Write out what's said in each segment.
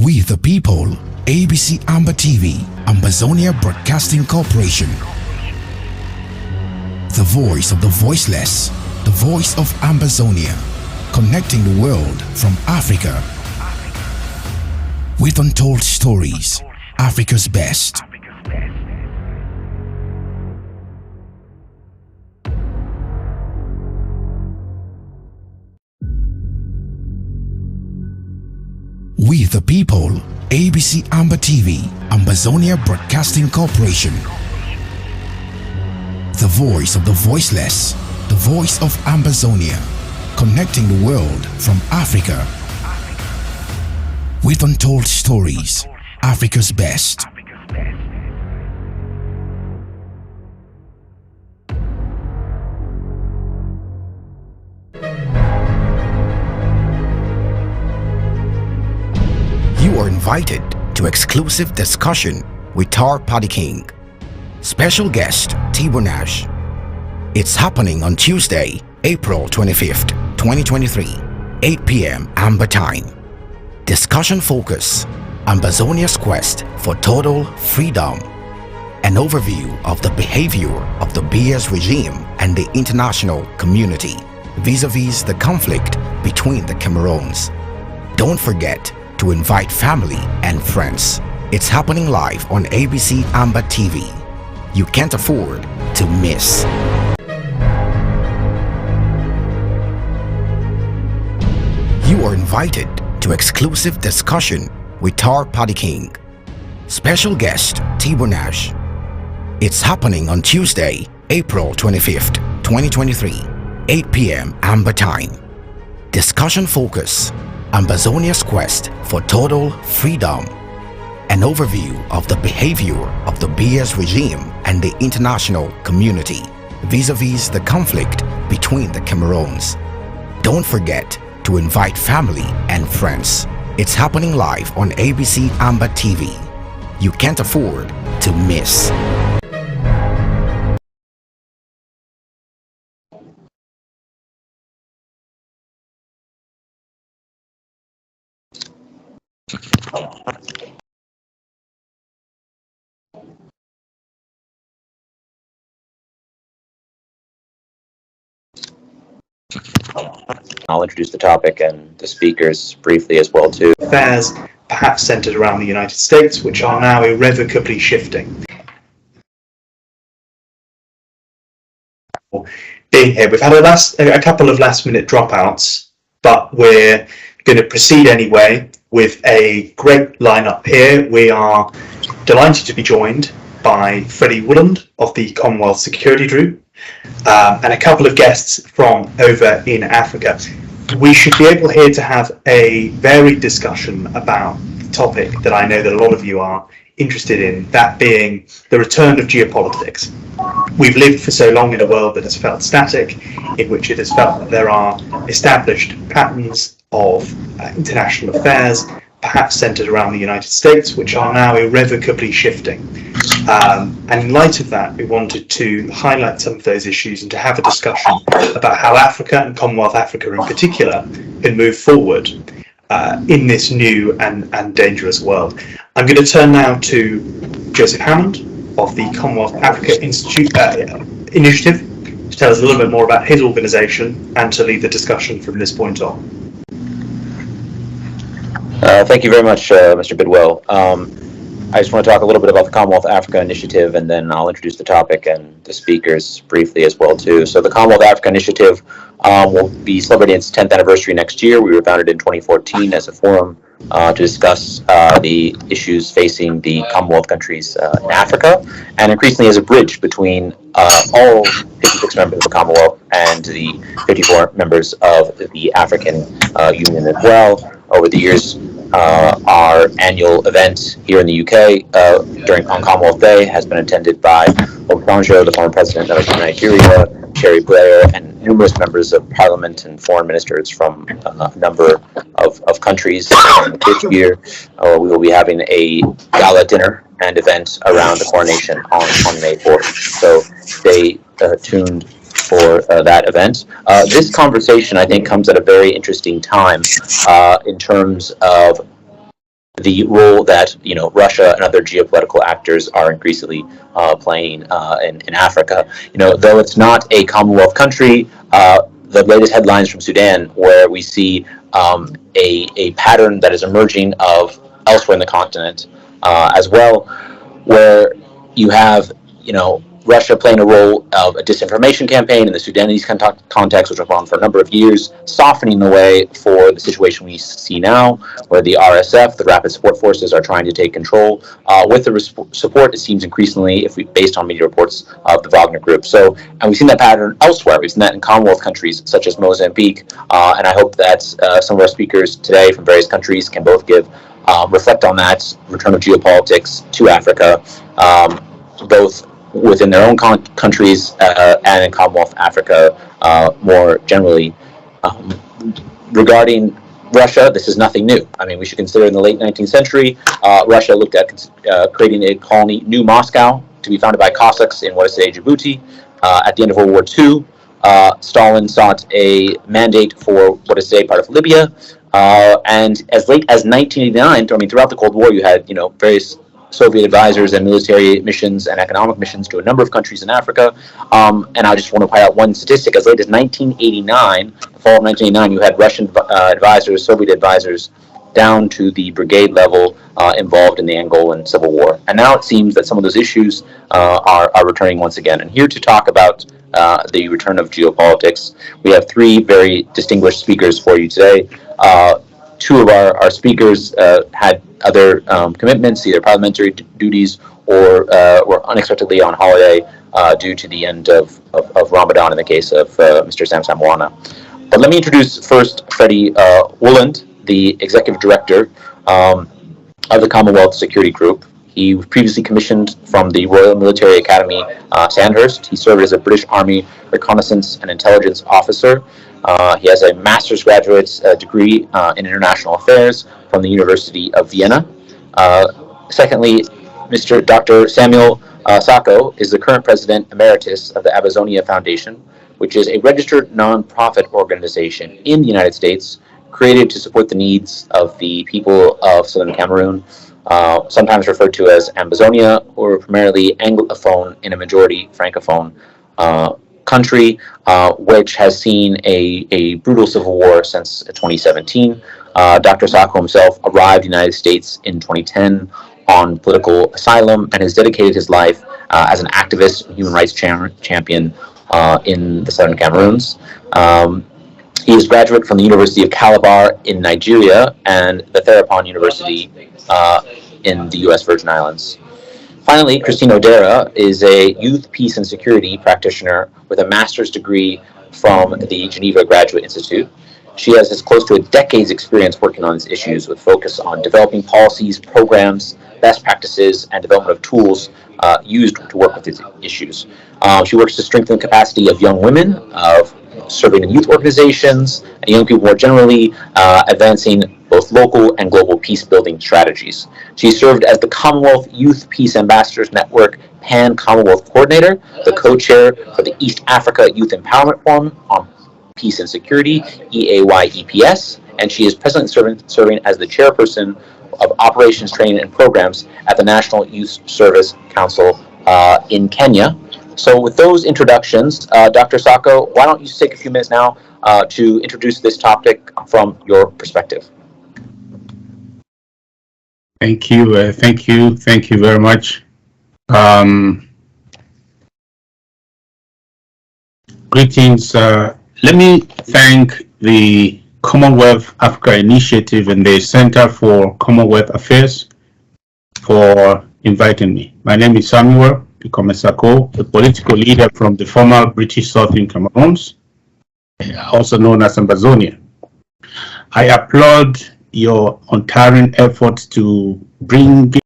We the people, ABC Amber TV, Ambazonia Broadcasting Corporation. The voice of the voiceless, the voice of Ambazonia, connecting the world from Africa. With untold stories, Africa's best. We the people, ABC Amber TV, Ambazonia Broadcasting Corporation. The voice of the voiceless, the voice of Ambazonia, connecting the world from Africa. With untold stories, Africa's best. You are invited to exclusive discussion with Tar Paddy King. Special guest Tibo Nash. It's happening on Tuesday, April 25th, 2023, 8 p.m. Amber Time. Discussion focus: Ambazonia's quest for total freedom. An overview of the behavior of the BS regime and the international community vis-a-vis the conflict between the Cameroons. Don't forget to invite family and friends. It's happening live on ABC Amber TV. You can't afford to miss. You are invited to exclusive discussion with Tar Paddy King. Special guest Tibo Nash. It's happening on Tuesday, April 25th, 2023, 8 p.m. Amber Time. Discussion focus: Ambazonia's quest for total freedom. An overview of the behavior of the BS regime and the international community vis-a-vis the conflict between the Cameroons. Don't forget to invite family and friends. It's happening live on ABC Amber TV. You can't afford to miss. I'll introduce the topic and the speakers briefly as well too. Affairs perhaps centered around the United States, which are now irrevocably shifting. Being here, we've had a couple of last-minute dropouts, but we're going to proceed anyway with a great lineup here. We are delighted to be joined by Freddie Woodland of the Commonwealth Security Group, and a couple of guests from over in Africa. We should be able here to have a varied discussion about the topic that I know that a lot of you are interested in, that being the return of geopolitics. We've lived for so long in a world that has felt static, in which it has felt that there are established patterns of international affairs, perhaps centered around the United States, which are now irrevocably shifting. And in light of that, we wanted to highlight some of those issues and to have a discussion about how Africa, and Commonwealth Africa in particular, can move forward in this new and dangerous world. I'm going to turn now to Joseph Hammond of the Commonwealth Africa Initiative to tell us a little bit more about his organisation and to lead the discussion from this point on. Thank you very much, Mr. Bidwell. I just want to talk a little bit about the Commonwealth Africa Initiative, and then I'll introduce the topic and the speakers briefly as well too. So the Commonwealth Africa Initiative will be celebrating its 10th anniversary next year. We were founded in 2014 as a forum to discuss the issues facing the Commonwealth countries in Africa, and increasingly as a bridge between all 56 members of the Commonwealth and the 54 members of the African Union as well. Over the years, our annual event here in the UK on Commonwealth Day has been attended by Obasanjo, the former president of Nigeria, Cherry Blair, and numerous members of parliament and foreign ministers from a number of countries. This year, we will be having a gala dinner and event around the coronation on May 4th. So stay tuned for that event. This conversation, I think, comes at a very interesting time in terms of the role that Russia and other geopolitical actors are increasingly playing in Africa. Though it's not a Commonwealth country, the latest headlines from Sudan, where we see a pattern that is emerging of elsewhere in the continent as well, where you have Russia playing a role of a disinformation campaign in the Sudanese context, which went on for a number of years, softening the way for the situation we see now, where the RSF, the Rapid Support Forces, are trying to take control with the support, it seems increasingly, based on media reports, of the Wagner Group. And we've seen that pattern elsewhere. We've seen that in Commonwealth countries such as Mozambique, and I hope that some of our speakers today from various countries can both reflect on that return of geopolitics to Africa, both within their own countries and in Commonwealth Africa more generally. Regarding Russia, this is nothing new. I mean, we should consider in the late 19th century, Russia looked at creating a colony, New Moscow, to be founded by Cossacks in what is today Djibouti. At the end of World War II, Stalin sought a mandate for what is today part of Libya. And as late as 1989, I mean, throughout the Cold War, you had various Soviet advisors and military missions and economic missions to a number of countries in Africa. And I just want to point out one statistic. As late as 1989, the fall of 1989, you had Russian advisors, Soviet advisors, down to the brigade level involved in the Angolan Civil War. And now it seems that some of those issues are returning once again. And here to talk about the return of geopolitics, we have three very distinguished speakers for you today. Two of our speakers had other commitments, either parliamentary duties or were unexpectedly on holiday due to the end of Ramadan in the case of Mr. Sam Samwana. But let me introduce first Freddie Wooland, the Executive Director of the Commonwealth Security Group. He was previously commissioned from the Royal Military Academy, Sandhurst. He served as a British Army Reconnaissance and Intelligence Officer. He has a master's graduate degree in international affairs from the University of Vienna. Secondly, Dr. Samuel Sako is the current president emeritus of the Amazonia Foundation, which is a registered non-profit organization in the United States created to support the needs of the people of southern Cameroon, sometimes referred to as Amazonia, or primarily Anglophone in a majority Francophone country, which has seen a brutal civil war since 2017. Dr. Sako himself arrived in the United States in 2010 on political asylum and has dedicated his life as an activist and human rights champion in the southern Cameroons. He is a graduate from the University of Calabar in Nigeria and the Theropon University in the U.S. Virgin Islands. Finally, Christine O'Dara is a youth, peace, and security practitioner with a master's degree from the Geneva Graduate Institute. She has close to a decade's experience working on these issues with focus on developing policies, programs, best practices, and development of tools used to work with these issues. She works to strengthen the capacity of young women, of serving in youth organizations, and young people more generally, advancing both local and global peace-building strategies. She served as the Commonwealth Youth Peace Ambassadors Network Pan-Commonwealth Coordinator, the co-chair for the East Africa Youth Empowerment Forum on Peace and Security, EAY-EPS, and she is presently serving as the chairperson of Operations, Training, and Programs at the National Youth Service Council in Kenya. So with those introductions, Dr. Sako, why don't you take a few minutes now to introduce this topic from your perspective? Thank you very much. Greetings. Let me thank the Commonwealth Africa Initiative and the Center for Commonwealth Affairs for inviting me. My name is Samuel Sako, a political leader from the former British Southern Cameroons, also known as Amazonia. I applaud your untiring efforts to bring the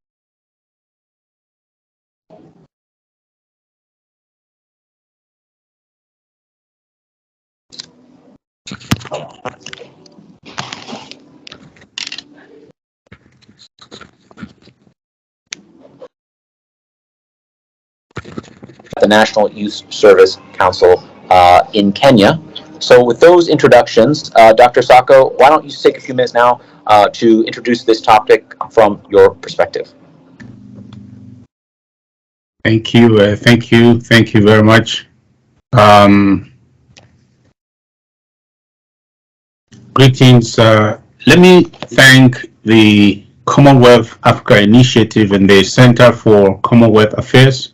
National Youth Service Council in Kenya. So with those introductions, Dr. Sako, why don't you take a few minutes now to introduce this topic from your perspective. Thank you, thank you very much. Greetings. Let me thank the Commonwealth Africa Initiative and the Center for Commonwealth Affairs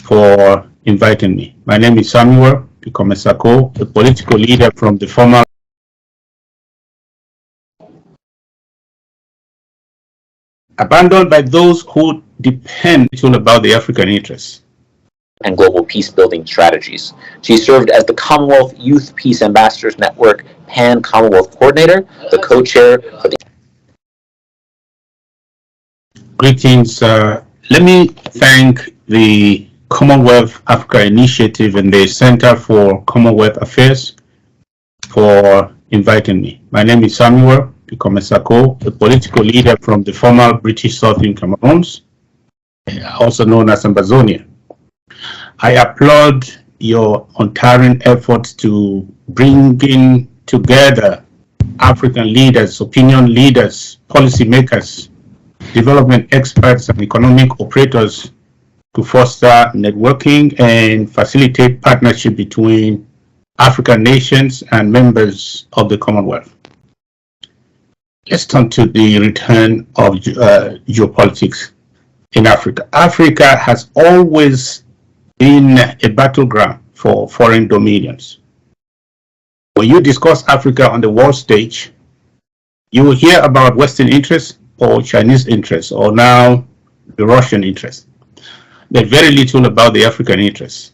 for inviting me. My name is Samuel Sako, a political leader from the former abandoned by those who depend little about the African interests And global peace building strategies. She served as the Commonwealth Youth Peace Ambassadors Network Pan-Commonwealth Coordinator, the co-chair for the Greetings. Let me thank the Commonwealth Africa Initiative and the Center for Commonwealth Affairs for inviting me. My name is Samuel Sako, a political leader from the former British Southern Cameroons, also known as Ambazonia. I applaud your untiring efforts to bringing together African leaders, opinion leaders, policymakers, development experts, and economic operators to foster networking and facilitate partnership between African nations and members of the Commonwealth. Let's turn to the return of geopolitics in Africa. Africa has always been a battleground for foreign dominions. When you discuss Africa on the world stage, you will hear about Western interests or Chinese interests, or now the Russian interests. There's very little about the African interests.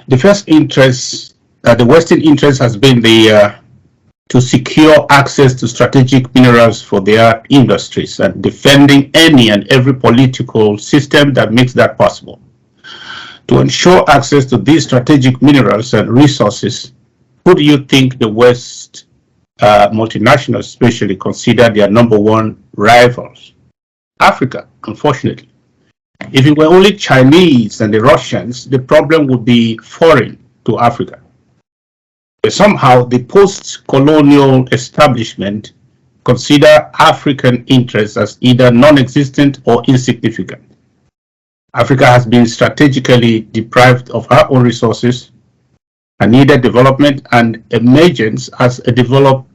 The first interest, the Western interest, has been to secure access to strategic minerals for their industries and defending any and every political system that makes that possible. To ensure access to these strategic minerals and resources, who do you think the West multinationals especially consider their number one rivals? Africa, unfortunately. If it were only Chinese and the Russians, the problem would be foreign to Africa. But somehow the post-colonial establishment consider African interests as either non-existent or insignificant. Africa has been strategically deprived of her own resources and needed development and emergence as a developed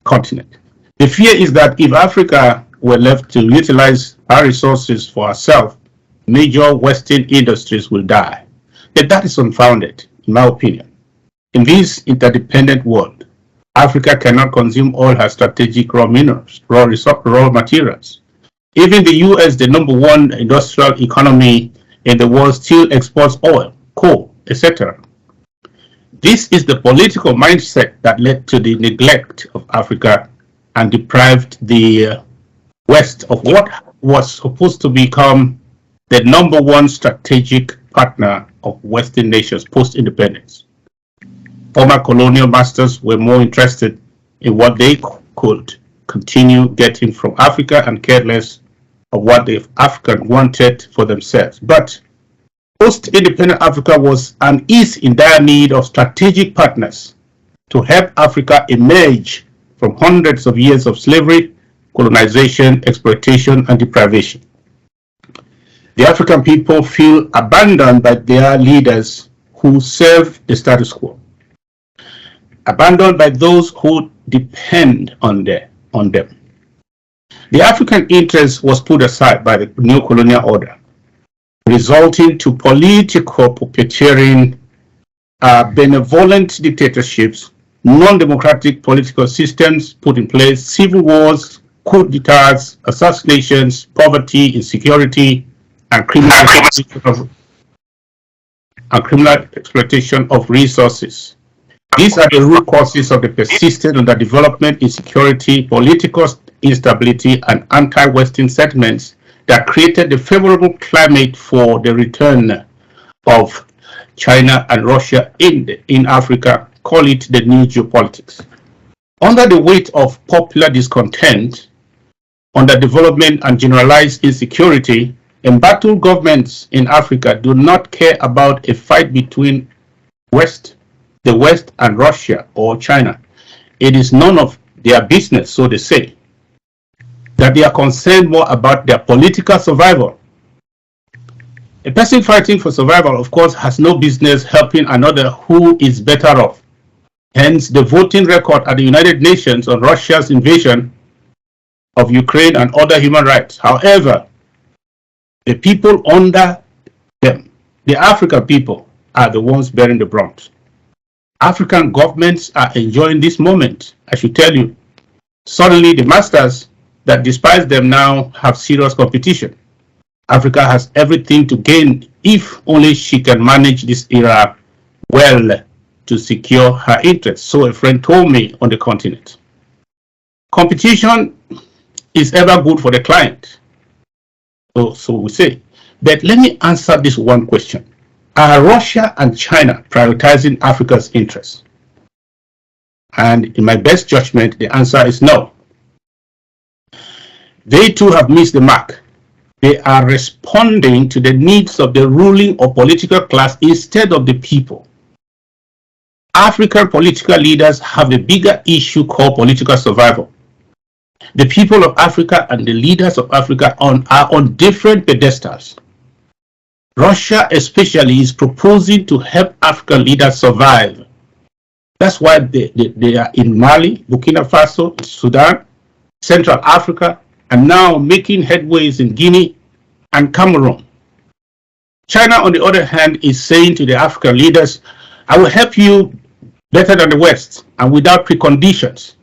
continent. The fear is that if Africa were left to utilize our resources for herself, major Western industries will die. But that is unfounded, in my opinion. In this interdependent world, Africa cannot consume all her strategic raw minerals, raw materials. Even the US, the number one industrial economy in the world, still exports oil, coal, etc. This is the political mindset that led to the neglect of Africa and deprived the West of what was supposed to become the number one strategic partner of Western nations post-independence. Former colonial masters were more interested in what they could continue getting from Africa and cared less of what the African wanted for themselves. But post-independent Africa was and is in dire need of strategic partners to help Africa emerge from hundreds of years of slavery, colonization, exploitation, and deprivation. The African people feel abandoned by their leaders who serve the status quo, abandoned by those who depend on them. The African interest was put aside by the new colonial order, resulting to political puppeteering, benevolent dictatorships, non-democratic political systems put in place, civil wars, coup d'etats, assassinations, poverty, insecurity, and criminal exploitation of resources. These are the root causes of the persistent underdevelopment, insecurity, political instability, and anti-Western sentiments that created the favorable climate for the return of China and Russia in Africa. Call it the new geopolitics. Under the weight of popular discontent, underdevelopment, and generalized insecurity, embattled governments in Africa do not care about a fight between the West and Russia or China. It is none of their business, so they say, that they are concerned more about their political survival. A person fighting for survival, of course, has no business helping another who is better off. Hence, the voting record at the United Nations on Russia's invasion of Ukraine and other human rights. However, the people under them, the African people, are the ones bearing the brunt. African governments are enjoying this moment, I should tell you. Suddenly, the masters that despise them now have serious competition. Africa has everything to gain if only she can manage this era well to secure her interests. So a friend told me on the continent. Competition is ever good for the client. So we say. But let me answer this one question. Are Russia and China prioritizing Africa's interests? And in my best judgment, the answer is no. They too have missed the mark. They are responding to the needs of the ruling or political class instead of the people. African political leaders have a bigger issue called political survival. The people of Africa and the leaders of Africa are on different pedestals. Russia especially is proposing to help African leaders survive. That's why they are in Mali, Burkina Faso, Sudan, Central Africa, and now making headways in Guinea and Cameroon. China, on the other hand, is saying to the African leaders, I will help you better than the West and without preconditions.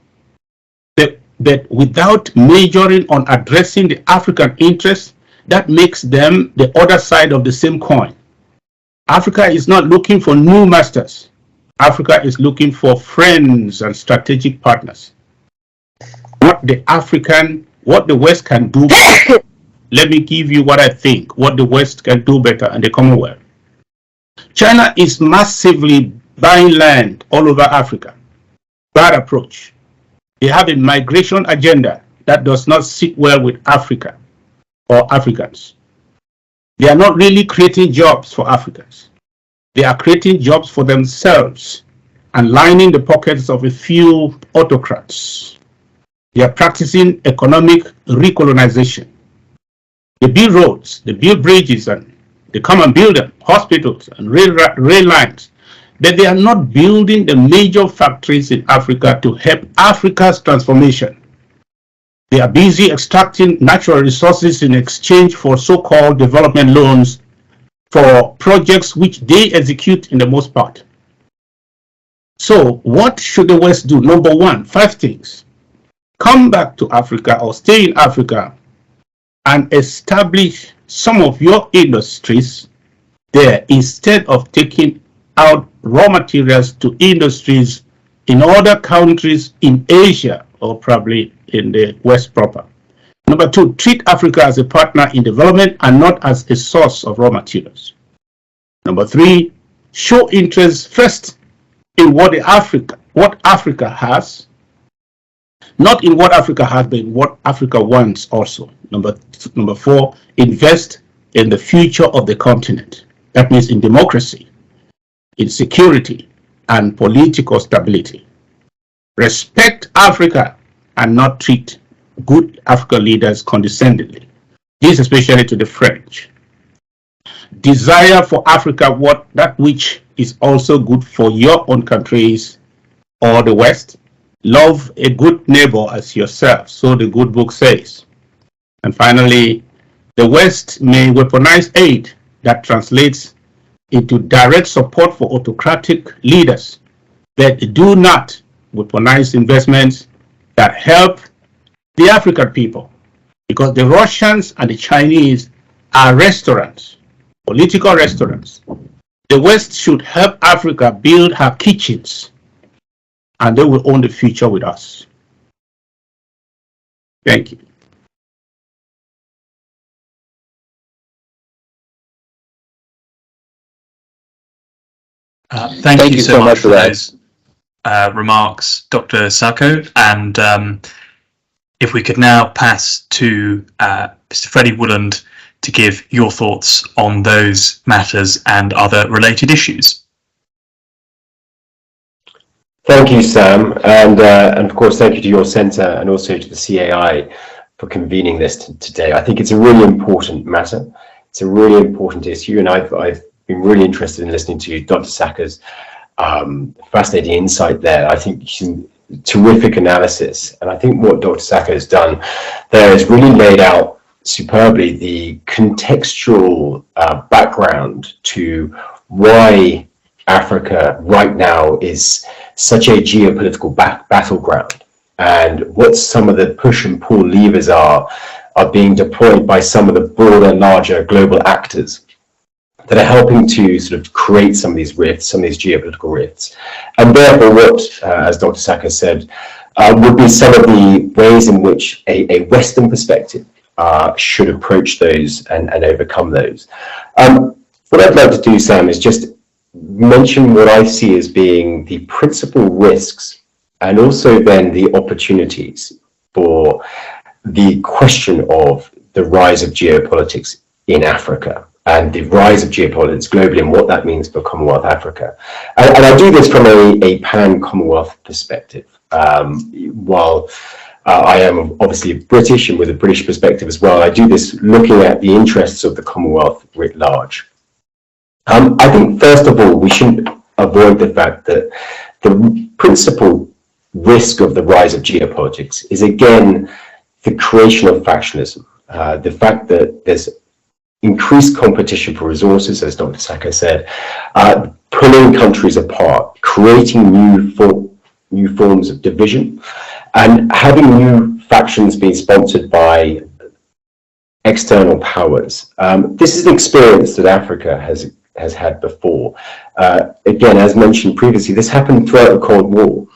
But without majoring on addressing the African interests, that makes them the other side of the same coin. Africa is not looking for new masters. Africa is looking for friends and strategic partners. What the West can do better. Let me give you what I think, what the West can do better and the Commonwealth. China is massively buying land all over Africa. Bad approach. They have a migration agenda that does not sit well with Africa or Africans. They are not really creating jobs for Africans. They are creating jobs for themselves and lining the pockets of a few autocrats. They are practicing economic recolonization. They build roads, they build bridges, and they come and build them, hospitals and rail lines. But they are not building the major factories in Africa to help Africa's transformation. They are busy extracting natural resources in exchange for so-called development loans for projects which they execute in the most part. So what should the West do? Number one, 5 things. Come back to Africa or stay in Africa and establish some of your industries there instead of taking out raw materials to industries in other countries in Asia or probably in the West proper. Number 2, treat Africa as a partner in development and not as a source of raw materials. Number 3, show interest first in what Africa has, not in what Africa has, but in what Africa wants also. Number 4, invest in the future of the continent. That means in democracy, in security, and political stability. Respect Africa and not treat good African leaders condescendingly. This especially to the French. Desire for Africa that which is also good for your own countries or the West. Love a good neighbor as yourself, so the good book says. And finally, the West may weaponize aid that translates into direct support for autocratic leaders, but do not weaponize investments that help the African people, because the Russians and the Chinese are restaurants, political restaurants. The West should help Africa build her kitchens, and they will own the future with us. Thank you. Thank you so much for those remarks, Dr. Sako. And if we could now pass to Mr. Freddie Woodland to give your thoughts on those matters and other related issues. Thank you, Sam, and of course, thank you to your centre and also to the CAI for convening this today. I think it's a really important matter. It's a really important issue, and I've been really interested in listening to Dr. Sako's fascinating insight there. I think some terrific analysis, and I think what Dr. Sako has done there is really laid out superbly the contextual background to why Africa right now is such a geopolitical battleground, and what some of the push and pull levers are being deployed by some of the broader, larger global actors that are helping to sort of create some of these rifts, some of these geopolitical rifts. And therefore what, as Dr. Sako said, would be some of the ways in which a Western perspective should approach those and overcome those. What I'd like to do, Sam, is just mention what I see as being the principal risks and also then the opportunities for the question of the rise of geopolitics in Africa and the rise of geopolitics globally and what that means for Commonwealth Africa. And I do this from a pan-Commonwealth perspective. While I am obviously British and with a British perspective as well, I do this looking at the interests of the Commonwealth writ large. I think, first of all, we shouldn't avoid the fact that the principal risk of the rise of geopolitics is, again, the creation of factionalism. The fact that there's increased competition for resources, as Dr. Sako said, pulling countries apart, creating new forms of division, and having new factions being sponsored by external powers. This is an experience that Africa has had before. Again, as mentioned previously, this happened throughout the Cold War.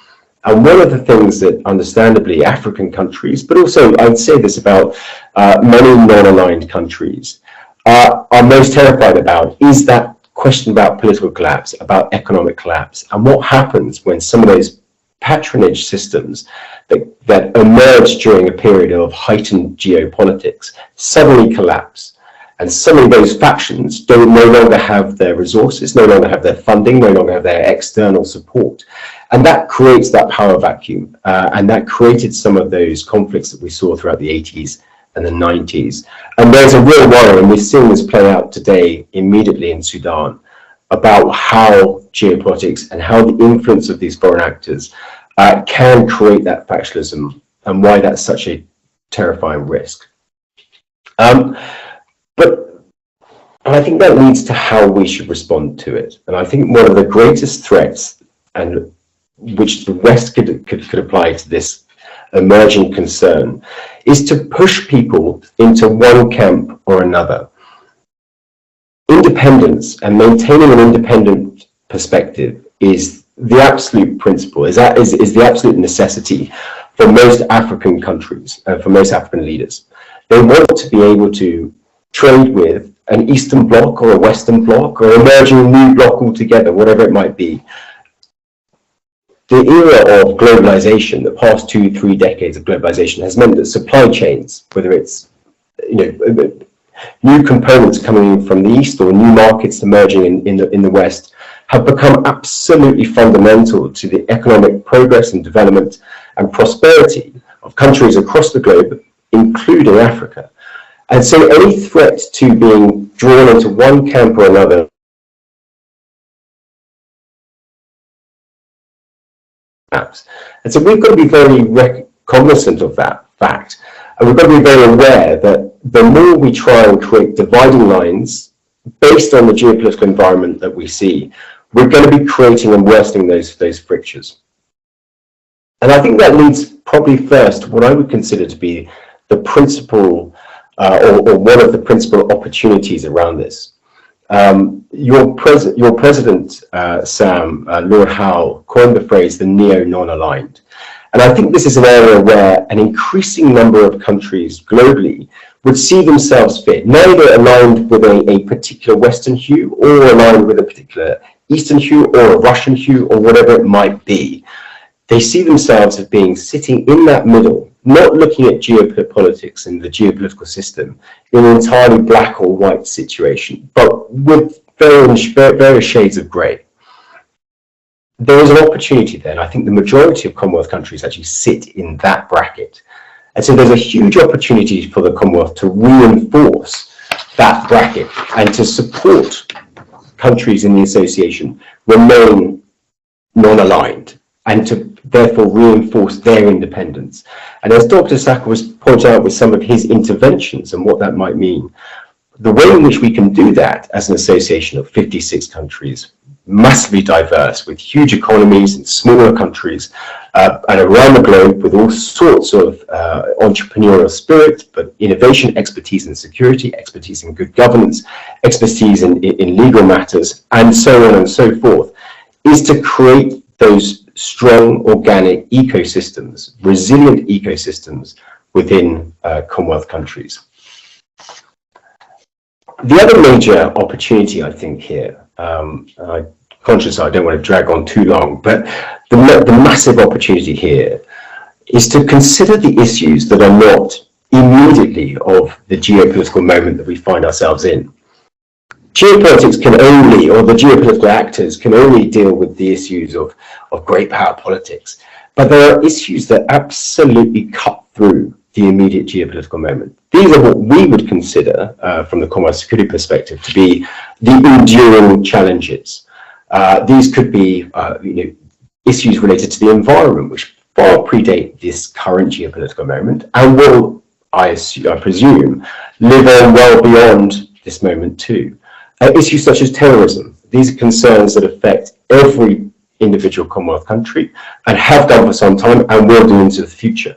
And one of the things that, understandably, African countries, but also I would say this about many non-aligned countries, are most terrified about is that question about political collapse, about economic collapse, and what happens when some of those patronage systems that emerged during a period of heightened geopolitics suddenly collapse. And some of those factions no longer have their resources, no longer have their funding, no longer have their external support. And that creates that power vacuum. And that created some of those conflicts that we saw throughout the 80s and the 90s. And there's a real worry, and we're seeing this play out today immediately in Sudan, about how geopolitics and how the influence of these foreign actors can create that factionalism and why that's such a terrifying risk. But I think that leads to how we should respond to it. And I think one of the greatest threats, and which the West could apply to this emerging concern, is to push people into one camp or another. Independence and maintaining an independent perspective is the absolute principle, is the absolute necessity for most African countries, for most African leaders. They want to be able to trade with an Eastern bloc or a Western bloc or emerging new bloc altogether, whatever it might be. The era of globalization, the past 2-3 decades of globalization, has meant that supply chains, whether it's new components coming in from the East or new markets emerging in the West, have become absolutely fundamental to the economic progress and development and prosperity of countries across the globe, including Africa. And so any threat to being drawn into one camp or another and so we've got to be very cognizant of that fact, and we've got to be very aware that the more we try and create dividing lines based on the geopolitical environment that we see, we're going to be creating and worsening those frictures. And I think that leads probably first to what I would consider to be the principal or one of the principal opportunities around this. Your president, Sam, Lord Howe, coined the phrase the neo-non-aligned. And I think this is an area where an increasing number of countries globally would see themselves fit, neither aligned with a particular Western hue or aligned with a particular Eastern hue or a Russian hue or whatever it might be. They see themselves as being sitting in that middle, not looking at geopolitics and the geopolitical system in an entirely black or white situation, but with various shades of grey. there is an opportunity there, and I think the majority of Commonwealth countries actually sit in that bracket. And so there's a huge opportunity for the Commonwealth to reinforce that bracket and to support countries in the association remain non-aligned and to therefore reinforce their independence. And as Dr. Sako was pointing out with some of his interventions and what that might mean, the way in which we can do that as an association of 56 countries, massively diverse, with huge economies in smaller countries and around the globe with all sorts of entrepreneurial spirit, but innovation, expertise in security, expertise in good governance, expertise in legal matters, and so on and so forth, is to create those strong organic ecosystems, resilient ecosystems within Commonwealth countries. The other major opportunity, I think, here, I'm conscious I don't want to drag on too long, but the massive opportunity here is to consider the issues that are not immediately of the geopolitical moment that we find ourselves in. Geopolitics can only, or the geopolitical actors can only deal with the issues of great power politics, but there are issues that absolutely cut through the immediate geopolitical moment. These are what we would consider, from the Commonwealth security perspective, to be the enduring challenges. These could be issues related to the environment, which far predate this current geopolitical moment, and will, I presume, live on well beyond this moment too. Issues such as terrorism. These are concerns that affect every individual Commonwealth country and have done for some time and will do into the future.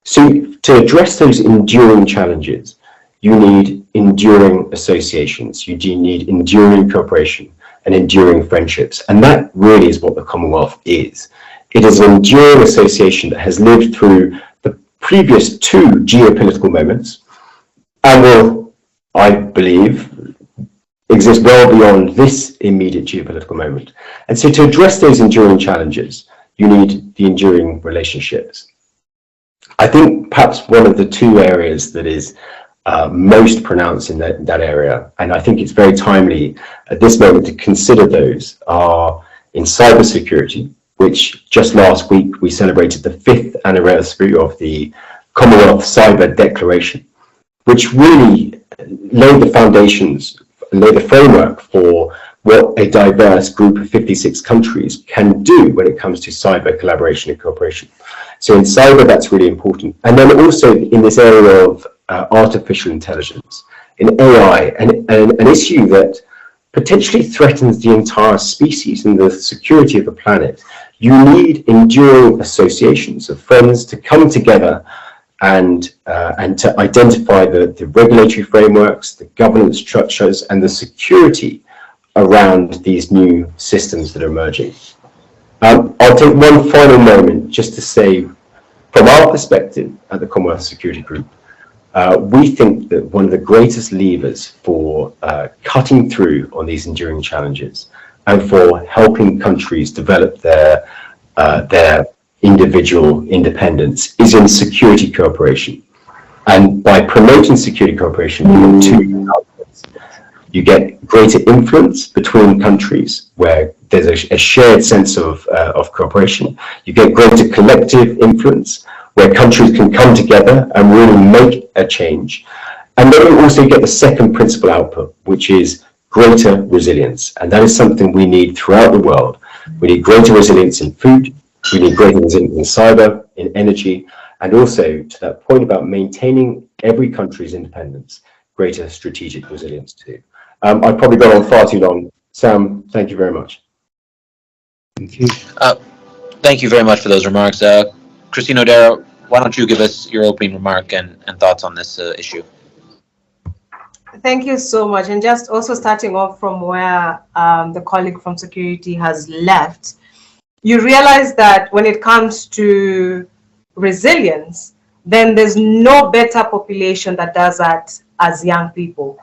So to address those enduring challenges, you need enduring associations, you need enduring cooperation and enduring friendships. And that really is what the Commonwealth is. It is an enduring association that has lived through the previous two geopolitical moments and will, I believe, exist well beyond this immediate geopolitical moment. And so to address those enduring challenges, you need the enduring relationships. I think perhaps one of the two areas that is most pronounced in that area, and I think it's very timely at this moment to consider those, are in cybersecurity, which just last week we celebrated the 5th anniversary of the Commonwealth Cyber Declaration, which really laid the foundations, laid the framework for what a diverse group of 56 countries can do when it comes to cyber collaboration and cooperation. So in cyber, that's really important. And then also in this area of artificial intelligence, in AI, an issue that potentially threatens the entire species and the security of the planet, you need enduring associations of friends to come together and to identify the regulatory frameworks, the governance structures, and the security around these new systems that are emerging. I'll take one final moment just to say, from our perspective at the Commonwealth Security Group, we think that one of the greatest levers for cutting through on these enduring challenges and for helping countries develop their individual independence is in security cooperation. And by promoting security cooperation, you get two outputs. You get greater influence between countries where there's a shared sense of cooperation. You get greater collective influence where countries can come together and really make a change. And then you also get the second principal output, which is greater resilience. And that is something we need throughout the world. We need greater resilience in food. We need greater resilience in cyber, in energy, and also to that point about maintaining every country's independence, greater strategic resilience too. I've probably gone on far too long. Sam, thank you very much. Thank you. Thank you very much for those remarks. Christine O'Dara, why don't you give us your opening remark and thoughts on this issue? Thank you so much. And just also starting off from where the colleague from security has left, you realize that when it comes to resilience, then there's no better population that does that as young people.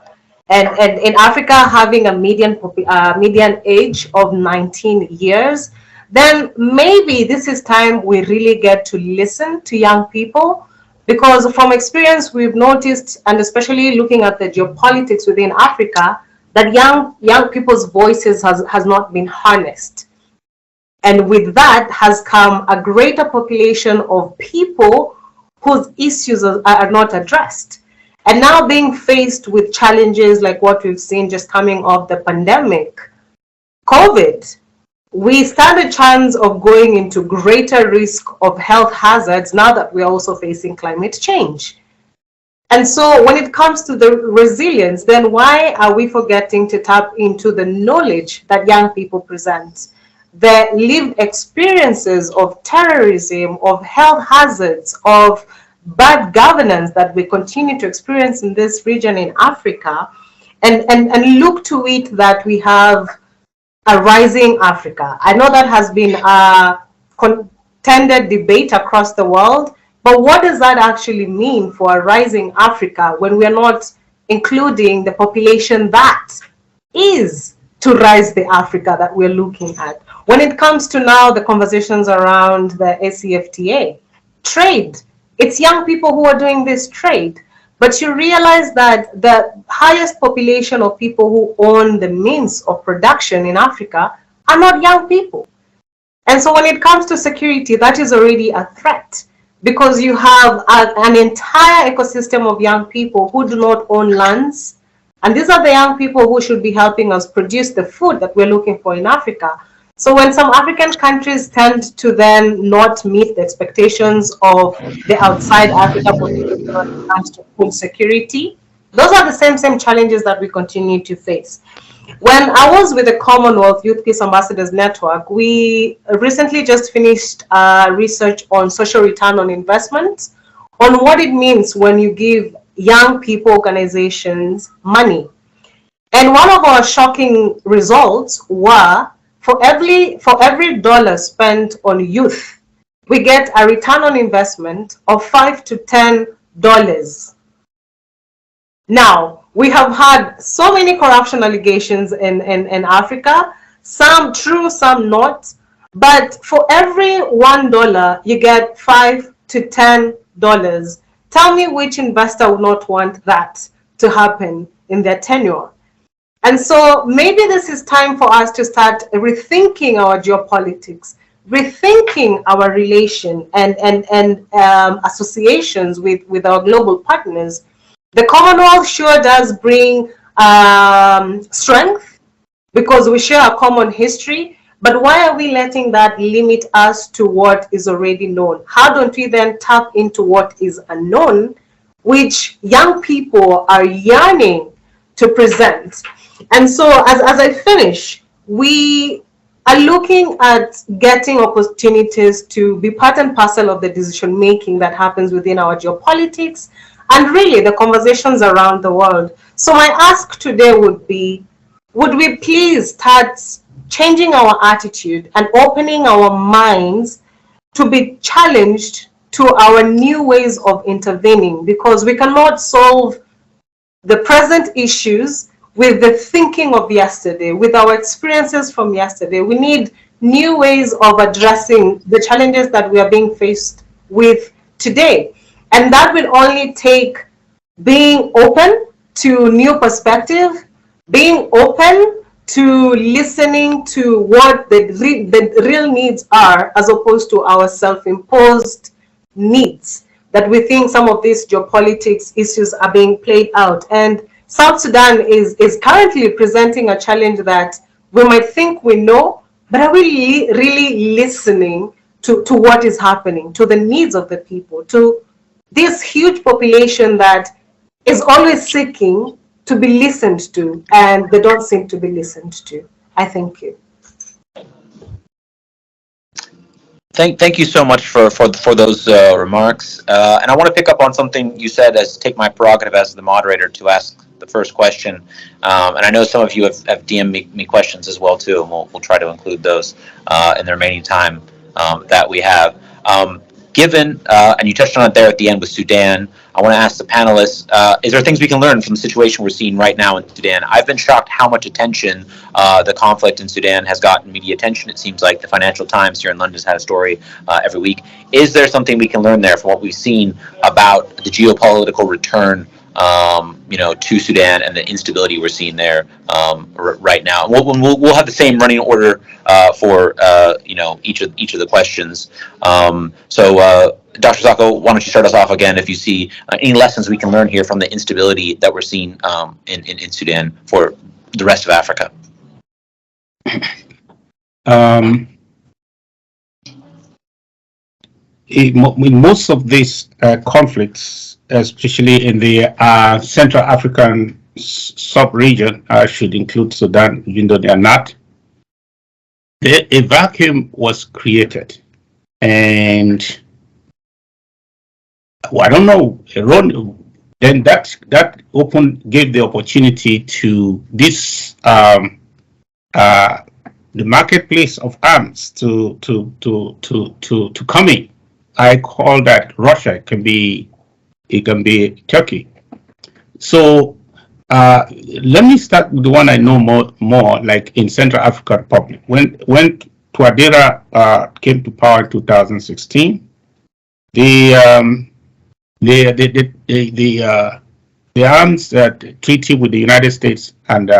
And in Africa, having a median age of 19 years, then maybe this is time we really get to listen to young people, because from experience we've noticed, and especially looking at the geopolitics within Africa, that young people's voices has not been harnessed. And with that has come a greater population of people whose issues are not addressed. And now being faced with challenges like what we've seen just coming off the pandemic, COVID, we stand a chance of going into greater risk of health hazards now that we're also facing climate change. And so when it comes to the resilience, then why are we forgetting to tap into the knowledge that young people present? The lived experiences of terrorism, of health hazards, of bad governance that we continue to experience in this region in Africa, and look to it that we have a rising Africa. I know that has been a contended debate across the world, but what does that actually mean for a rising Africa when we are not including the population that is to rise the Africa that we're looking at? When it comes to now the conversations around the ACFTA, trade, it's young people who are doing this trade. But you realize that the highest population of people who own the means of production in Africa are not young people. And so when it comes to security, that is already a threat, because you have an entire ecosystem of young people who do not own lands. And these are the young people who should be helping us produce the food that we're looking for in Africa. So when some African countries tend to then not meet the expectations of the outside Africa population when it comes to food security, those are the same challenges that we continue to face. When I was with the Commonwealth Youth Peace Ambassadors Network, we recently just finished research on social return on investment, on what it means when you give young people organizations money. And one of our shocking results were, for every dollar spent on youth, we get a return on investment of $5 to $10. Now, we have had so many corruption allegations in Africa, some true, some not, but for every $1, you get $5 to $10. Tell me which investor would not want that to happen in their tenure. And so maybe this is time for us to start rethinking our geopolitics, rethinking our relation and associations with our global partners. The Commonwealth sure does bring strength because we share a common history, but why are we letting that limit us to what is already known? How don't we then tap into what is unknown, which young people are yearning to present? And so as I finish, we are looking at getting opportunities to be part and parcel of the decision making that happens within our geopolitics and really the conversations around the world. So my ask today would be, would we please start changing our attitude and opening our minds to be challenged to our new ways of intervening, because we cannot solve the present issues with the thinking of yesterday, with our experiences from yesterday. We need new ways of addressing the challenges that we are being faced with today. And that will only take being open to new perspective, being open to listening to what the real needs are, as opposed to our self-imposed needs, that we think some of these geopolitics issues are being played out. And South Sudan is currently presenting a challenge that we might think we know, but are we really listening to what is happening, to the needs of the people, to this huge population that is always seeking to be listened to, and they don't seem to be listened to? I thank you. Thank you so much for those remarks. And I want to pick up on something you said, as take my prerogative as the moderator to ask the first question. And I know some of you have DM'd me questions as well too, and we'll try to include those in the remaining time that we have. Given, and you touched on it there at the end with Sudan, I want to ask the panelists, is there things we can learn from the situation we're seeing right now in Sudan? I've been shocked how much attention the conflict in Sudan has gotten, media attention. It seems like the Financial Times here in London has had a story every week. Is there something we can learn there from what we've seen about the geopolitical return to Sudan and the instability we're seeing there right now. We'll have the same running order for each of the questions. So Dr. Sako, why don't you start us off again if you see any lessons we can learn here from the instability that we're seeing in Sudan for the rest of Africa? In most of these conflicts, especially in the Central African sub-region, I should include Sudan, even though they are not, a vacuum was created. And I don't know, then that gave the opportunity to this the marketplace of arms to come in. I call that Russia. It can be Turkey. So let me start with the one I know more, like in Central African Republic. When Touadéra came to power in 2016, the arms treaty with the United States and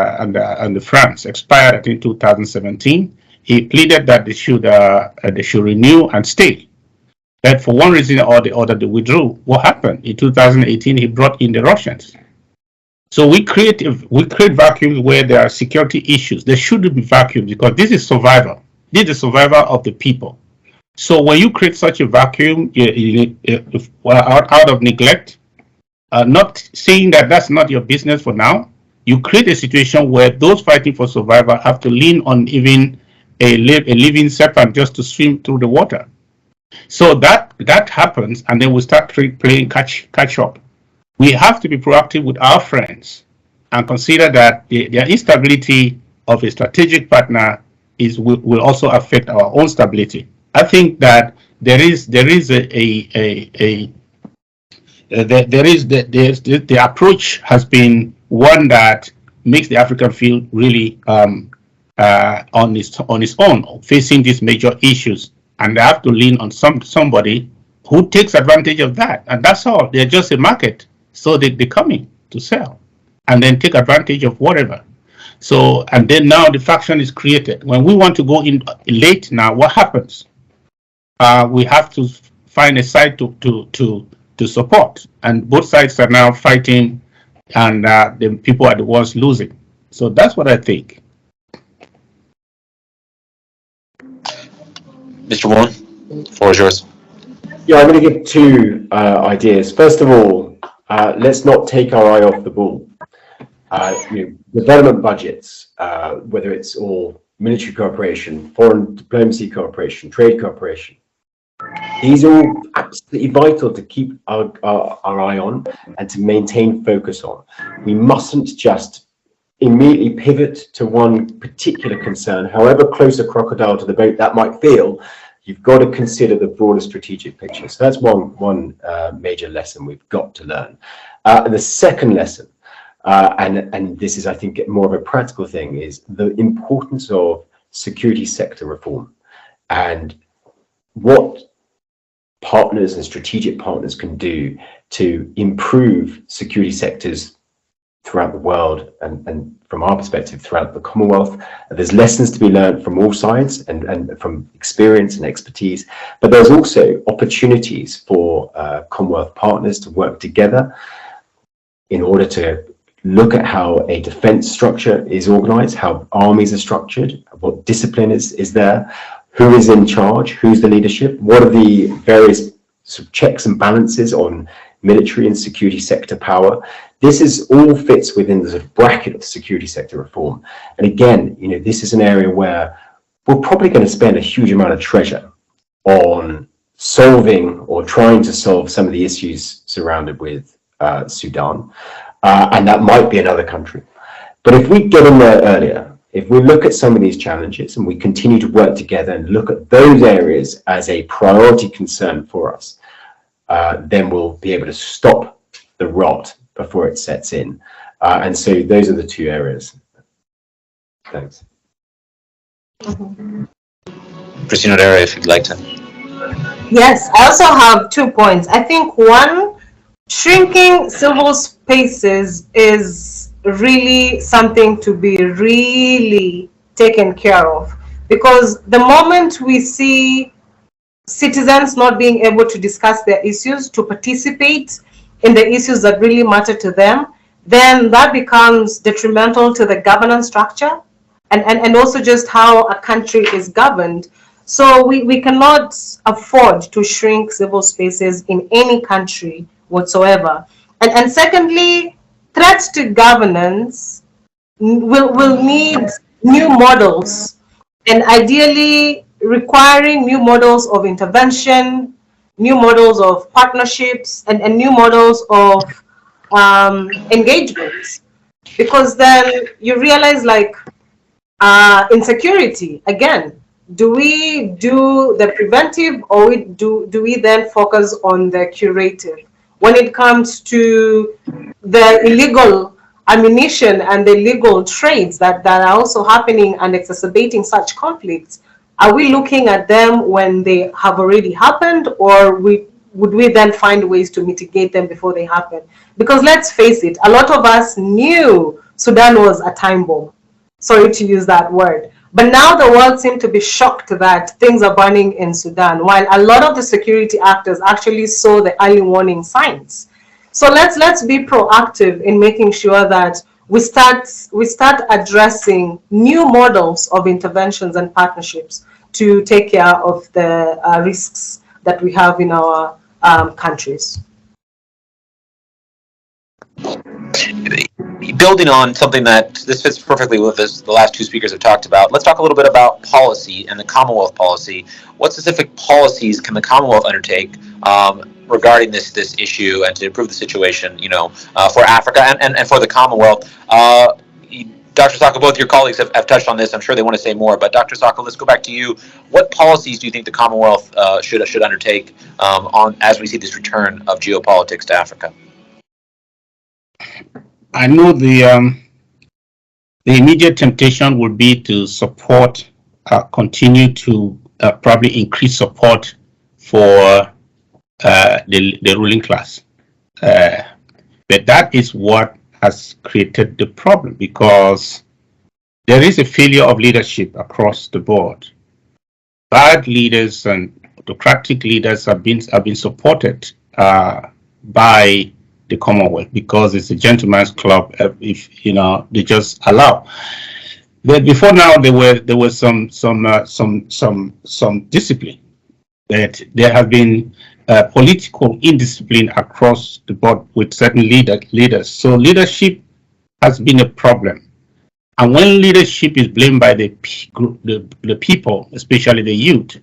France expired, I think, 2017. He pleaded that they should renew and stay. But for one reason or the other, they withdrew. What happened? In 2018, he brought in the Russians. So we create vacuums where there are security issues. There shouldn't be vacuums because this is survival. This is the survival of the people. So when you create such a vacuum out of neglect, not saying that that's not your business for now, you create a situation where those fighting for survival have to lean on even a living serpent just to swim through the water. So that happens, and then we start playing catch up. We have to be proactive with our friends and consider that the instability of a strategic partner will also affect our own stability. I think that the approach has been one that makes the African feel really on its own, facing these major issues. And they have to lean on somebody who takes advantage of that. And that's all. They're just a market. So they're coming to sell and then take advantage of whatever. So, and then now the faction is created. When we want to go in late now, what happens? We have to find a side to support. And both sides are now fighting, and the people are the ones losing. So that's what I think. Mr. Woolen, the floor is yours. Yeah, I'm going to give two ideas. First of all, let's not take our eye off the ball. Development budgets, whether it's all military cooperation, foreign diplomacy cooperation, trade cooperation, these are all absolutely vital to keep our eye on and to maintain focus on. We mustn't just immediately pivot to one particular concern, however close a crocodile to the boat that might feel. You've got to consider the broader strategic picture. So that's one major lesson we've got to learn. The second lesson, and this is, I think, more of a practical thing, is the importance of security sector reform and what partners and strategic partners can do to improve security sectors throughout the world, and from our perspective throughout the Commonwealth. There's lessons to be learned from all sides and from experience and expertise, but there's also opportunities for Commonwealth partners to work together in order to look at how a defense structure is organized, how armies are structured, what discipline is there, who is in charge, who's the leadership, what are the various sort of checks and balances on military and security sector power. This is all fits within the sort of bracket of security sector reform. And again, this is an area where we're probably going to spend a huge amount of treasure on solving or trying to solve some of the issues surrounded with Sudan. And that might be another country. But if we get in there earlier, if we look at some of these challenges and we continue to work together and look at those areas as a priority concern for us, then we'll be able to stop the rot before it sets in. And so those are the two areas. Thanks. Christina Odera, if you'd like to. Yes, I also have 2 points. I think one, shrinking civil spaces is really something to be really taken care of, because the moment we see citizens not being able to discuss their issues, to participate in the issues that really matter to them, then that becomes detrimental to the governance structure and also just how a country is governed. So we cannot afford to shrink civil spaces in any country whatsoever. And secondly, threats to governance will need new models, and ideally requiring new models of intervention, new models of partnerships, and new models of engagements. Because then you realize, like, insecurity, again, do we do the preventive, or do we then focus on the curative? When it comes to the illegal ammunition and the illegal trades that are also happening and exacerbating such conflicts, are we looking at them when they have already happened, or would we then find ways to mitigate them before they happen? Because let's face it, a lot of us knew Sudan was a time bomb. Sorry to use that word. But now the world seems to be shocked that things are burning in Sudan, while a lot of the security actors actually saw the early warning signs. So let's be proactive in making sure that we start addressing new models of interventions and partnerships to take care of the risks that we have in our countries. Building on something that this fits perfectly with the last two speakers have talked about, let's talk a little bit about policy and the Commonwealth policy. What specific policies can the Commonwealth undertake regarding this issue and to improve the situation, for Africa and for the Commonwealth? Dr. Sako, both your colleagues have touched on this. I'm sure they want to say more, but Dr. Sako, let's go back to you. What policies do you think the Commonwealth should undertake as we see this return of geopolitics to Africa? I know the immediate temptation would be to support, continue to probably increase support for the ruling class. But that is what has created the problem, because there is a failure of leadership across the board. Bad leaders and autocratic leaders have been supported by the Commonwealth because it's a gentleman's club. If they just allow. But before now, there was some discipline. That there have been political indiscipline across the board with certain leaders. So leadership has been a problem. And when leadership is blamed by the people, especially the youth,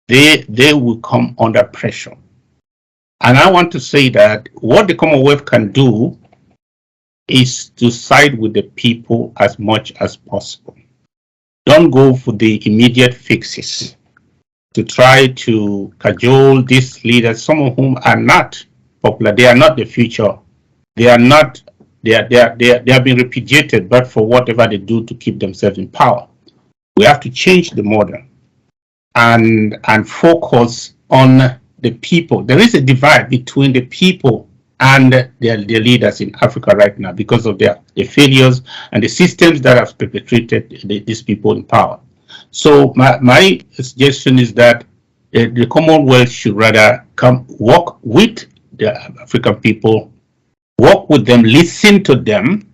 they will come under pressure. And I want to say that what the Commonwealth can do is to side with the people as much as possible. Don't go for the immediate fixes to try to cajole these leaders, some of whom are not popular. They are not the future. They are not. They have been repudiated, but for whatever they do to keep themselves in power. We have to change the model and focus on the people. There is a divide between the people and their leaders in Africa right now because of the failures and the systems that have perpetrated these people in power. So my suggestion is that the Commonwealth should rather come work with the African people, work with them, listen to them,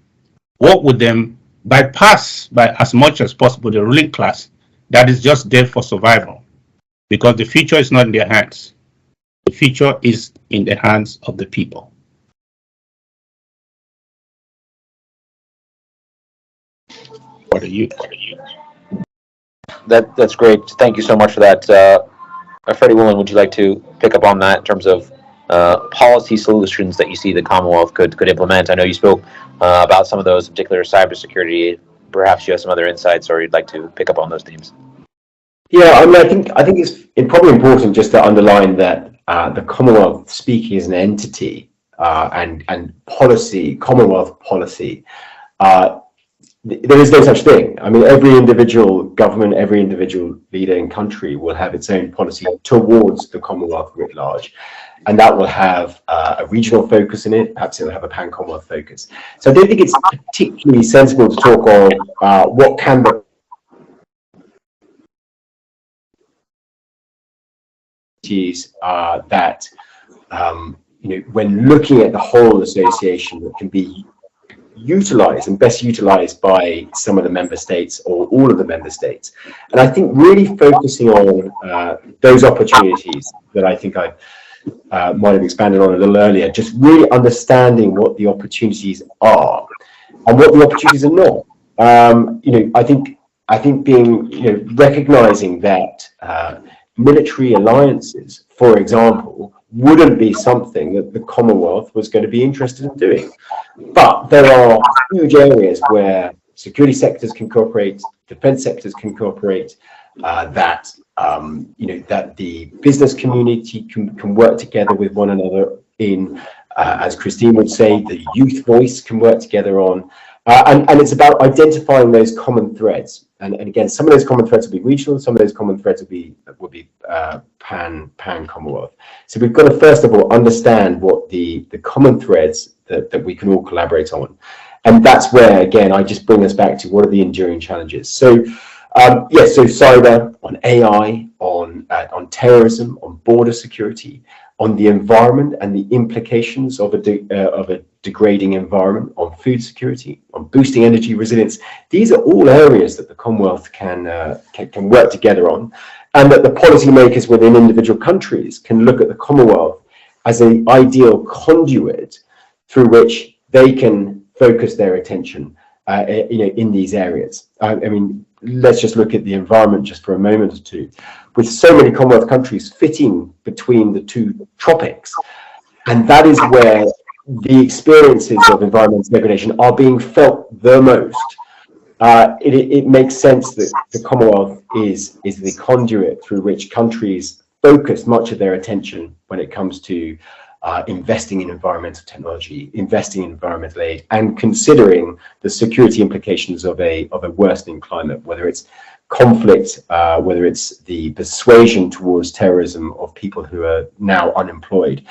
work with them, bypass by as much as possible the ruling class that is just there for survival, because the future is not in their hands. The future is in the hands of the people. What are you? That's great. Thank you so much for that. Freddie Woolen, would you like to pick up on that in terms of policy solutions that you see the Commonwealth could implement? I know you spoke about some of those, in particular cybersecurity. Perhaps you have some other insights, or you'd like to pick up on those themes. Yeah, I think it's probably important just to underline that the Commonwealth, speaking as an entity and policy, Commonwealth policy, there is no such thing. I mean, every individual government, every individual leader in country will have its own policy towards the Commonwealth writ large. and that will have a regional focus in it. Perhaps it'll have a pan-Commonwealth focus. So I don't think it's particularly sensible to talk of what can the that you know, when looking at the whole association, that can be utilized and best utilized by some of the member states or all of the member states. And I think really focusing on those opportunities that I think I might have expanded on a little earlier, just really understanding what the opportunities are and what the opportunities are not. You know, I think being, you know, recognizing that military alliances, for example, wouldn't be something that the Commonwealth was going to be interested in doing. But there are huge areas where security sectors can cooperate, defense sectors can cooperate, that you know, that the business community can work together with one another in, as Christine would say, the youth voice can work together on. And it's about identifying those common threads. And again, some of those common threads will be regional, some of those common threads will be pan-Commonwealth. So we've got to first of all understand what the common threads that we can all collaborate on. And that's where, again, I just bring us back to what are the enduring challenges. So yes, so cyber, on AI, on terrorism, on border security, on the environment and the implications of a degrading environment, on food security, on boosting energy resilience. These are all areas that the Commonwealth can work together on, and that the policymakers within individual countries can look at the Commonwealth as an ideal conduit through which they can focus their attention you know, in these areas. I mean, let's just look at the environment just for a moment or two. With so many Commonwealth countries fitting between the two tropics, and that is where the experiences of environmental degradation are being felt the most. It makes sense that the Commonwealth is the conduit through which countries focus much of their attention when it comes to investing in environmental technology, investing in environmental aid, and considering the security implications of a worsening climate, whether it's conflict, whether it's the persuasion towards terrorism of people who are now unemployed,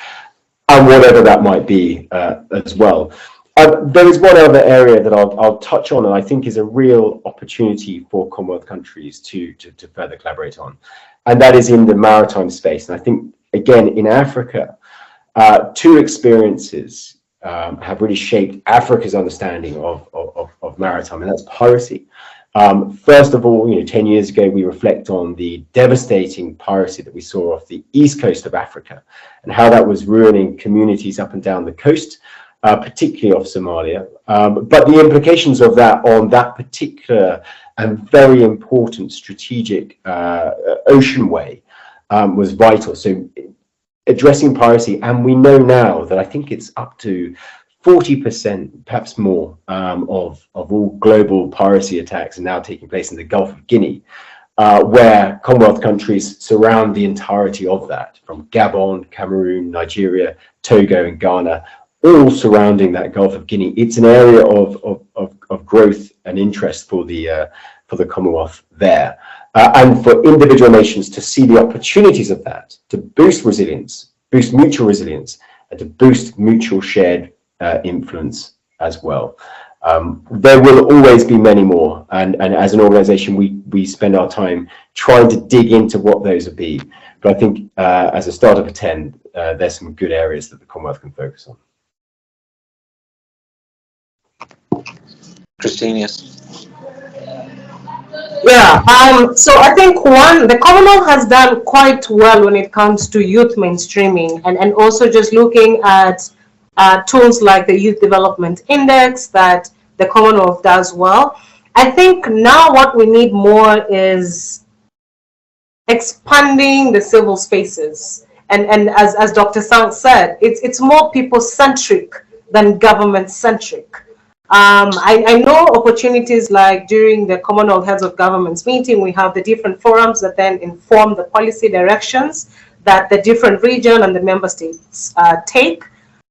and whatever that might be as well. There is one other area that I'll touch on, and I think is a real opportunity for Commonwealth countries to further collaborate on, and that is in the maritime space. And I think, again, in Africa, two experiences have really shaped Africa's understanding of maritime, and that's piracy. First of all, you know, 10 years ago, we reflect on the devastating piracy that we saw off the east coast of Africa and how that was ruining communities up and down the coast, particularly off Somalia. But the implications of that on that particular and very important strategic ocean way was vital. So addressing piracy, and we know now that I think it's up to 40%, perhaps more, of all global piracy attacks are now taking place in the Gulf of Guinea, where Commonwealth countries surround the entirety of that, from Gabon, Cameroon, Nigeria, Togo, and Ghana, all surrounding that Gulf of Guinea. It's an area of growth and interest for the Commonwealth there, and for individual nations to see the opportunities of that to boost resilience, boost mutual resilience, and to boost mutual shared influence as well. There will always be many more, and as an organization we spend our time trying to dig into what those would be, but I think as a starter for 10 there's some good areas that the Commonwealth can focus on. Christine, yes. Yeah, so I think the Commonwealth has done quite well when it comes to youth mainstreaming, and also just looking at tools like the Youth Development Index that the Commonwealth does well. I think now what we need more is expanding the civil spaces. And as Dr. Sang said, it's more people-centric than government-centric. I know opportunities like during the Commonwealth Heads of Governments meeting, we have the different forums that then inform the policy directions that the different region and the member states take.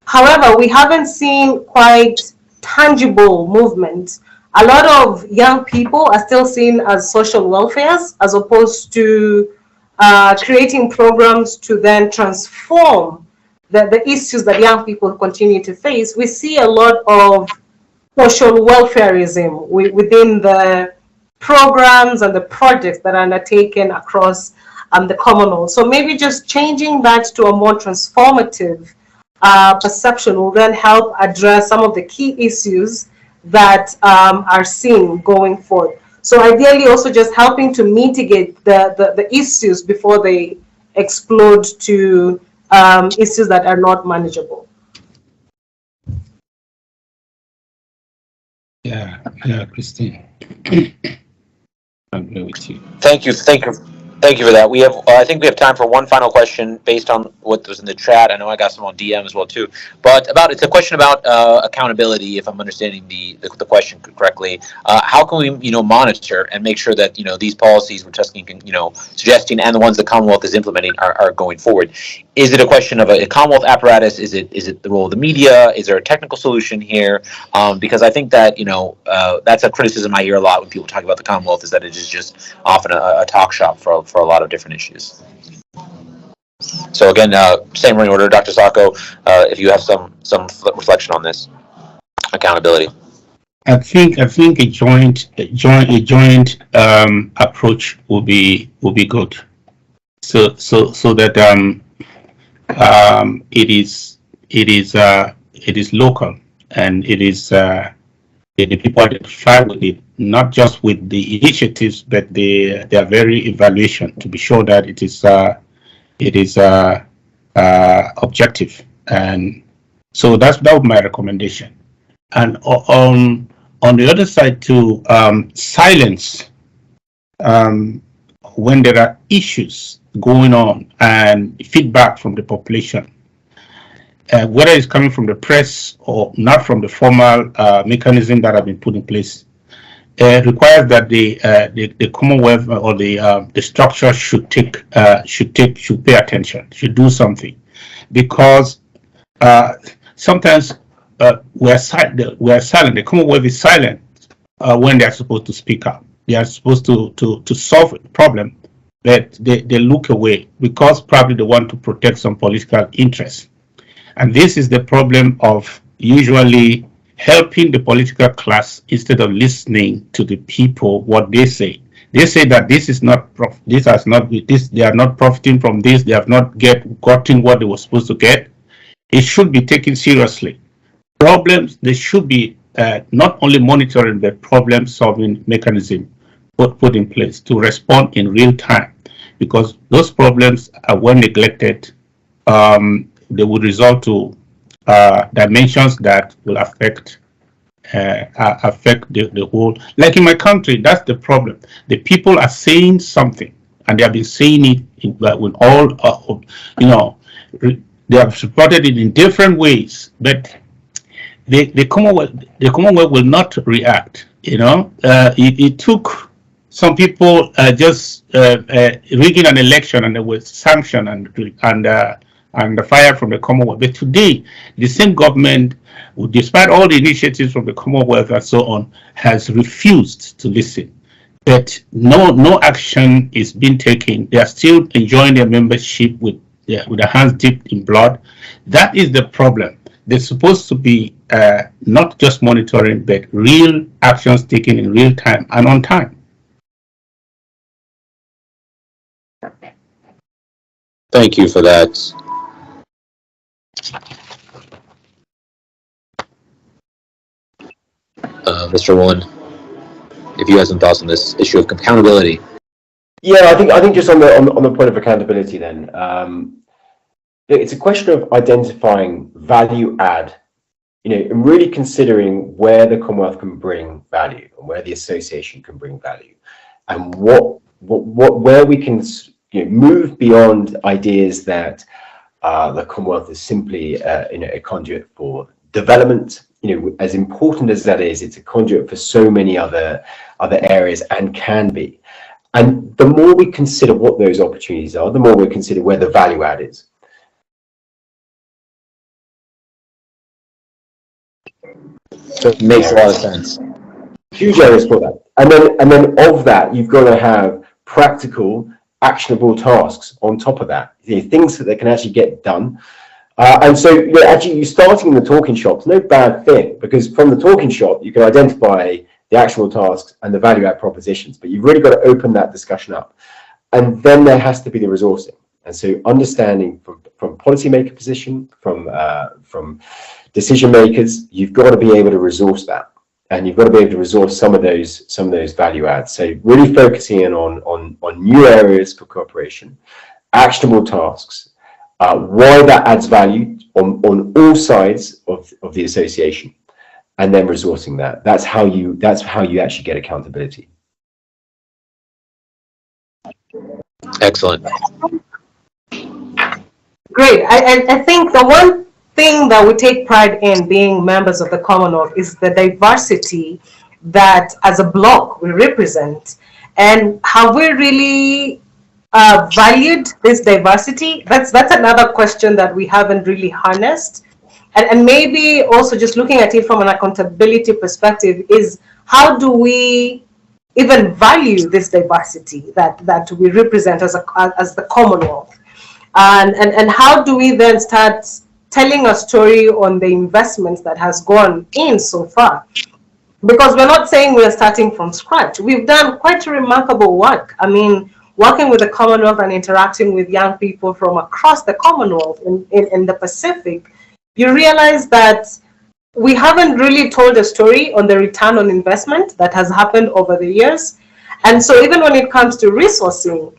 However, we haven't seen quite tangible movement. A lot of young people are still seen as social welfares as opposed to creating programs to then transform the issues that young people continue to face, we see a lot of social welfareism within the programs and the projects that are undertaken across the Commonwealth. So maybe just changing that to a more transformative perception will then help address some of the key issues that are seen going forward. So ideally also just helping to mitigate the issues before they explode to issues that are not manageable. Yeah, Christine. I agree with you. Thank you for that. We have, I think we have time for one final question based on what was in the chat. I know I got some on DM as well too, but it's a question about accountability. If I'm understanding the question correctly, how can we monitor and make sure that these policies we're testing, suggesting, and the ones the Commonwealth is implementing are going forward? Is it a question of a Commonwealth apparatus? Is it the role of the media? Is there a technical solution here? Because I think that that's a criticism I hear a lot when people talk about the Commonwealth, is that it is just often a talk shop for a lot of different issues. So again, same running order, Dr. Sako, if you have some reflection on this accountability. I think a joint approach will be good. So that it is local, and it is the people identify with it, not just with the initiatives, but their very evaluation, to be sure that it is objective. And so that was my recommendation. And on the other side too, silence when there are issues going on and feedback from the population, whether it's coming from the press or not from the formal mechanism that have been put in place, requires that the Commonwealth or the structure should pay attention, should do something, because sometimes we're silent. The Commonwealth is silent when they are supposed to speak up. They are supposed to solve a problem, but they look away because probably they want to protect some political interests. And this is the problem of usually helping the political class instead of listening to the people, what they say. They say that they are not profiting from this, they have not gotten what they were supposed to get. It should be taken seriously. Problems, they should be not only monitoring the problem solving mechanism put in place to respond in real time, because those problems are well neglected. They would result to dimensions that will affect the whole. Like in my country, that's the problem. The people are saying something, and they have been saying it with all, they have supported it in different ways, but the Commonwealth will not react. It took some people just rigging an election, and there was sanction and the fire from the Commonwealth. But today, the same government, despite all the initiatives from the Commonwealth and so on, has refused to listen. But no action is being taken. They are still enjoying their membership with their hands dipped in blood. That is the problem. They're supposed to be not just monitoring, but real actions taken in real time and on time. Thank you for that. Mr. Woolen, if you have some thoughts on this issue of accountability. Yeah, I think just on the point of accountability, then it's a question of identifying value add, and really considering where the Commonwealth can bring value and where the association can bring value, and where we can move beyond ideas that the Commonwealth is simply a conduit for development. As important as that is, it's a conduit for so many other areas, and can be. And the more we consider what those opportunities are, the more we consider where the value add is. So it makes a lot of sense. Huge areas for that. And then of that, you've got to have practical, actionable tasks on top of that. Things that they can actually get done. And so, actually, you starting in the talking shop's no bad thing, because from the talking shop, you can identify the actual tasks and the value add propositions, but you've really got to open that discussion up. And then there has to be the resourcing. And so understanding from policymaker position, from decision makers, you've got to be able to resource that. And you've got to be able to resource some of those value adds. So really focusing in on new areas for cooperation, actionable tasks, why that adds value on all sides of the association, and then resourcing that. That's how you actually get accountability. Excellent. Great. I think the one thing that we take pride in being members of the Commonwealth is the diversity that as a bloc we represent. And have we really valued this diversity? That's another question that we haven't really harnessed. And maybe also just looking at it from an accountability perspective is how do we even value this diversity that we represent as the Commonwealth? And how do we then start telling a story on the investments that has gone in so far? Because we're not saying we're starting from scratch. We've done quite remarkable work. I mean, working with the Commonwealth and interacting with young people from across the Commonwealth in the Pacific, you realize that we haven't really told a story on the return on investment that has happened over the years. And so even when it comes to resourcing,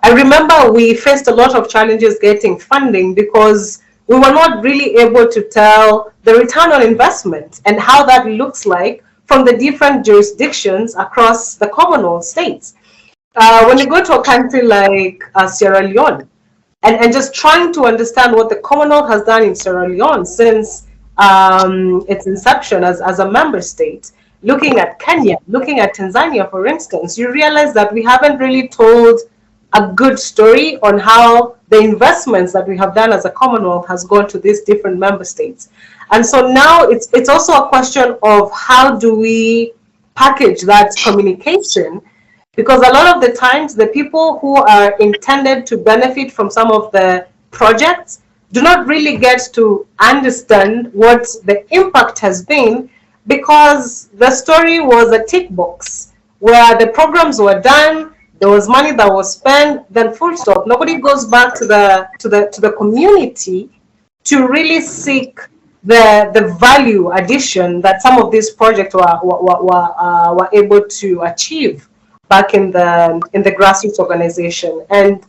I remember we faced a lot of challenges getting funding because we were not really able to tell the return on investment and how that looks like from the different jurisdictions across the Commonwealth states. When you go to a country like Sierra Leone, and just trying to understand what the Commonwealth has done in Sierra Leone since its inception as a member state, looking at Kenya, looking at Tanzania, for instance, you realize that we haven't really told a good story on how the investments that we have done as a Commonwealth has gone to these different member states. And so now it's also a question of how do we package that communication, because a lot of the times the people who are intended to benefit from some of the projects do not really get to understand what the impact has been, because the story was a tick box where the programs were done, there was money that was spent, then full stop. Nobody goes back to the community to really seek the value addition that some of these projects were able to achieve back in the grassroots organization. And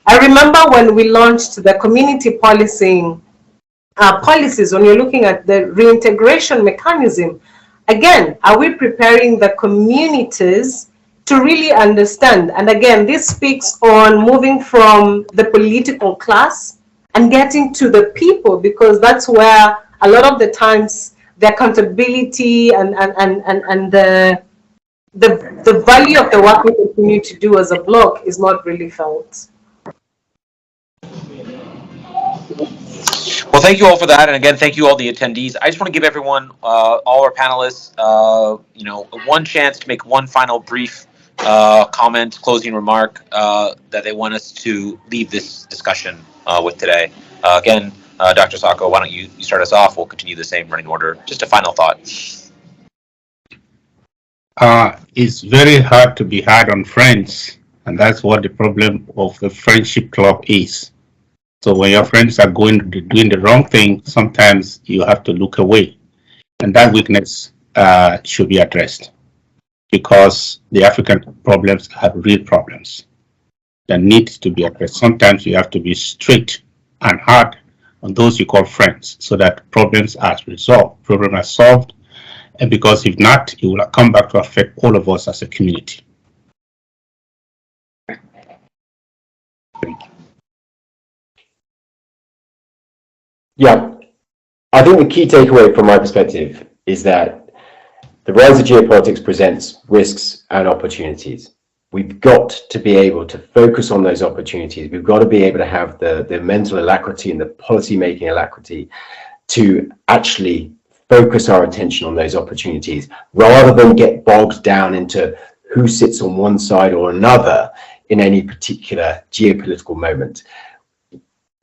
I remember when we launched the community policing policies, when you're looking at the reintegration mechanism, again, are we preparing the communities to really understand? And again, this speaks on moving from the political class and getting to the people, because that's where a lot of the times the accountability and the value of the work we continue to do as a bloc is not really felt. Well, thank you all for that, and again, thank you all the attendees. I just want to give everyone, all our panelists, one chance to make one final brief comment, closing remark that they want us to leave this discussion with today. Again, Dr. Sako, why don't you start us off? We'll continue the same running order. Just a final thought. It's very hard to be hard on friends, and that's what the problem of the friendship club is. So when your friends are doing the wrong thing, sometimes you have to look away, and that weakness should be addressed, because the African problems are real problems that need to be addressed. Sometimes you have to be strict and hard on those you call friends, so that problems are resolved, problems are solved, and because if not, it will come back to affect all of us as a community. Thank you. Yeah, I think the key takeaway from my perspective is that the rise of geopolitics presents risks and opportunities. We've got to be able to focus on those opportunities. We've got to be able to have the mental alacrity and the policy-making alacrity to actually focus our attention on those opportunities, rather than get bogged down into who sits on one side or another in any particular geopolitical moment.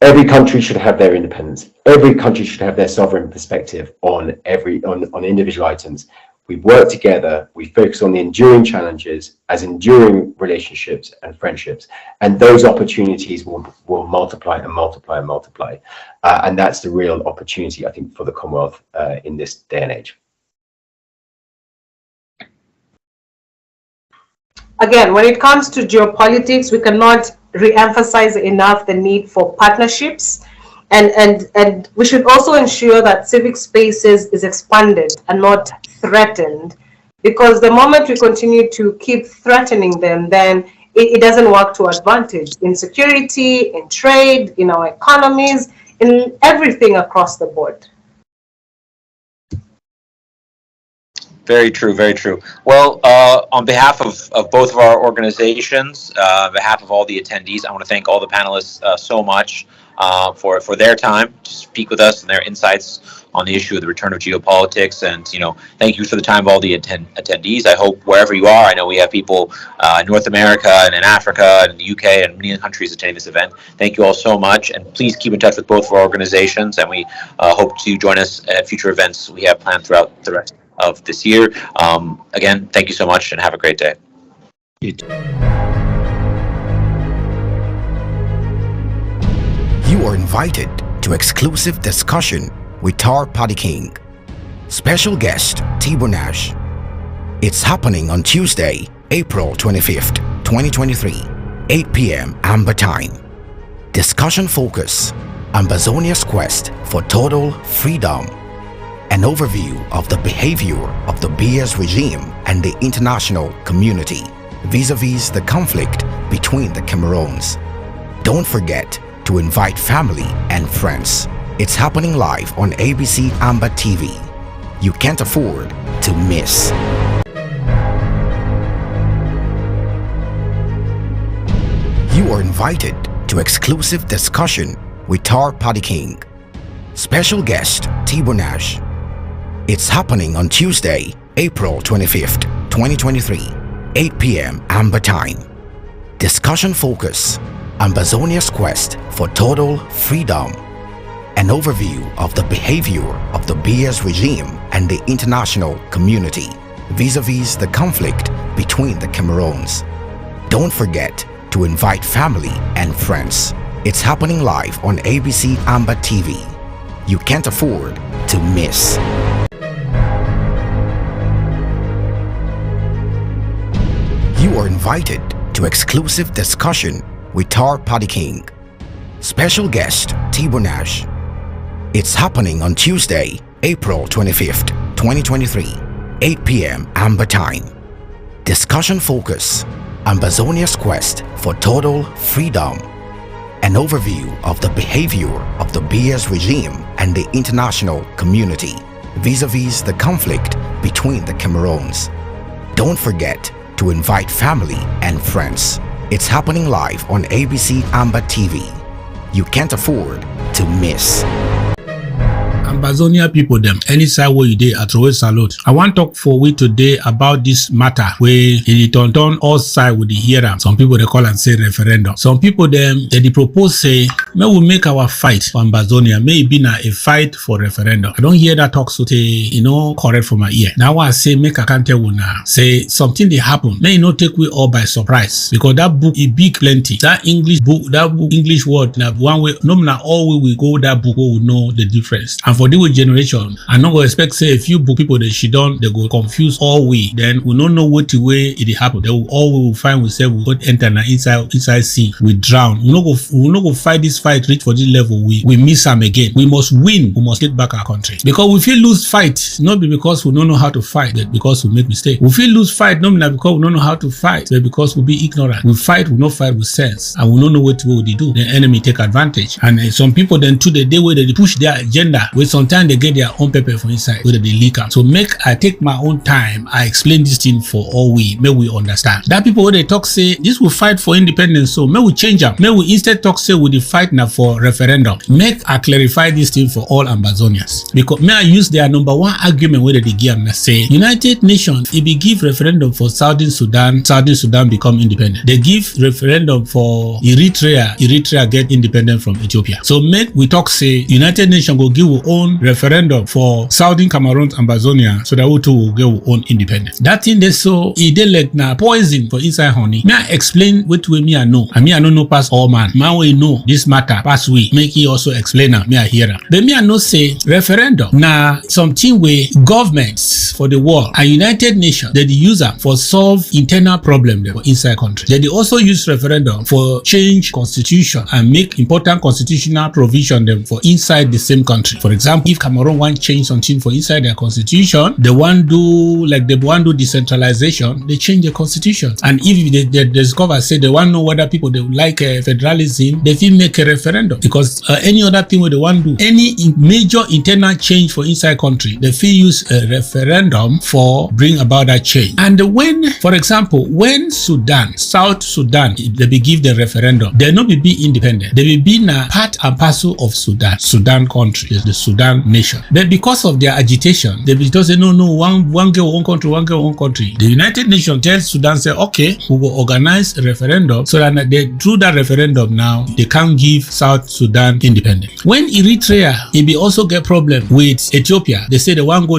every country should have their independence. Every country should have their sovereign perspective on individual items. We work together, we focus on the enduring challenges as enduring relationships and friendships, and those opportunities will multiply and multiply and multiply. And that's the real opportunity, I think, for the Commonwealth in this day and age. Again, when it comes to geopolitics, we cannot re-emphasize enough the need for partnerships, and we should also ensure that civic spaces is expanded and not threatened, because the moment we continue to keep threatening them, then it doesn't work to advantage in security, in trade, in our economies, in everything across the board. Very true, very true. Well, on behalf of both of our organizations, on behalf of all the attendees, I want to thank all the panelists so much for their time to speak with us and their insights on the issue of the return of geopolitics. And, thank you for the time of all the attendees. I hope wherever you are, I know we have people in North America and in Africa and in the UK and many countries attending this event. Thank you all so much. And please keep in touch with both of our organizations. And we hope to join us at future events we have planned throughout the rest of this year. Again, thank you so much and have a great day. You are invited to exclusive discussion with Tar Party King. Special guest Tibo Nash. It's happening on Tuesday, April 25th, 2023, 8 p.m. Amber Time. Discussion focus: Ambazonia's quest for total freedom. An overview of the behavior of the BS regime and the international community vis-a-vis the conflict between the Cameroons. Don't forget to invite family and friends. It's happening live on ABC Amber TV. You can't afford to miss. You are invited to exclusive discussion with Tar Party King. Special guest Tibo Nash. It's happening on Tuesday, April 25th, 2023, 8 p.m. Amber Time. Discussion focus: Ambazonia's quest for total freedom. An overview of the behavior of the BS regime and the international community vis-a-vis the conflict between the Cameroons. Don't forget to invite family and friends. It's happening live on ABC Amber TV. You can't afford to miss. You are invited to exclusive discussion with Tar Party King. Special guest Tibo Nash. It's happening on Tuesday, April 25th, 2023, 8 p.m. Amber Time. Discussion focus: Ambazonia's quest for total freedom. An overview of the behavior of the BS regime and the international community vis-a-vis the conflict between the Cameroons. Don't forget to invite family and friends. It's happening live on ABC Amber TV. You can't afford to miss. Ambazonia people them any side where you dey at always salute. I want to talk for we today about this matter where it turn all side with the hearer. Some people they call and say referendum. Some people them they propose say may we make our fight for Ambazonia may it be na a fight for referendum. I don't hear that talk so they correct for my ear. Now I say make I can't tell you now. Say something they happen may not take we all by surprise because that book is big plenty. That English book, English word now one way no matter all we go that book will know the difference. And for the generation, I not going expect say a few book people they she done they go confuse all we. Then we don't know what the way it happen. They will all we will find we say we go enter na inside sea. We drown. We no go fight this fight reach for this level. We miss them again. We must win. We must get back our country because we feel lose fight not be because we don't know how to fight, but because we make mistake. We feel lose fight not because we don't know how to fight, but because we be ignorant. We fight. We not fight with sense, and we don't know what they do. The enemy take advantage. And some people then to the day where they push their agenda with sometimes they get their own paper for inside whether they leak am. So make I take my own time, I explain this thing for all we understand. That people when they talk say this will fight for independence, so may we change am. May we instead talk say we the fight now for referendum. Make I clarify this thing for all Ambazonians, because may I use their number one argument whether they give am say United Nations if they give referendum for Southern Sudan become independent. They give referendum for Eritrea get independent from Ethiopia. So make we talk say United Nations go give our own referendum for Southern Cameroon and Ambazonia, so that we too will get our own independence. That thing they so it dey like na poison for inside honey. May I explain what way me I know? And me I no pass all man. Man we know this matter pass we. Make he also explain am. Me I hear am. But me I know say referendum na something where governments for the world and United Nations they use am for solve internal problem for inside country. They also use referendum for change constitution and make important constitutional provision them for inside the same country. For example, if Cameroon want change something for inside their constitution, they want do decentralization, they change the constitution. And if they discover say they want to know whether people they like federalism, they will make a referendum. Because any other thing where they want to do any major internal change for inside country, they will use a referendum for bring about that change. And when, for example, when South Sudan, they will give the referendum, they not be independent. They will be na part and parcel of Sudan country, the Sudan nation. But because of their agitation, they will just say no, one girl, one country. The United Nations tells Sudan say, okay, we will organize a referendum so that through that referendum now they can give South Sudan independence. When Eritrea, it will also get problem with Ethiopia. They say they want go.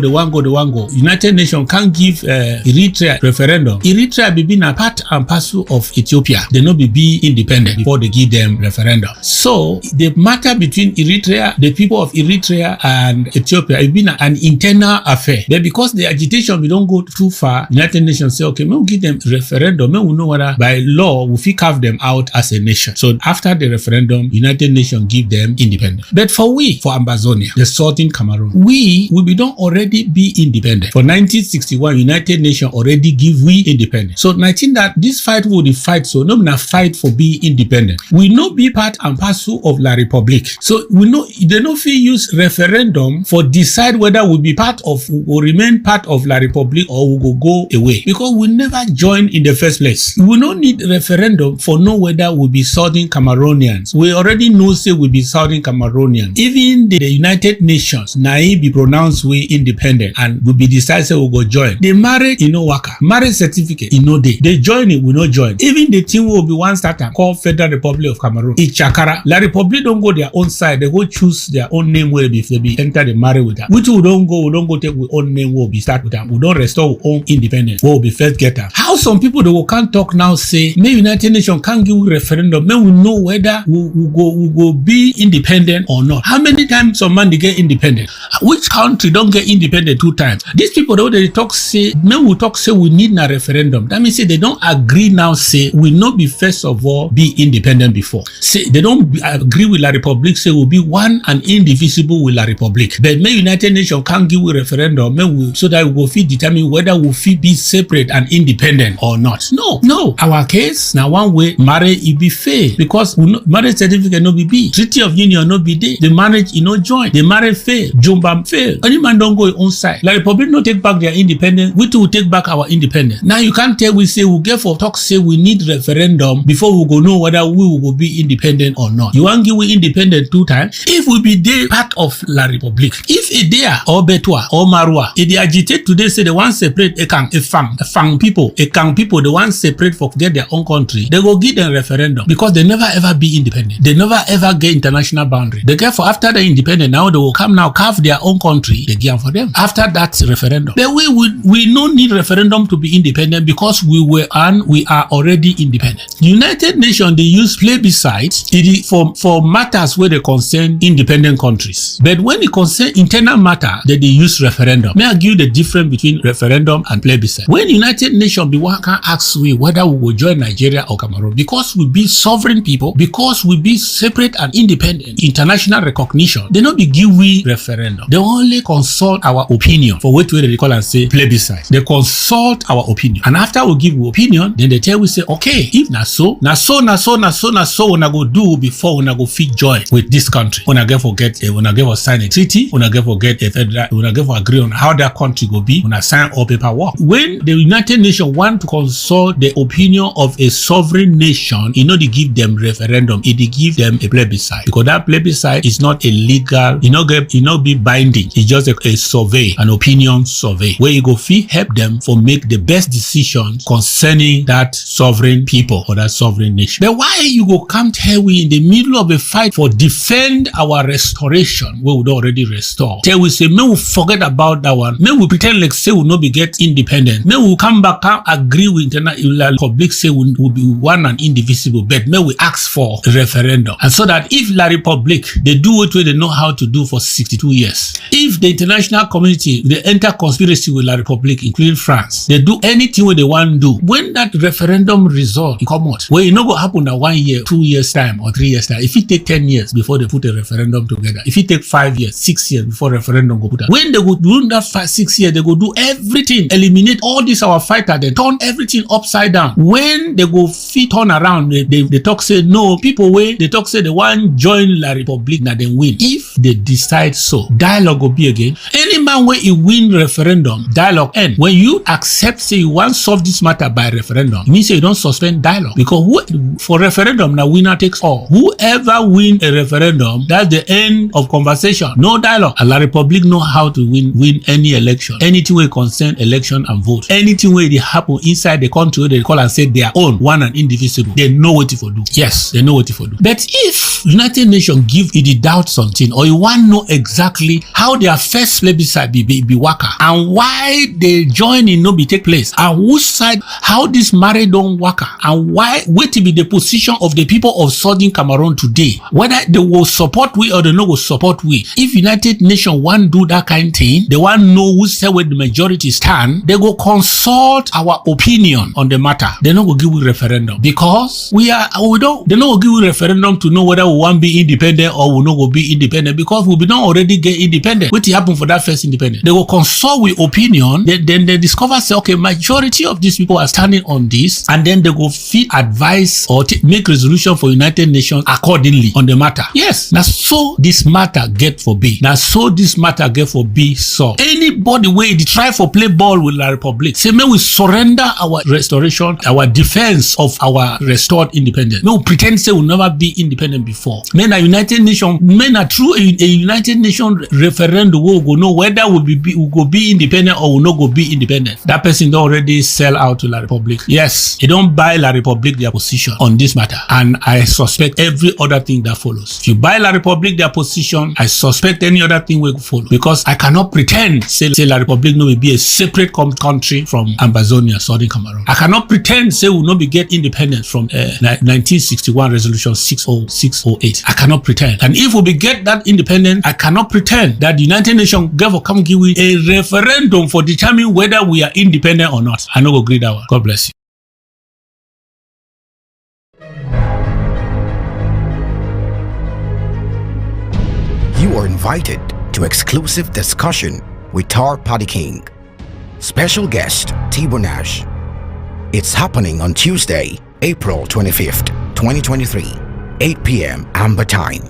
United Nations can't give Eritrea referendum. Eritrea will be a part and parcel of Ethiopia. They not be independent before they give them referendum. So the matter between Eritrea, the people of Eritrea and Ethiopia, it been an internal affair. But because the agitation we don't go too far, United Nations say, okay, we'll give them referendum. We will know whether by law we carve them out as a nation. So after the referendum, United Nations give them independence. But for Ambazonia, the Southern Cameroon, we don't already be independent. For 1961, United Nations already give we independence. So I think that this fight will be fight, so no na fight for being independent. We no be part and parcel of La Republique. So we know they no fit use referendum for decide whether we be part of or remain part of La Republique or we go away, because we never join in the first place. We no need referendum for know whether we be Southern Cameroonians. We already know say we be Southern Cameroonians. Even the United Nations na be pronounced we independent and we be decide say we go join. The marriage waka, marriage certificate no dey. They join it, we no join. Even the team will be one starter called Federal Republic of Cameroon. Ichakara. La Republique don't go their own side. They go choose their own name where they be enter the marriage with them. Which we don't go take our own name will be start with them. We don't restore our own independence. We will be first getter. How some people they will can't talk now say may United Nations can't give referendum. May we know whether we go be independent or not. How many times some man they get independent? Which country don't get independent 2 times? These people they talk say may we talk say we need a referendum. That means say they don't agree now say we not be first of all be independent before. Say they don't agree with La Republique say we'll be one and indivisible with La Republique. But may United Nations can't give a referendum so that we will fit determine whether we fit be separate and independent or not. No. Our case now one way marriage it be fair because marriage certificate no be Treaty of Union no be there. The marriage no join. The marriage fail. Jumba fail. Any man don't go on side. La Republique no take back their independence. We too will take back our independence. Now you can't tell we say we get for talk say we need referendum before we go know whether we will be independent or not. You want give we independent 2 times? If we be there part of La Republique, if a there or Betwa or Marwa, if they agitate today say they want separate a Fang people they want separate for get their own country, they go give them referendum because they never ever be independent. They never ever get international boundary. They get for after they independent now they will come now carve their own country. They give for them after that referendum. But we no need referendum to be independent because we are already independent. United Nations they use plebiscites for matters where they concern independent countries. But when it concern internal matter, they use referendum. May I give you the difference difference between referendum and plebiscite. When United Nations be one can ask we whether we will join Nigeria or Cameroon, because we be sovereign people, because we be separate and independent, international recognition, they not be give we referendum. They only consult our opinion for what they call and say plebiscite. They consult our opinion, and after we give we opinion, then they tell we say, okay, if na so una go do before una go fit join with this country. Una get forget, una get for sign a treaty, una get forget a federal, una get for agree on how that country go be, una sign all paperwork. When the United Nations want to consult the opinion of a sovereign nation, you know they give them referendum, it they give them a plebiscite, because that plebiscite is not a legal, be binding. It's just a survey, an opinion survey, where you go fit help them for make the best decisions concerning that sovereign people or that sovereign nation. But why you go come tell we in the middle of a fight for defend our restoration, we would already restore, tell we say, may we forget about that one, may we pretend like say we no be get independent, may we come back and agree with international public say we will be one and indivisible, but may we ask for a referendum. And so that if La Republic, they do what they know how to do for 62 years, if the international community, they enter conspiracy with La Republic, including France, they do anything what they want to do, when that referendum result come out, well, it not go happen in 1 year, 2 years time or 3 years time. If it take 10 years before they put a referendum together, if it take 5 years, 6 years before referendum go put out, when they go do that 6 years, they go do everything, eliminate all this our fighter, they turn everything upside down. When they go fit turn around, they talk say no, people way they talk say they want join La Republic, now they win. If they decide so, dialogue will be again. Any man where you win referendum, dialogue end. When you accept say you want solve this matter by referendum, it means say you don't suspend dialogue, because for referendum now winner takes all. Whoever win a referendum, that's the end of conversation. No dialogue. And La Republic know how to win any election. Anything will concern election and vote. Anything where they happen inside the country, they call and say their own, one and indivisible. They know what to do. Yes, they know what to do. But if United Nations give you the doubt something, or you want to know exactly how their first plebiscite be waka, and why they join in no be take place, and whose side, how this marriage don't waka, and why, what to be the position of the people of Southern Cameroon today, whether they will support we or they no will support we. If United Nations want do that kind of thing, they want know who say where the majority stand, they go consult our opinion on the matter. They no go give we referendum, because they no go give we referendum to know whether we want be independent or we no go be independent, because we don't already get independent. What happen for that first independence? They will consult with opinion, then they discover say, okay, majority of these people are standing on this, and then they go fit advice or make resolution for United Nations accordingly on the matter. Yes, now so this matter get for be. Now so this matter get for be. So anybody way they try for play ball with La Republic, say may we surrender our restoration, our defense of our restored independence. May we pretend say we'll never be independent before. May na United Nations, may na through a United Nations referendum we go know whether we go be independent or we no go be independent. That person don't already sell out to La Republic. Yes, he don't buy La Republic their position on this matter, and I suspect every other thing that follows. If you buy La Republic their position, I suspect any other thing will follow, because I cannot pretend say La Republic no will be a separate country from Ambazonia, Southern Cameroon. I cannot pretend say we no be get independence from 1961 resolution 60608. I cannot pretend. And if we be get that independence, I cannot pretend that the United Nations come give we a referendum for determining whether we are independent or not. I no go agree that one. God bless you. You are invited to exclusive discussion with Tar Party King. Special guest Tibo Nash. It's happening on Tuesday, April 25th, 2023, 8 p.m. Amber Time.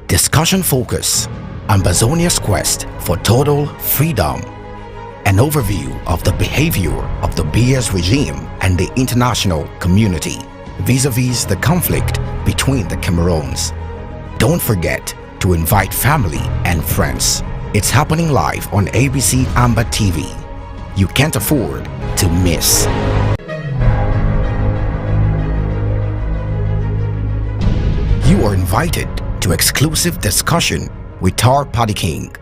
Discussion focus: Ambazonia's quest for total freedom. An overview of the behavior of the BS regime and the international community vis-a-vis the conflict between the Cameroons. Don't forget to invite family and friends. It's happening live on ABC Amber TV. You can't afford to miss. You are invited to exclusive discussion with Tar Party King.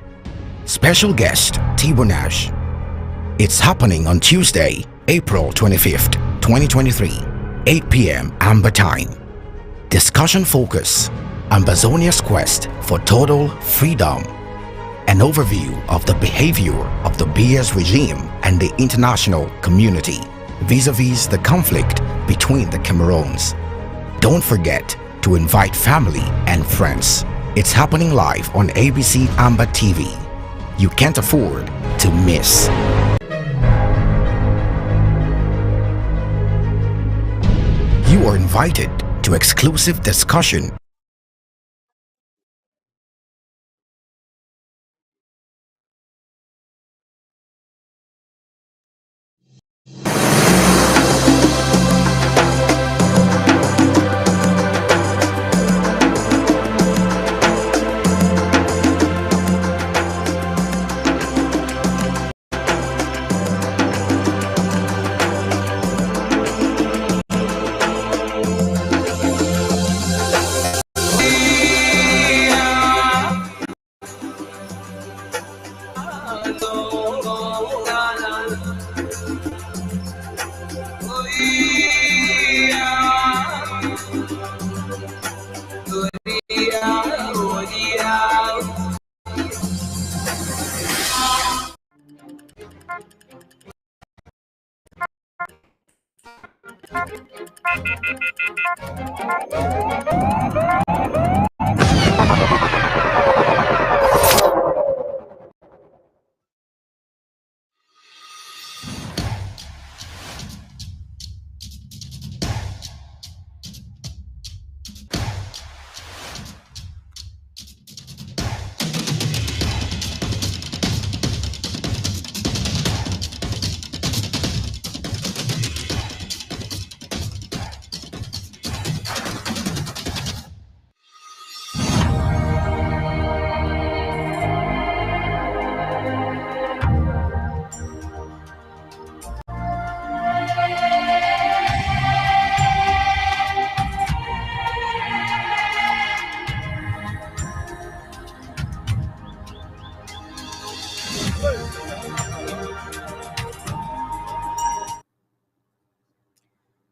Special guest Tibo Nash. It's happening on Tuesday, April 25th, 2023, 8 p.m. Amber Time. Discussion focus: Ambazonia's quest for total freedom. an overview of the behavior of the BS regime and the international community vis-a-vis the conflict between the Cameroons. Don't forget to invite family and friends. It's happening live on ABC Amber TV. You can't afford to miss. You are invited to exclusive discussion.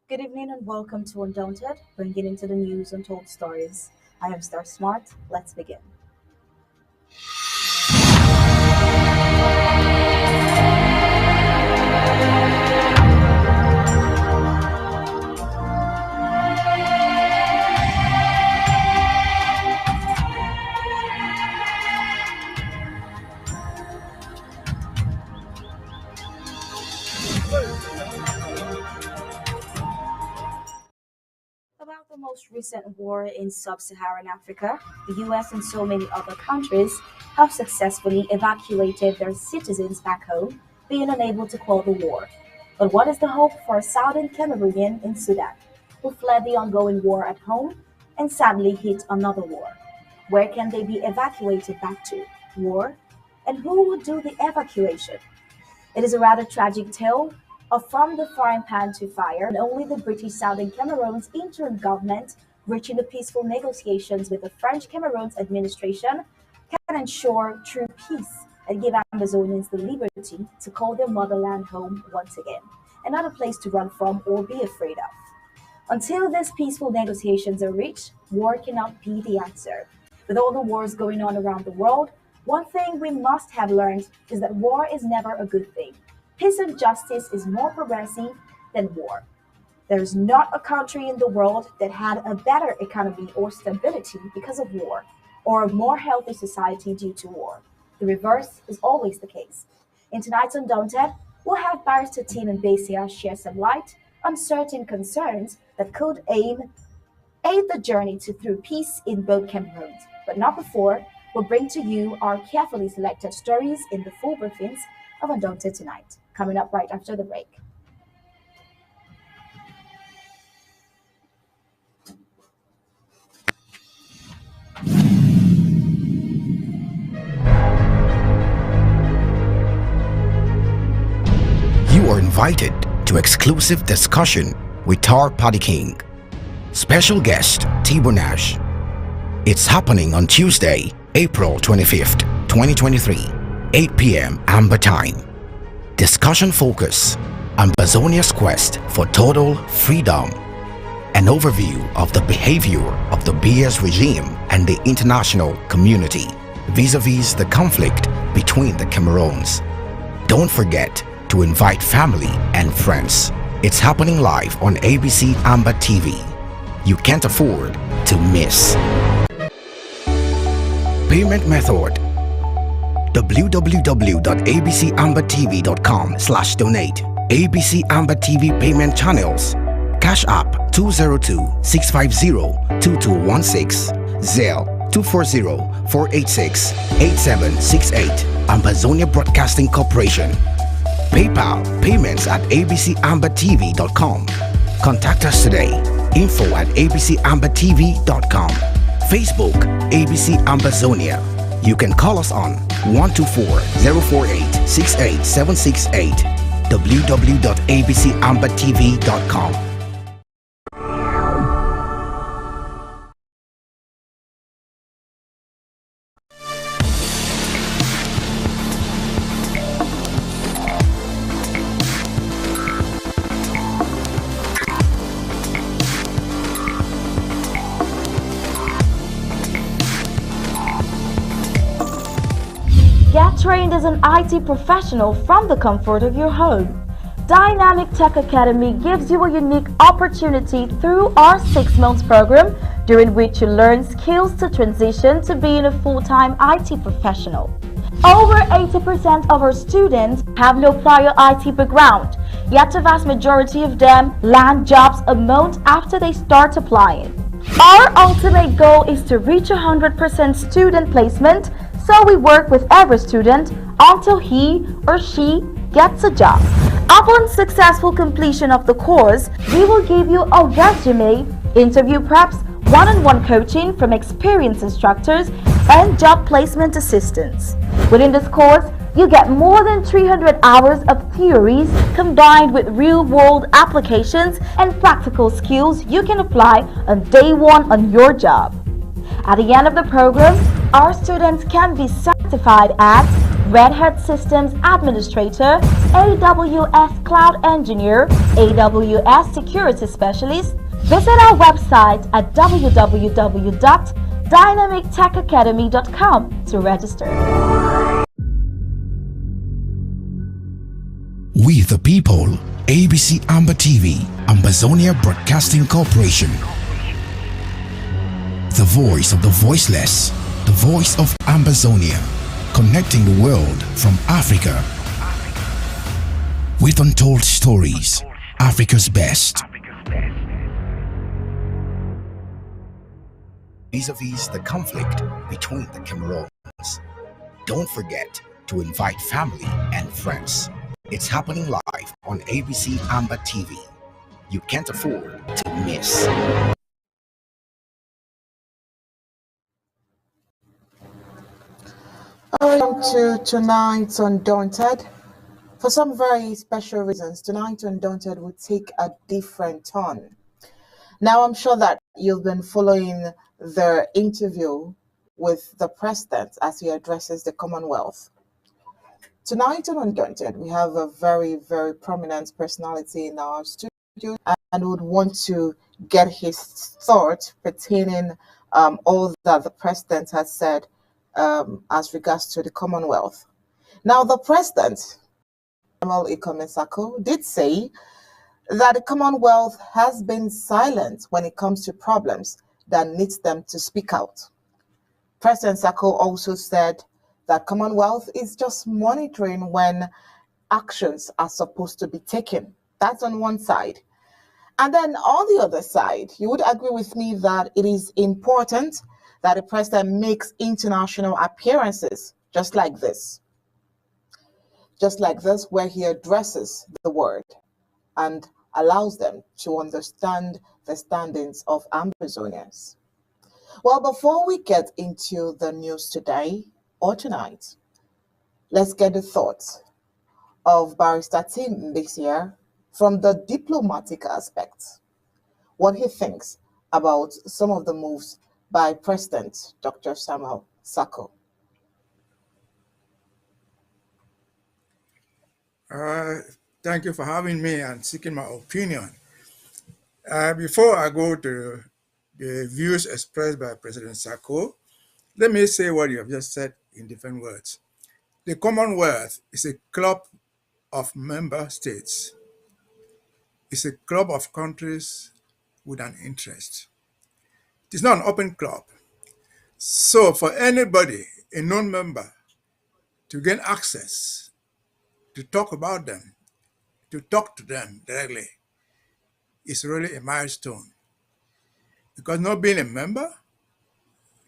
Good evening and welcome to Undaunted, bringing into the news untold stories. I am Star Smart. Let's begin. About the most recent war in sub-Saharan Africa, the US and so many other countries have successfully evacuated their citizens back home, being unable to quell the war. But what is the hope for a Southern Cameroonian in Sudan, who fled the ongoing war at home and sadly hit another war? Where can they be evacuated back to? War? And who would do the evacuation? It is a rather tragic tale of from the frying pan to fire, and only the British Southern Cameroon's interim government reaching the peaceful negotiations with the French Cameroon's administration can ensure true peace and give Amazonians the liberty to call their motherland home once again, and not a place to run from or be afraid of. Until these peaceful negotiations are reached, war cannot be the answer. With all the wars going on around the world, one thing we must have learned is that war is never a good thing. Peace and justice is more progressive than war. There is not a country in the world that had a better economy or stability because of war, or a more healthy society due to war. The reverse is always the case. In tonight's Undaunted, we'll have Barrister Tim and Basia share some light on certain concerns that could aid the journey to through peace in both Cameroons. But not before, we'll bring to you our carefully selected stories in the full briefings of Undaunted tonight, coming up right after the break. You are invited to exclusive discussion with Tar Party King. Special guest T-Bonash. It's happening on Tuesday, April 25th, 2023, 8 p.m. Amber Time. Discussion focus: Ambazonia's quest for total freedom. An overview of the behavior of the BS regime and the international community vis-a-vis the conflict between the Cameroons. Don't forget to invite family and friends. It's happening live on ABC Amber TV. You can't afford to miss. Payment method: www.abcambertv.com/donate. ABC Amber TV payment channels: Cash App 202-650-2216, Zelle 240-486-8768, Ambazonia Broadcasting Corporation. PayPal payments at abcambertv.com. Contact us today. info@abcambertv.com. Facebook ABC Ambazonia. You can call us on 124-048-68768. www.abcambertv.com. Get trained as an IT professional from the comfort of your home. Dynamic Tech Academy gives you a unique opportunity through our 6-month program, during which you learn skills to transition to being a full-time IT professional. Over 80% of our students have no prior IT background, yet the vast majority of them land jobs a month after they start applying. Our ultimate goal is to reach 100% student placement, so we work with every student until he or she gets a job. Upon successful completion of the course, we will give you a resume, interview preps, one-on-one coaching from experienced instructors, and job placement assistance. Within this course, you get more than 300 hours of theories combined with real-world applications and practical skills you can apply on day one on your job. At the end of the program, our students can be certified as Red Hat Systems Administrator, AWS Cloud Engineer, AWS Security Specialist. Visit our website at www.dynamictechacademy.com to register. We the people, ABC Amber TV, Ambazonia Broadcasting Corporation. The voice of the voiceless, the voice of Ambazonia, connecting the world from Africa. With untold stories, Africa's best. Vis-a-vis the conflict between the Cameroons. Don't forget to invite family and friends. It's happening live on ABC Amber TV. You can't afford to miss. Welcome to Tonight Undaunted. For some very special reasons, Tonight Undaunted will take a different turn. Now, I'm sure that you've been following the interview with the president as he addresses the Commonwealth. Tonight on Undaunted, we have a very, very prominent personality in our studio and would want to get his thought pertaining all that the president has said as regards to the Commonwealth. Now, the president, Sako, did say that the Commonwealth has been silent when it comes to problems that needs them to speak out. President Sako also said that Commonwealth is just monitoring when actions are supposed to be taken. That's on one side. And then on the other side, you would agree with me that it is important that the president makes international appearances just like this, where he addresses the world and allows them to understand the standings of Ambazonians. Well, before we get into the news today or tonight, let's get the thoughts of Barrister Tim Mbisia from the diplomatic aspect, what he thinks about some of the moves by President Dr. Samuel Sako. Thank you for having me and seeking my opinion. Before I go to the views expressed by President Sako, Let me say what you have just said in different words. The Commonwealth is a club of member states. It's a club of countries with an interest. It is not an open club. So for anybody, a non-member, to gain access, to talk about them, to talk to them directly, is really a milestone. Because not being a member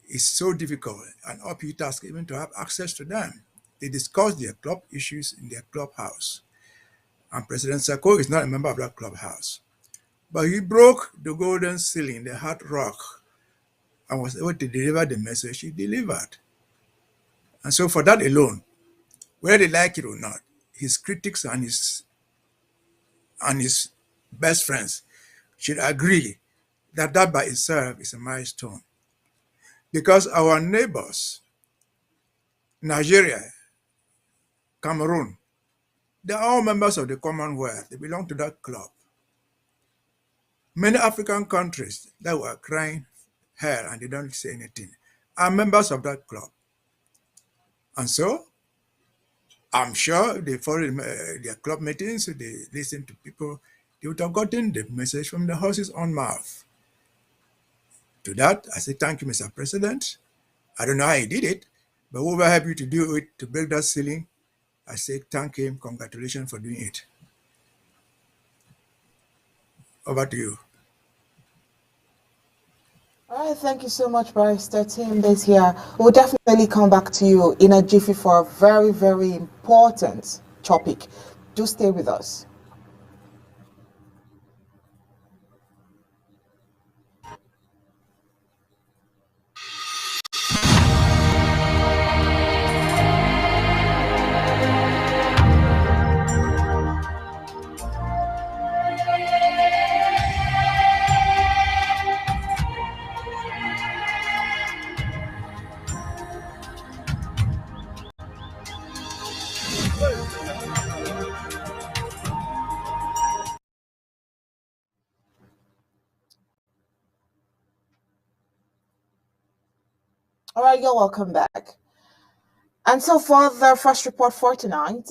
is so difficult and uphill task even to have access to them. They discuss their club issues in their clubhouse. And President Sako is not a member of that clubhouse. But he broke the golden ceiling, the hard rock, and was able to deliver the message he delivered. And so for that alone, whether they like it or not, his critics and his best friends should agree that that by itself is a milestone. Because our neighbors, Nigeria, Cameroon, they are all members of the Commonwealth. They belong to that club. Many African countries that were crying hell and they don't say anything are members of that club. And so I'm sure they follow their club meetings, they listen to people, they would have gotten the message from the horse's own mouth. To that, I say thank you, Mr. President. I don't know how he did it, but whoever helped you to do it, to break that ceiling, I say thank him, congratulations for doing it. Over to you. All right, thank you so much, Barrister Tim this here. We'll definitely come back to you in a jiffy for a very, very important topic. Do stay with us. All right, you're welcome back. And so for the first report for tonight,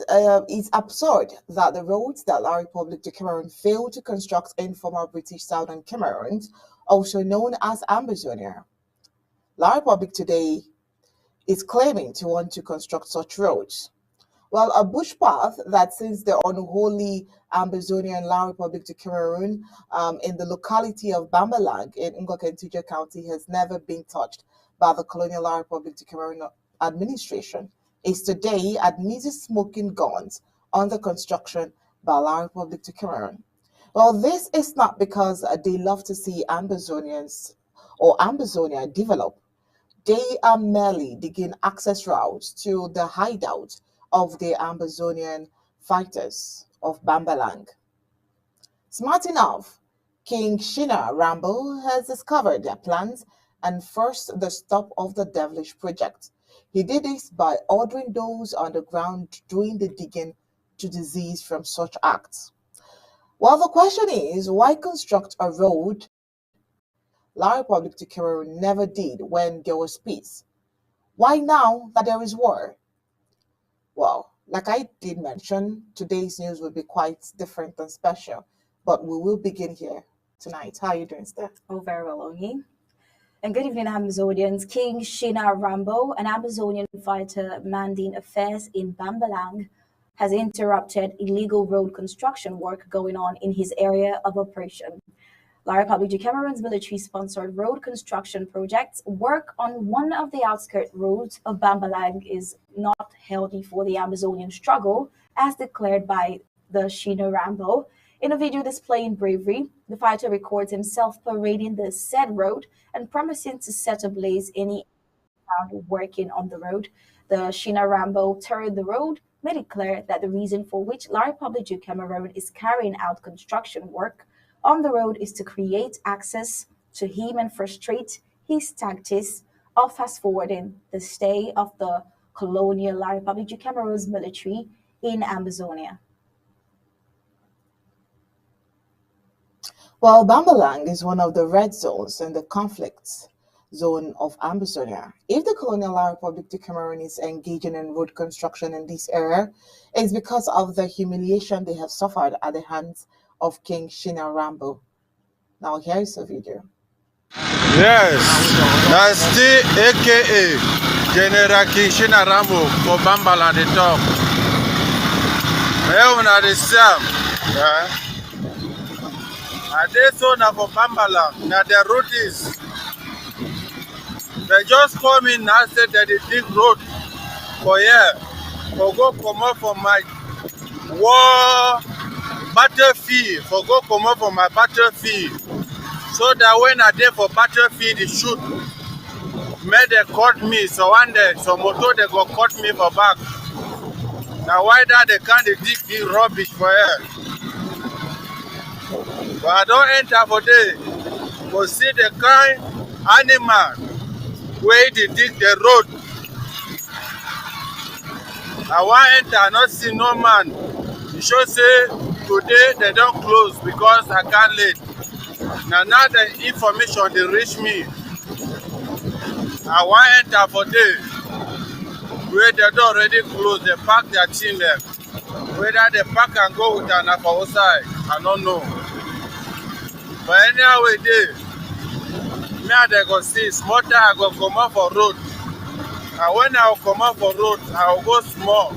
it's absurd that the roads that La République du Cameroon failed to construct in former British Southern Cameroon, also known as Ambazonia. La République today is claiming to want to construct such roads. Well, a bush path that since the unholy Ambazonian La République du Cameroon in the locality of Bambalang in Ngokentija County has never been touched by the colonial La République du Cameroon administration, is today admitted smoking guns under construction by La République du Cameroon. Well, this is not because they love to see Ambazonians or Ambazonia develop. They are merely digging access routes to the hideout of the Ambazonian fighters of Bambalang. Smart enough, King Shina Rambo has discovered their plans and forced the stop of the devilish project. He did this by ordering those on the ground doing the digging to desist from such acts. Well, the question is, why construct a road La République du Cameroon never did when there was peace? Why now that there is war? Well, like I did mention, today's news will be quite different and special, but we will begin here tonight. How are you doing, Steph? Oh, very well, Onyi. And good evening, Amazonians. King Shina Rambo, an Amazonian fighter manding affairs in Bambalang, has interrupted illegal road construction work going on in his area of operation. La République du Cameroon's military-sponsored road construction projects work on one of the outskirt roads of Bambalang is not healthy for the Amazonian struggle, as declared by the Shina Rambo. In a video displaying bravery, the fighter records himself parading the said road and promising to set ablaze any found working on the road. The Shina Rambo toured the road, made it clear that the reason for which La République du Cameroon is carrying out construction work on the road is to create access to him and frustrate his tactics of fast-forwarding the stay of the colonial La République du Cameroon's military in Amazonia. Well, Bambalang is one of the red zones in the conflict zone of Ambazonia. If the colonial Republic of Cameroon is engaging in road construction in this area, it's because of the humiliation they have suffered at the hands of King Shina Rambo. Now here is a video. Yes, that's the AKA General King Shina Rambo for Bambala the top. When the Sam, and they saw now for Bambala, now the route is. They just come in and said that they dig road for here, for go come up from my war battlefield, for go come up from my battlefield. So that when I there for battlefield, they shoot. May they cut me, so one day, so motor they go cut me for back. Now why that they can't dig the rubbish for here? But I don't enter for there. But see the kind animal where they dig the road. I want enter, not see no man. You should say today they don't close because I can't late. Now the information they reach me. I want enter for day. Where they don't already close, they pack their team there. Whether they pack and go with an for outside, I don't know. But anyway, me they go see small time I go come up for road. And when I will come up for road, I will go small.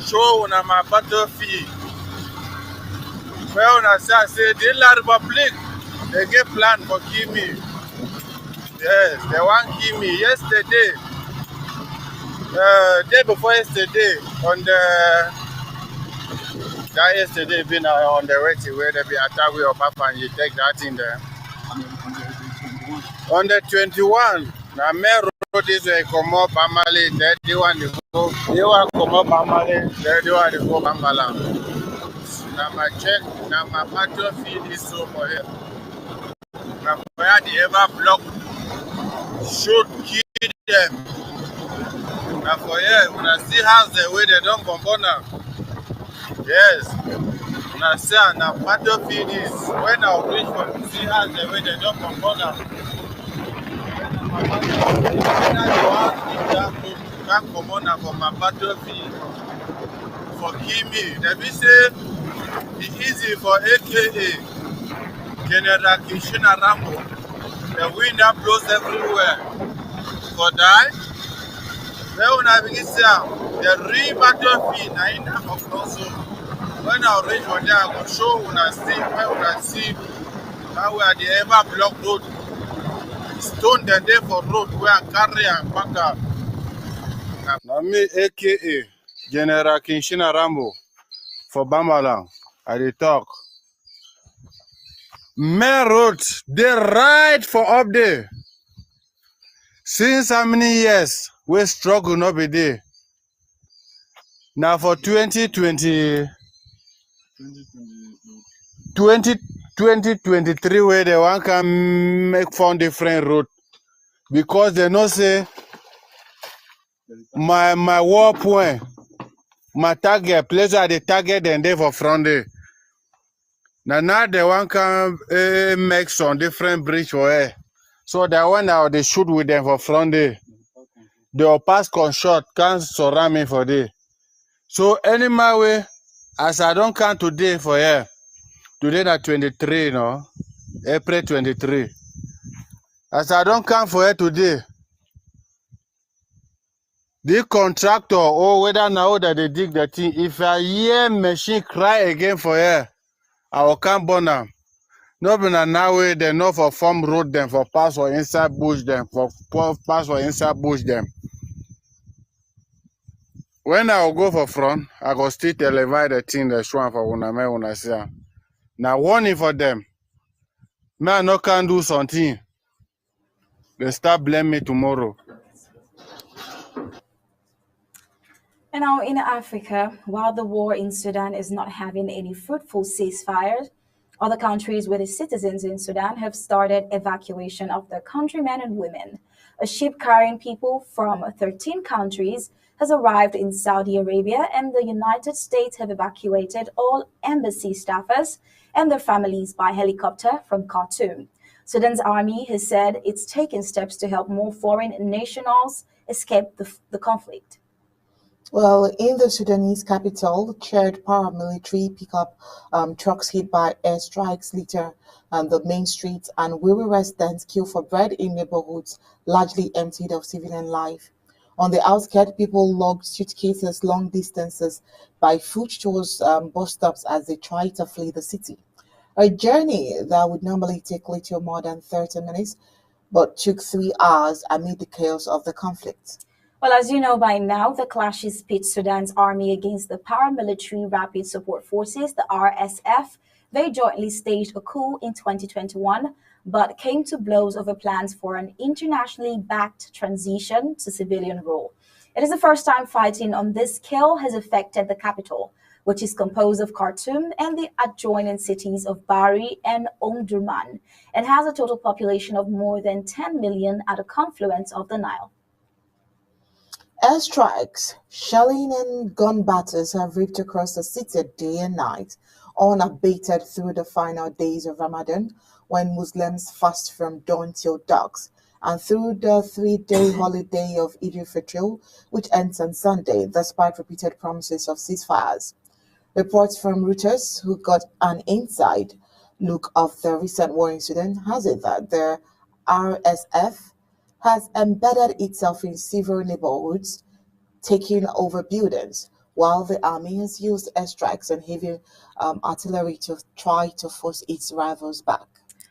Show on my battlefield. Well, I say the La Republic, they get plan for kill me. Yes, they want kill me. Yesterday, day before yesterday, on the that yesterday been on the way to where they be attack with your papa and you take that in there. On the 21, now me road is a come up Amali, 31 to go. You want come up Amali, 31 to go Bambala. Now my check, now my battlefield is so for here. Now where they ever block, should kill them. Now for here, when I see how the way they don't compound now. Yes. Now say now battlefield is when I reach for see how the way they don't compound now. Can't come on from my battlefield for kill me. They be say it's easy for AKA General Kishina Rambo. The wind that blows everywhere. For that, when I begin to say the real battlefield I in that of also. When I reach for there, I will show when I see how we are the ever block road. Stone the day for road where I carry and back up. Now me AKA General Kinshina Rambo for Bambala. I dey talk. Main road they right for up there. Since how many years we struggle not be there. Now for 2023 where they want can make found different road because they know say my war point, my target, place at the target and they for front there. Now they want can make some different bridge for air. So that when now they shoot with them for front there. They will pass shot, can't surround me for day. So any my way, as I don't count today for here, today na 23, you know, April 23. As I don't count for here today, the contractor or whether now that they dig the thing, if I hear machine cry again for here, I will come burn them. No be now way they know for farm road them, for pass or inside bush them, for pass or inside bush them. When I will go for front, I go still elevate the thing the show for una say. Now warning for them. Me I no can do something. They start blame me tomorrow. And now in Africa, while the war in Sudan is not having any fruitful ceasefires, other countries with its citizens in Sudan have started evacuation of their countrymen and women. A ship carrying people from 13 countries has arrived in Saudi Arabia, and the United States have evacuated all embassy staffers and their families by helicopter from Khartoum. Sudan's army has said it's taken steps to help more foreign nationals escape the conflict. Well, in the Sudanese capital, shared paramilitary pickup trucks hit by airstrikes litter the main streets, and weary residents queue for bread in neighborhoods largely emptied of civilian life. On the outskirts, people logged suitcases long distances by foot towards bus stops as they try to flee the city. A journey that would normally take little more than 30 minutes, but took 3 hours amid the chaos of the conflict. Well, as you know by now, the clashes pit Sudan's army against the paramilitary Rapid Support Forces, the RSF. They jointly staged a coup in 2021, but came to blows over plans for an internationally backed transition to civilian rule. It is the first time fighting on this scale has affected the capital, which is composed of Khartoum and the adjoining cities of Bari and Omdurman, and has a total population of more than 10 million at a confluence of the Nile. Airstrikes, shelling and gun battles have ripped across the city day and night, unabated through the final days of Ramadan, when Muslims fast from dawn till dusk, and through the 3-day holiday of Eid al-Fitr, which ends on Sunday, despite repeated promises of ceasefires. Reports from Reuters, who got an inside look of the recent war in Sudan, has it that the RSF has embedded itself in several neighborhoods, taking over buildings, while the army has used airstrikes and heavy artillery to try to force its rivals back.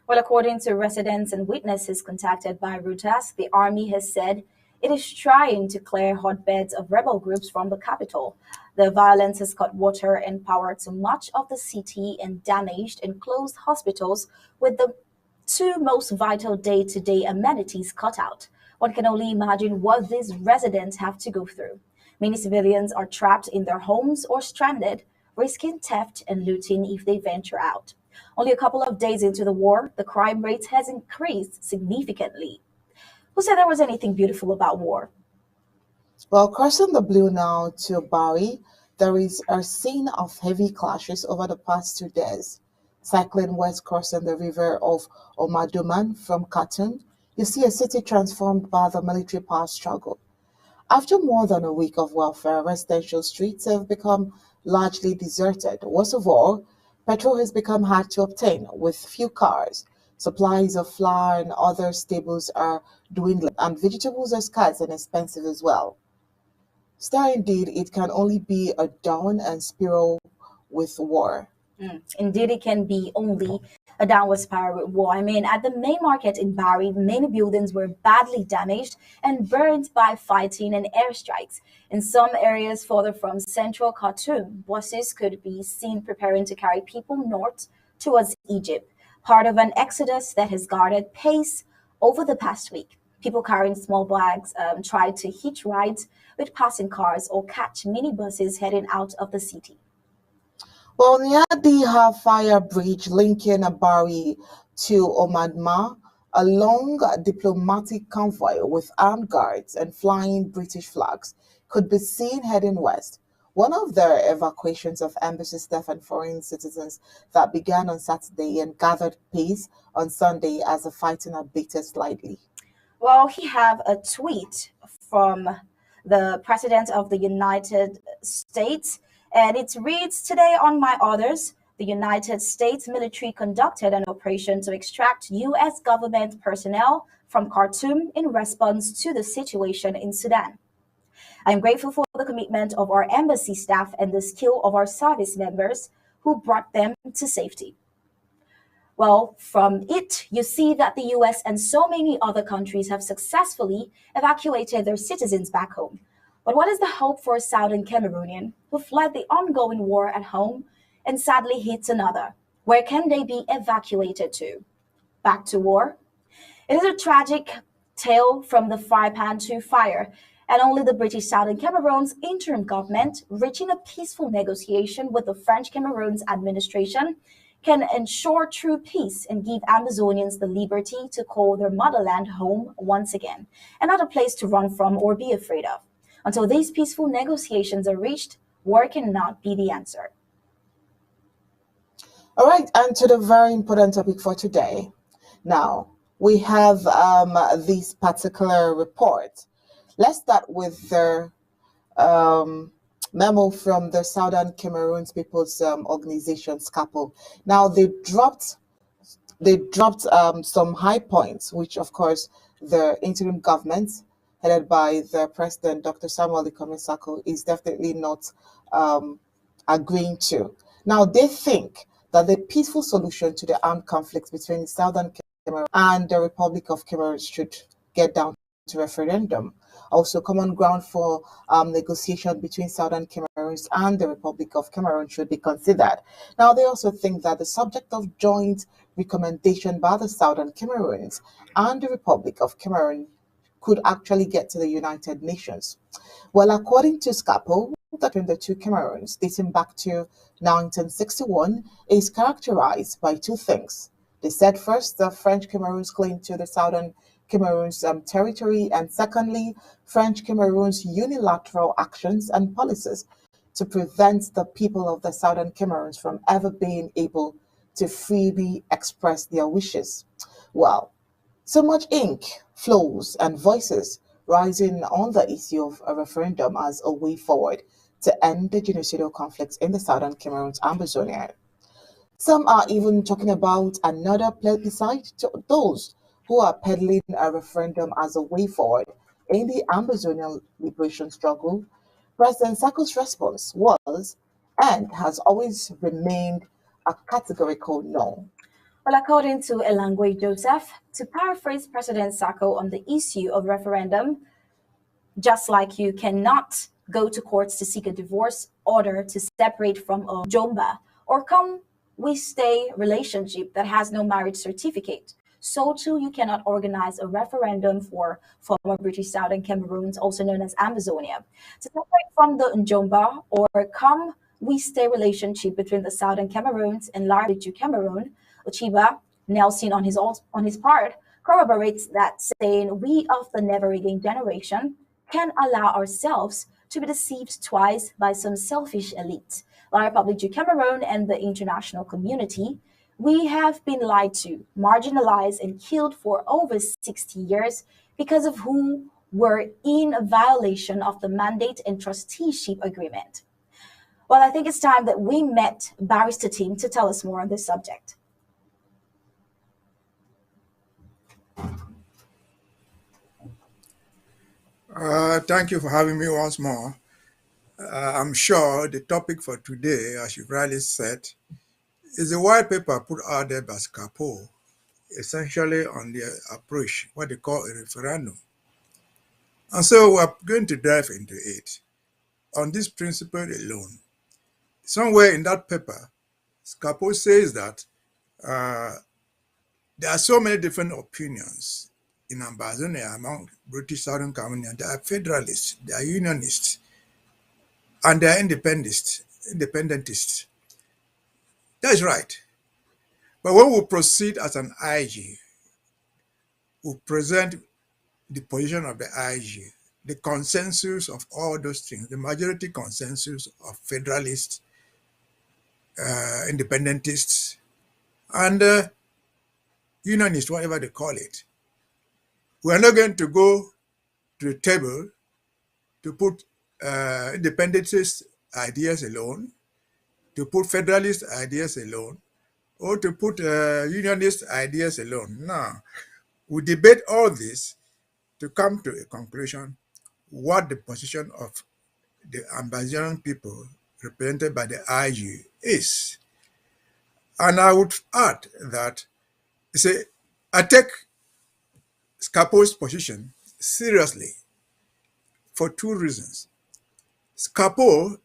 Well, according to residents and witnesses contacted by Reuters, the army has said it is trying to clear hotbeds of rebel groups from the capital. The violence has cut water and power to much of the city and damaged and closed hospitals, with the two most vital day-to-day amenities cut out. One can only imagine what these residents have to go through. Many civilians are trapped in their homes or stranded, risking theft and looting if they venture out. Only a couple of days into the war, the crime rate has increased significantly. Who said there was anything beautiful about war? Well, crossing the Blue Nile to Bari, there is a scene of heavy clashes over the past 2 days. Cycling west crossing the river of Omdurman from Khartoum, you see a city transformed by the military power struggle. After more than a week of warfare, residential streets have become largely deserted. Worst of all, petrol has become hard to obtain with few cars. Supplies of flour and other staples are dwindling, and vegetables are scarce and expensive as well. Still, indeed, it can only be a down and spiral with war. Indeed, it can be only a downward spiral with war. I mean, at the main market in Bari, many buildings were badly damaged and burned by fighting and airstrikes. In some areas further from central Khartoum, buses could be seen preparing to carry people north towards Egypt, part of an exodus that has gathered pace over the past week. People carrying small bags tried to hitch rides with passing cars or catch minibuses heading out of the city. Well, near the Halfire Bridge linking Bari to Omdurman, a long diplomatic convoy with armed guards and flying British flags could be seen heading west. One of the evacuations of embassy staff and foreign citizens that began on Saturday and gathered pace on Sunday as the fighting abated slightly. Well, we have a tweet from the President of the United States, and it reads, "Today on my orders, the United States military conducted an operation to extract U.S. government personnel from Khartoum in response to the situation in Sudan. I am grateful for the commitment of our embassy staff and the skill of our service members who brought them to safety." Well, from it, you see that the US and so many other countries have successfully evacuated their citizens back home. But what is the hope for a Southern Cameroonian who fled the ongoing war at home and sadly hits another? Where can they be evacuated to? Back to war? It is a tragic tale from the fry pan to fire, and only the British Southern Cameroon's interim government, reaching a peaceful negotiation with the French Cameroon's administration, can ensure true peace and give Amazonians the liberty to call their motherland home once again, and not a place to run from or be afraid of. Until these peaceful negotiations are reached, war cannot be the answer. All right, and to the very important topic for today. Now, we have this particular report. Let's start with the memo from the Southern Cameroon's People's Organization, Sako. Now, they dropped some high points, which of course the interim government headed by the president, Dr. Samuel Sako, is definitely not agreeing to. Now, they think that the peaceful solution to the armed conflicts between Southern Cameroon and the Republic of Cameroon should get down to referendum. Also, common ground for negotiation between Southern Cameroon and the Republic of Cameroon should be considered. Now, they also think that the subject of joint recommendation by the Southern Cameroons and the Republic of Cameroon could actually get to the United Nations. Well, according to Sako, between the two Cameroons dating back to 1961 is characterized by two things. They said first, the French Cameroons claim to the Southern Cameroon's territory, and secondly, French Cameroon's unilateral actions and policies to prevent the people of the Southern Cameroons from ever being able to freely express their wishes. Well, so much ink flows and voices rising on the issue of a referendum as a way forward to end the genocidal conflicts in the Southern Cameroons and Amazonia. Some are even talking about another plebiscite to those who are peddling a referendum as a way forward in the Amazonian liberation struggle. President Sako's response was and has always remained a categorical no. Well, according to Elangwe Joseph, to paraphrase President Sako on the issue of referendum, just like you cannot go to courts to seek a divorce order to separate from a jomba or come we stay relationship that has no marriage certificate, so too you cannot organize a referendum for former British Southern Cameroons, also known as Amazonia, to separate from the Njomba or come we stay relationship between the Southern Cameroons and largely Cameroon. Ochiba Nelson on his part corroborates that, saying we of the never again generation can allow ourselves to be deceived twice by some selfish elite, La Republic du Cameroon and the international community. We have been lied to, marginalized, and killed for over 60 years because of who were in violation of the mandate and trusteeship agreement. Well, I think it's time that we met Barrister Team to tell us more on this subject. Thank you for having me once more. I'm sure the topic for today, as you've rightly said, is a white paper put out there by Sako, essentially on the approach, what they call a referendum. And so we're going to dive into it on this principle alone. Somewhere in that paper, Sako says that there are so many different opinions in Amazonia among British Southern Cameroonians. There are federalists, there are unionists, and there are independentists. That's right. But when we proceed as an IG, we present the position of the IG, the consensus of all those things, the majority consensus of federalists, independentists, and unionists, whatever they call it. We are not going to go to the table to put independentist ideas alone, to put federalist ideas alone, or to put unionist ideas alone. No, we debate all this to come to a conclusion what the position of the Amazonian people represented by the IG is. And I would add that, I take Skapo's position seriously for two reasons. Sako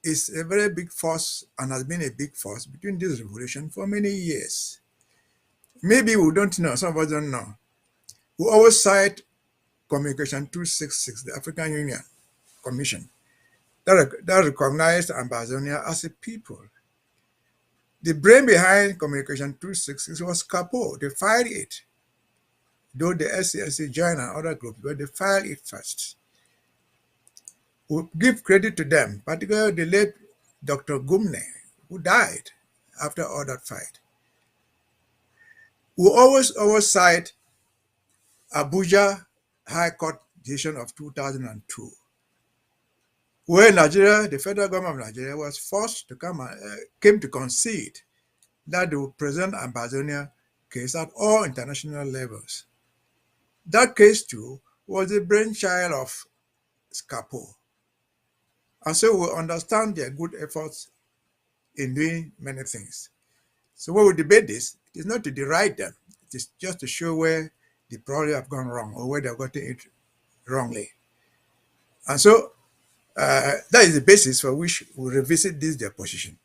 is a very big force and has been a big force between this revolution for many years. Maybe we don't know, some of us don't know. We always cite Communication 266, the African Union Commission, that recognized Amazonia as a people. The brain behind Communication 266 was Sako. They filed it. Though the SCSC joined and other groups, but they filed it first. We give credit to them, particularly the late Dr. Gumne, who died after all that fight. We always cite Abuja High Court decision of 2002, where Nigeria, the federal government of Nigeria, was forced to came to concede that they would present Ambazonia case at all international levels. That case too was the brainchild of Sako. And so we understand their good efforts in doing many things. So when we debate this, it is not to deride them. It is just to show where they probably have gone wrong or where they've gotten it wrongly. And so that is the basis for which we revisit their position.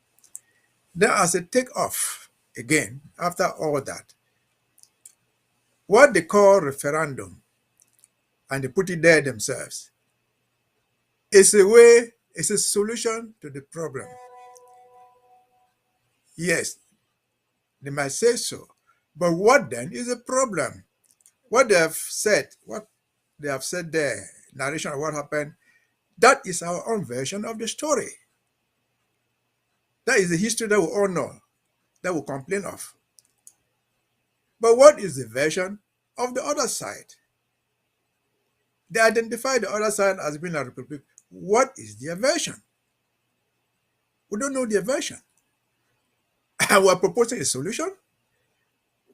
Then as a takeoff, again, after all that, what they call referendum, and they put it there themselves, is a solution to the problem. Yes, they might say so, but what then is the problem? What they have said there, narration of what happened, that is our own version of the story. That is the history that we all know, that we complain of. But what is the version of the other side? They identify the other side as being a republic. What is their version? We don't know their version. And we're proposing a solution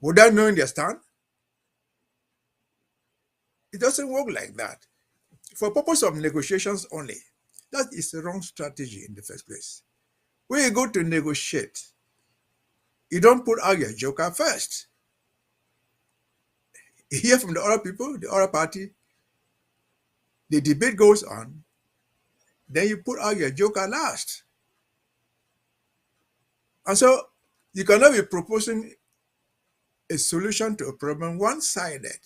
without knowing their stand. It doesn't work like that. For purpose of negotiations only, that is the wrong strategy in the first place. When you go to negotiate, you don't put out your joker first. You hear from the other people, the other party, the debate goes on, then you put out your joker last. And so you cannot be proposing a solution to a problem one-sided.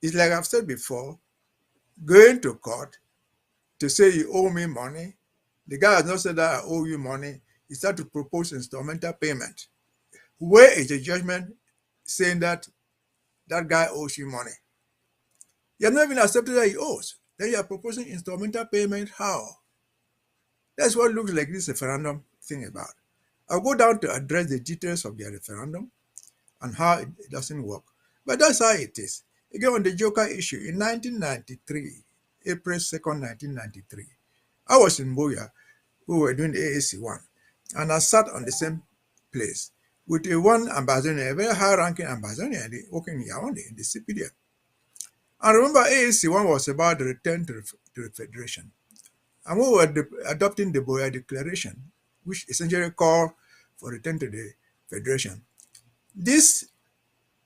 It's like I've said before, going to court to say you owe me money. The guy has not said that I owe you money. He started to propose instrumental payment. Where is the judgment saying that that guy owes you money? You have not even accepted that he owes. Then you are proposing instrumental payment. How? That's what looks like this referendum thing about. I'll go down to address the details of their referendum and how it doesn't work. But that's how it is. Again, on the Joker issue, in 1993, April 2nd, 1993, I was in Boya. We were doing the AAC1. And I sat on the same place with a one ambassador, a very high-ranking ambassador, working in Yaoundé, in the CPDM. I remember AAC1 was about the return to the Federation. And we were adopting the Boya Declaration, which essentially called for return to the Federation. This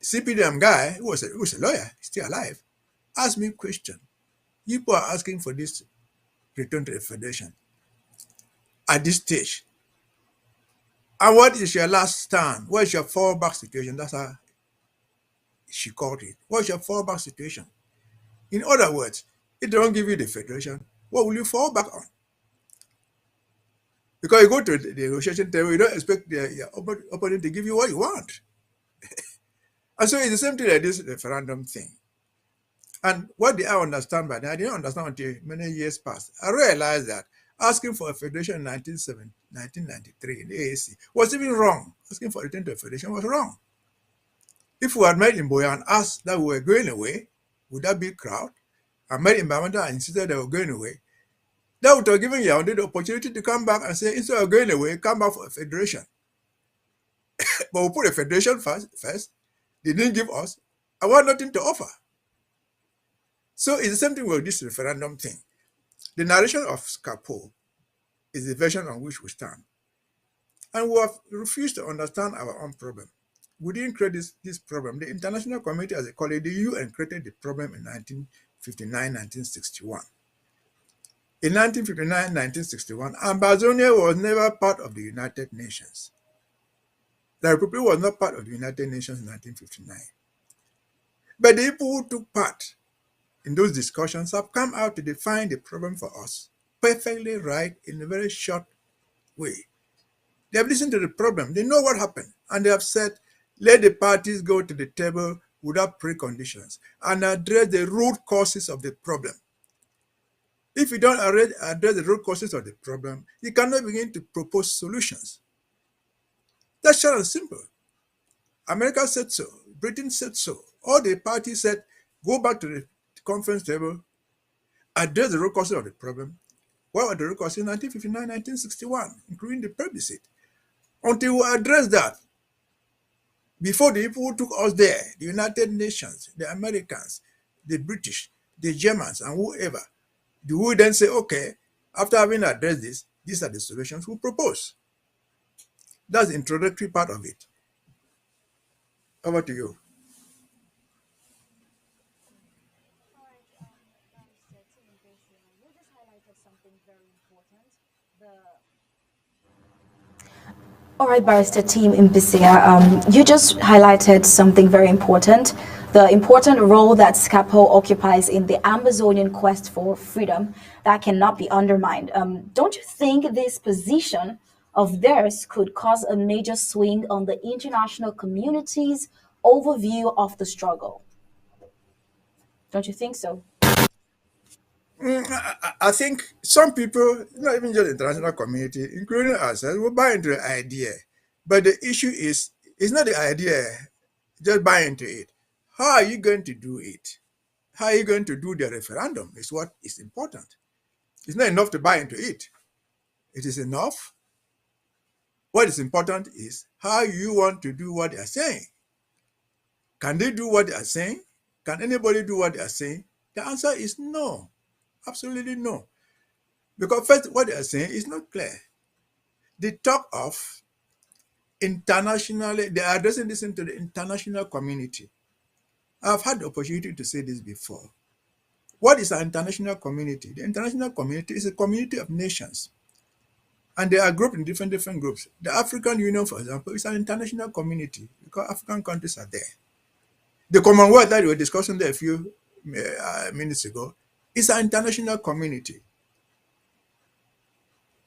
CPDM guy, who was a lawyer, still alive, asked me a question. People are asking for this return to the Federation at this stage. And what is your last stand? What is your fallback situation? That's how she called it. What is your fallback situation? In other words, if they don't give you the Federation, what will you fall back on? Because you go to the negotiation table, you don't expect your opponent to give you what you want. And so it's the same thing like this referendum thing. And what did I understand by that? I didn't understand until many years passed. I realized that asking for a federation in 1993 in the AAC was even wrong. Asking for a return to a federation was wrong. If we had met in Boya and asked that we were going away with that big crowd, and met in Bamanda and insisted they were going away, that would have given Yaoundé the opportunity to come back and say, instead of going away, come back for a federation. But we put a federation first. They didn't give us, and we had nothing to offer. So it's the same thing with this referendum thing. The narration of Sako is the version on which we stand. And we have refused to understand our own problem. We didn't create this problem. The international community, as they call it, the UN created the problem in 1959, 1961. In 1959, 1961, Ambazonia was never part of the United Nations. The Republic was not part of the United Nations in 1959. But the people who took part in those discussions have come out to define the problem for us perfectly right in a very short way. They have listened to the problem. They know what happened. And they have said, let the parties go to the table without preconditions and address the root causes of the problem. If you don't address the root causes of the problem, you cannot begin to propose solutions. That's short and simple. America said so. Britain said so. All the parties said, go back to the conference table, address the root causes of the problem. What were the root causes in 1959, 1961, including the plebiscite? Until we address that, before the people who took us there, the United Nations, the Americans, the British, the Germans, and whoever, do we then say, okay, after having addressed this, these are the solutions we propose? That's the introductory part of it. Over to you. All right, Barrister Team in Bisia, you just highlighted something very important, the important role that Sako occupies in the Amazonian quest for freedom that cannot be undermined. Don't you think this position of theirs could cause a major swing on the international community's overview of the struggle? Don't you think so? I think some people, not even just the international community, including ourselves, will buy into the idea. But the issue is, it's not the idea, just buy into it. How are you going to do it? How are you going to do the referendum is what is important. It's not enough to buy into it. It is enough. What is important is how you want to do what they are saying. Can they do what they are saying? Can anybody do what they are saying? The answer is no. Absolutely no. Because first, what they are saying is not clear. They talk of internationally, they are addressing this into the international community. I've had the opportunity to say this before. What is an international community? The international community is a community of nations. And they are grouped in different groups. The African Union, for example, is an international community because African countries are there. The Commonwealth that we were discussing there a few minutes ago is an international community.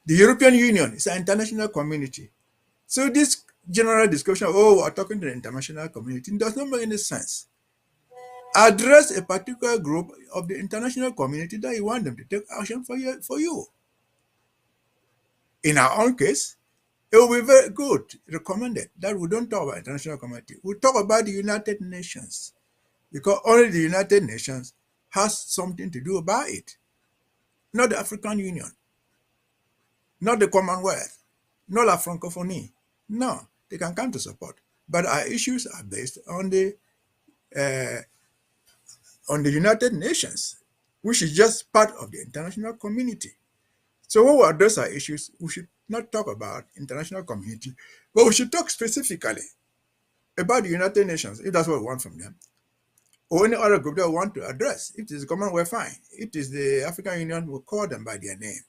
The European Union is an international community. So this general discussion of, oh, we're talking to the international community does not make any sense. Address a particular group of the international community that you want them to take action for you. In our own case, it will be very good, recommended, that we don't talk about international community. We talk about the United Nations, because only the United Nations has something to do about it. Not the African Union, not the Commonwealth, not la Francophonie. No, they can come to support. But our issues are based on the United Nations, which is just part of the international community. So when we address our issues, we should not talk about international community, but we should talk specifically about the United Nations, if that's what we want from them, or any other group that we want to address. If it is the Commonwealth, fine. If it is the African Union, we'll call them by their name.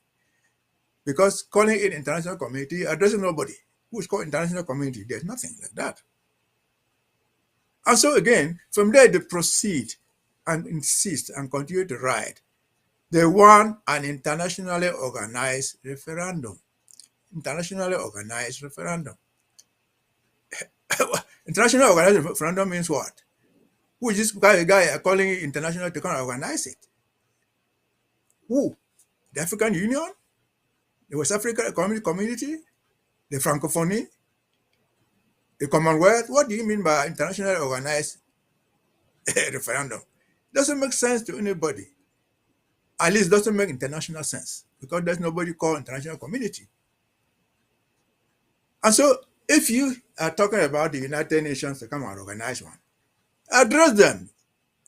Because calling it international community, addressing nobody who is called international community, there's nothing like that. And so again, from there they proceed and insist and continue to write. They want an internationally organized referendum. Internationally organized referendum. International organized referendum means what? Who is this guy calling it international to come and organize it? Who? The African Union? The West African Economic Community? The Francophonie? The Commonwealth? What do you mean by internationally organized referendum? Doesn't make sense to anybody. At least doesn't make international sense, because there's nobody called international community. And so if you are talking about the United Nations to come and organize one, address them.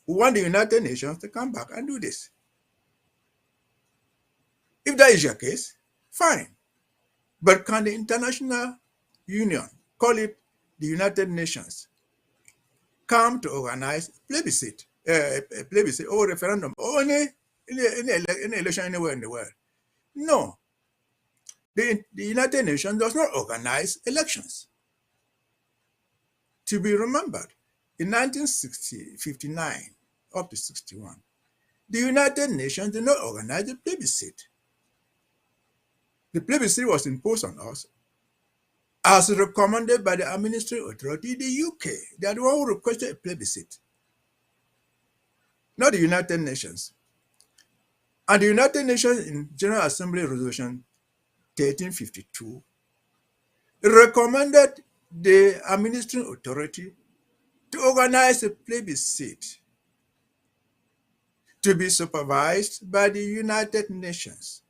We want the United Nations to come back and do this. If that is your case, fine. But can the International Union, call it the United Nations, come to organize a plebiscite or referendum or any election anywhere in the world? No. The United Nations does not organize elections. To be remembered, in 1959 up to 61, the United Nations did not organize the plebiscite. The plebiscite was imposed on us as recommended by the administrative authority, the UK. They are the one who requested a plebiscite, not the United Nations. And the United Nations in General Assembly Resolution 1352 recommended the administrative authority to organize a plebiscite to be supervised by the United Nations.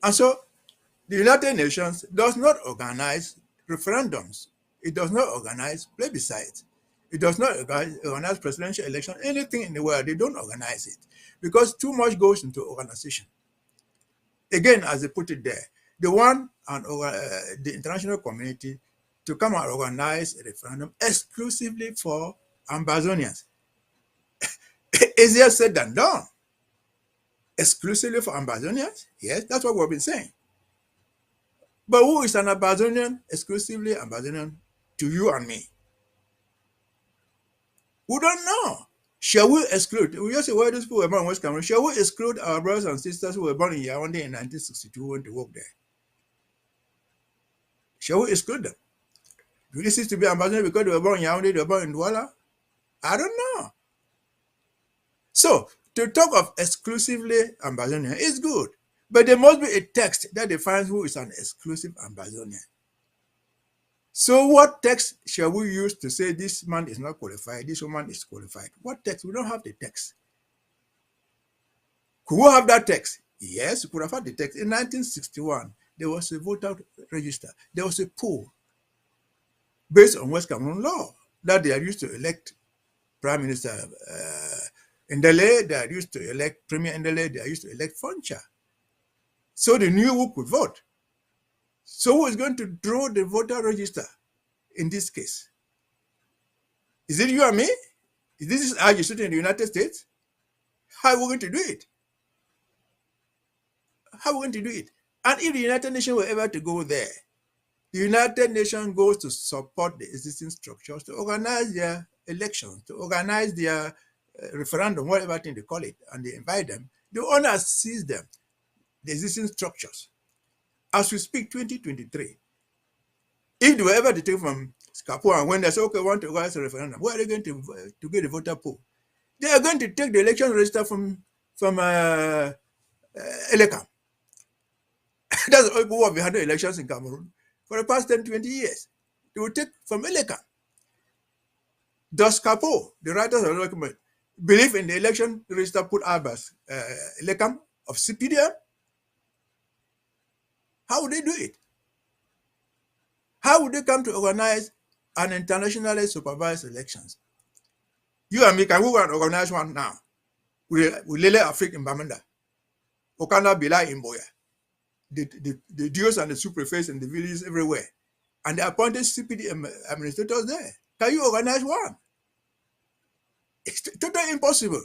And so the United Nations does not organize referendums. It does not organize plebiscites. It does not organize presidential election, anything in the world. They don't organize it because too much goes into organization. Again, as they put it there, they want the international community to come and organize a referendum exclusively for Ambazonians. Easier said than done. Exclusively for Ambazonians? Yes, that's what we've been saying. But who is an Ambazonian? Exclusively Ambazonian to you and me. We don't know. Shall we exclude? We just say, well, these people were born in West Cameroon. Shall we exclude our brothers and sisters who were born in Yaoundé in 1962 when they work there? Shall we exclude them? Do they cease to be Ambazonian because they were born in Yaoundé, they were born in Douala? I don't know. So, to talk of exclusively Ambazonian is good, but there must be a text that defines who is an exclusive Ambazonian. So what text shall we use to say this man is not qualified, this woman is qualified? What text? We don't have the text. Could we have that text? Yes, we could have had the text. In 1961, there was a voter register. There was a poll based on West Cameroon law that they are used to elect Prime Minister Ndele, they are used to elect Premier Ndele, they are used to elect Foncha. So they knew who could vote. So who is going to draw the voter register in this case? Is it you and me? Is this how you sit in the United States? How are we going to do it? How are we going to do it? And if the United Nations were ever to go there, the United Nations goes to support the existing structures to organize their elections, to organize their referendum, whatever thing they call it, and they invite them. They want to assist them, the existing structures. As we speak, 2023, if they were ever to take from Sako and when they say, okay, we want to organize a referendum, where are they going to get the voter pool? They are going to take the election register from Elekam. That's what we had the elections in Cameroon for the past 10, 20 years. They will take from Elekam. Does Capo, the writers of the document, believe in the election register put Albers Elekam of CPDM? How would they do it? How would they come to organize an internationally supervised elections? You and me, can we go and organize one now? With Lele Afrik in Bamenda, Okana Bila in Boya, the duos and the sous-prefects in the villages everywhere, and the appointed CPD administrators there. Can you organize one? It's totally impossible.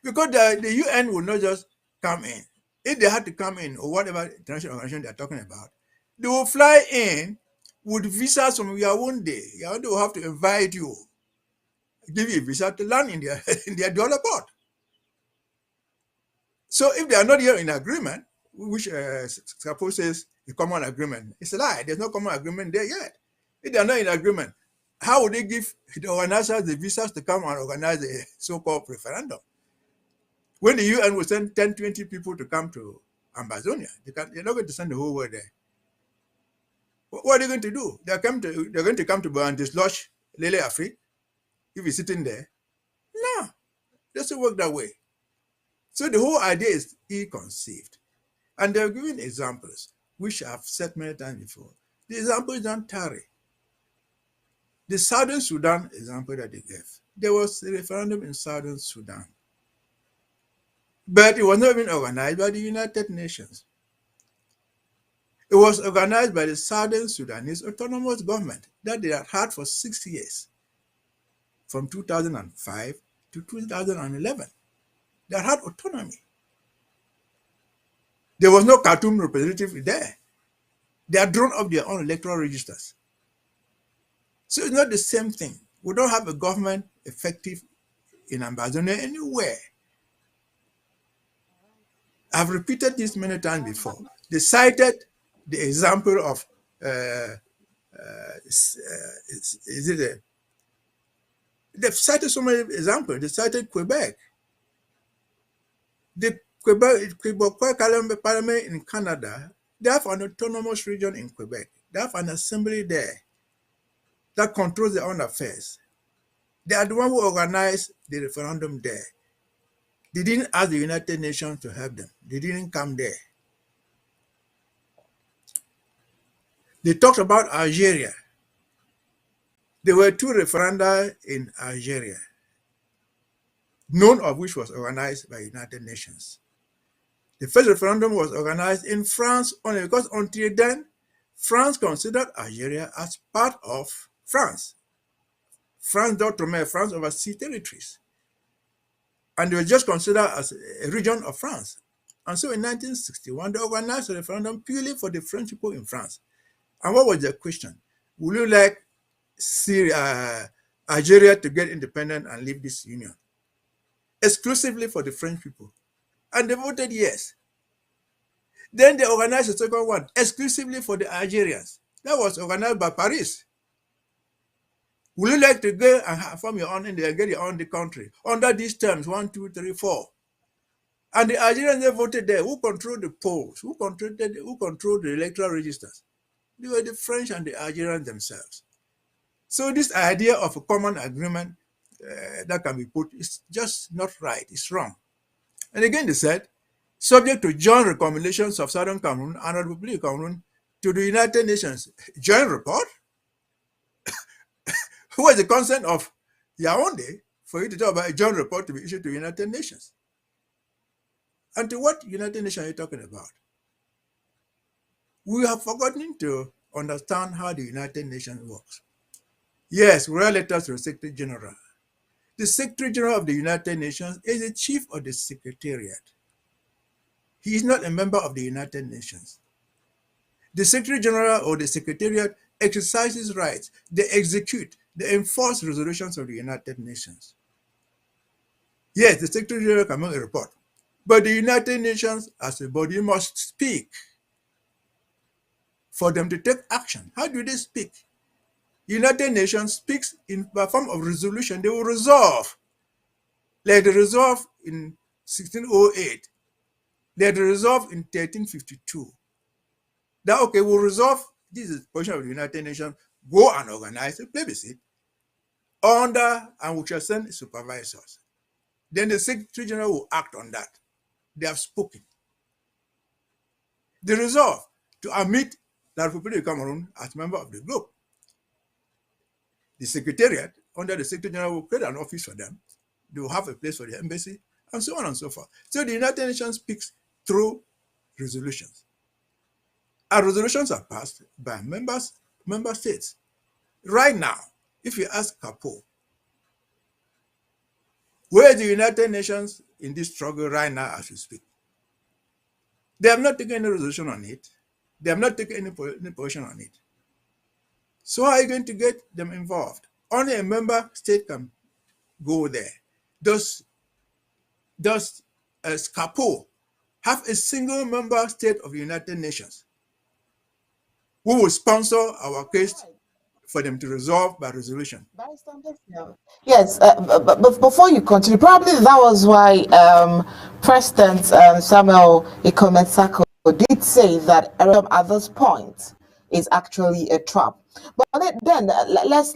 Because the UN will not just come in. If they had to come in, or whatever international organization they are talking about, they will fly in with visas from Yaoundé. Yaoundé will have to invite you, give you a visa to land in their dollar port. So if they are not here in agreement, which supposes a common agreement, it's a lie. There's no common agreement there yet. If they are not in agreement, how would they give the organizers the visas to come and organize a so-called referendum? When the UN will send 10, 20 people to come to Ambazonia, they're not going to send the whole world there. What are they going to do? They're going to come to and dislodge Lele Afrik if he's sitting there. No, it doesn't work that way. So the whole idea is ill-conceived. And they're giving examples, which I've said many times before. The examples don't tarry. The Southern Sudan example that they gave, there was a referendum in Southern Sudan. But it was not even organized by the United Nations. It was organized by the Southern Sudanese Autonomous Government that they had had for 6 years, from 2005 to 2011. They had had autonomy. There was no Khartoum representative there. They had drawn up their own electoral registers. So it's not the same thing. We don't have a government effective in Ambazonia anywhere. I've repeated this many times before. They cited the example of, they've cited so many examples. They cited Quebec. The Quebec Parliament in Canada, they have an autonomous region in Quebec. They have an assembly there. that controls their own affairs. They are the one who organized the referendum there. They didn't ask the United Nations to help them. They didn't come there. They talked about Algeria. There were 2 referenda in Algeria, none of which was organized by the United Nations. The first referendum was organized in France only because until then, France considered Algeria as part of France. France d'outre-mer, France overseas territories. And they were just considered as a region of France. And so in 1961, they organized a referendum purely for the French people in France. And what was the question? Would you like Algeria to get independent and leave this union? Exclusively for the French people. And they voted yes. Then they organized a second one, exclusively for the Algerians. That was organized by Paris. Would you like to go and form your own India and get your own country under these terms, 1, 2, 3, 4? And the Algerians, they voted there. Who controlled the polls? Who controlled the electoral registers? They were the French and the Algerians themselves. So this idea of a common agreement that can be put is just not right. It's wrong. And again, they said, subject to joint recommendations of Southern Cameroon and Republic of Cameroon to the United Nations. Joint report? Who was the consent of Yaoundé for you to talk about a joint report to be issued to the United Nations? And to what United Nations are you talking about? We have forgotten to understand how the United Nations works. Yes, we write letters to the Secretary General. The Secretary General of the United Nations is the chief of the Secretariat. He is not a member of the United Nations. The Secretary General or the Secretariat exercises rights. They execute, they enforce resolutions of the United Nations. Yes, the Secretary General can make a report, but the United Nations as a body must speak for them to take action. How do they speak? United Nations speaks in the form of resolution. They will resolve, like they resolved in 1608, like they resolved in 1352. That, okay, we'll resolve, this is the position of the United Nations, go and organize a plebiscite under, and we shall send supervisors. Then the Secretary General will act on that. They have spoken. They resolve to admit the Republic of Cameroon as member of the group. The Secretariat, under the Secretary General, will create an office for them. They will have a place for the embassy, and so on and so forth. So the United Nations speaks through resolutions. And resolutions are passed by member states. Right now, if you ask Capo, where is the United Nations in this struggle right now as we speak? They have not taken any resolution on it. They have not taken any position on it. So how are you going to get them involved? Only a member state can go there. Does Capo have a single member state of the United Nations who will sponsor our case for them to resolve by resolution? Yes, but before you continue, probably that was why President Samuel Ikomet Sako did say that at this point is actually a trap. But then let's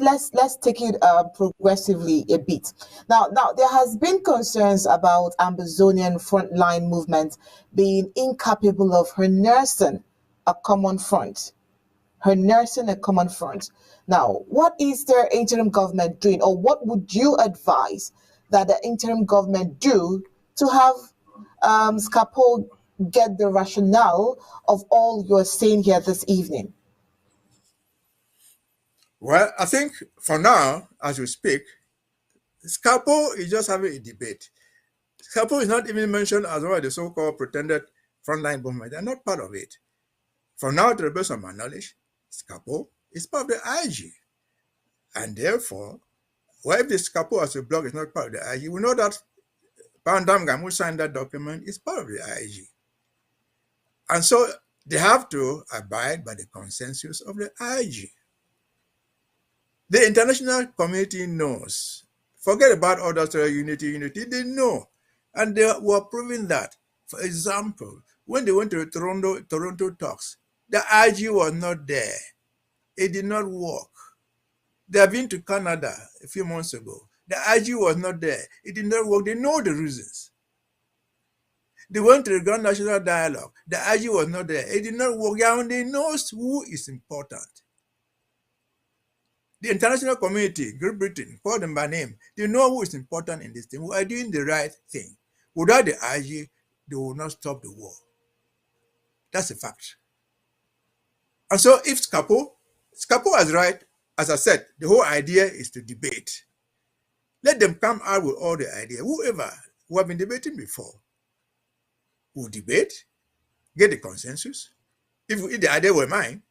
take it progressively a bit. Now there has been concerns about Ambazonian frontline movement being incapable of harnessing a common front. Now, what is the interim government doing, or what would you advise that the interim government do to have Scapo get the rationale of all you're saying here this evening? Well, I think for now, as we speak, Scapo is just having a debate. Scapo is not even mentioned as one of the so-called pretended frontline movement. They're not part of it. For now, to the best of my knowledge, Scapo is part of the IG. And therefore, well, if the Scapo as a bloc is not part of the IG, we know that Pandamgam, who signed that document, is part of the IG. And so they have to abide by the consensus of the IG. The international community knows. Forget about other unity, they know. And they were proving that. For example, when they went to Toronto talks, the IG was not there. It did not work. They have been to Canada a few months ago. The IG was not there. It did not work. They know the reasons. They went to the Grand National Dialogue. The IG was not there. It did not work. Yaoundé knows who is important. The international community, Great Britain, call them by name. They know who is important in this thing, who are doing the right thing. Without the IG, they will not stop the war. That's a fact. And so if Sako is right, as I said, the whole idea is to debate. Let them come out with all the ideas. Whoever who have been debating before will debate, get the consensus. If the idea were mine,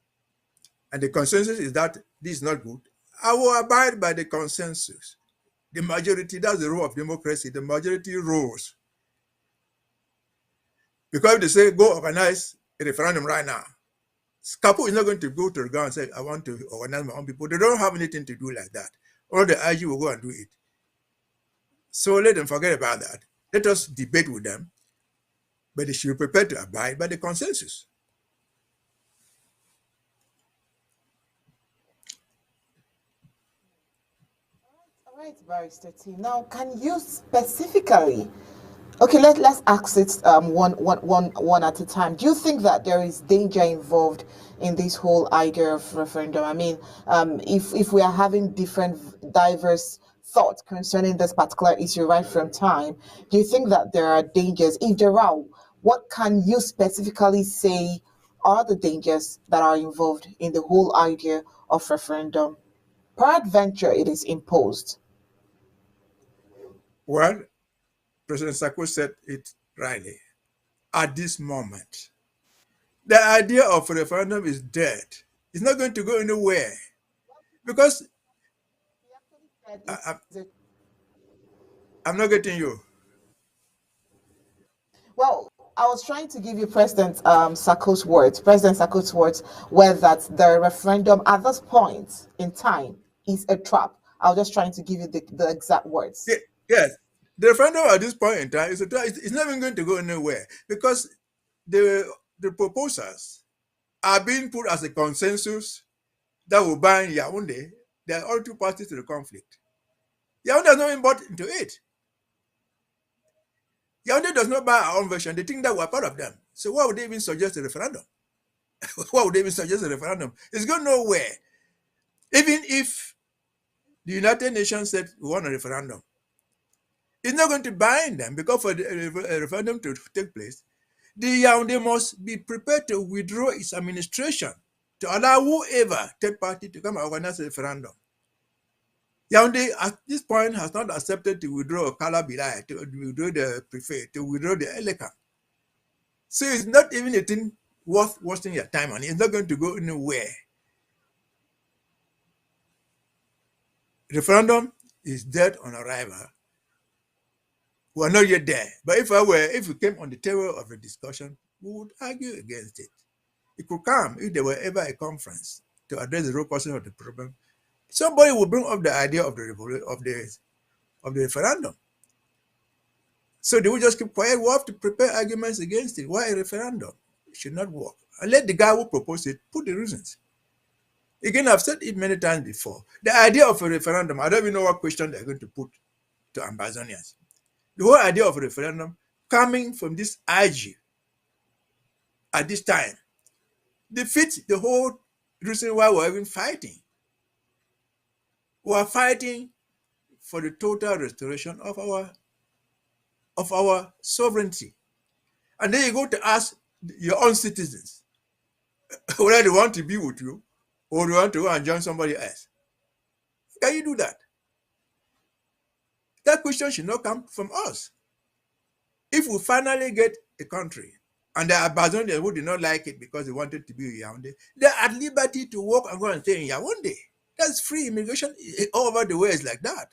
and the consensus is that this is not good, I will abide by the consensus. The majority, that's the rule of democracy, the majority rules. Because if they say, go organize a referendum right now, Sako is not going to go to the ground and say, I want to organize my own people. They don't have anything to do like that. Or the IG will go and do it. So let them forget about that. Let us debate with them, but they should be prepared to abide by the consensus. All right, Barrister T. Now, can you specifically, okay, let's ask it one at a time. Do you think that there is danger involved in this whole idea of referendum? I mean, if we are having diverse thoughts concerning this particular issue right from time, do you think that there are dangers? If there are, what can you specifically say are the dangers that are involved in the whole idea of referendum? Peradventure, it is imposed. Well, President Sako said it rightly. At this moment, the idea of a referendum is dead. It's not going to go anywhere. Because I'm not getting you. Well, I was trying to give you President Sako's words, where that the referendum at this point in time is a trap. I was just trying to give you the exact words. Yes, the referendum at this point in time is a trap. It's not even going to go anywhere because the proposals are being put as a consensus that will bind Yaoundé. There are all two parties to the conflict. Yaoundé has not been bought into it. Yaoundé does not buy our own version. They think that we're part of them. So why would they even suggest a referendum? Why would they even suggest a referendum? It's going nowhere. Even if the United Nations said we want a referendum, it's not going to bind them because for a referendum to take place, the Yaoundé must be prepared to withdraw its administration to allow whoever third party to come and organize a referendum. Yaoundé at this point has not accepted to withdraw Kala Bilai, to withdraw the prefect, to withdraw the Eleka. So it's not even a thing worth wasting your time on. It's not going to go anywhere. Referendum is dead on arrival. We are not yet there. But if we came on the table of a discussion, we would argue against it. It could come if there were ever a conference to address the real causes of the problem. Somebody will bring up the idea of the referendum. So they will just keep quiet. We have to prepare arguments against it. Why a referendum? It should not work. And let the guy who proposed it put the reasons. Again, I've said it many times before. The idea of a referendum, I don't even know what question they're going to put to Ambazonians. The whole idea of a referendum coming from this IG at this time defeats the whole reason why we're even fighting. We are fighting for the total restoration of our sovereignty. And then you go to ask your own citizens whether they want to be with you or they want to go and join somebody else. Can you do that? That question should not come from us. If we finally get a country, and there are Bazonians who did not like it because they wanted to be in Yaoundé, they are at liberty to walk and go and stay in Yaoundé. That's free immigration all over the world is like that.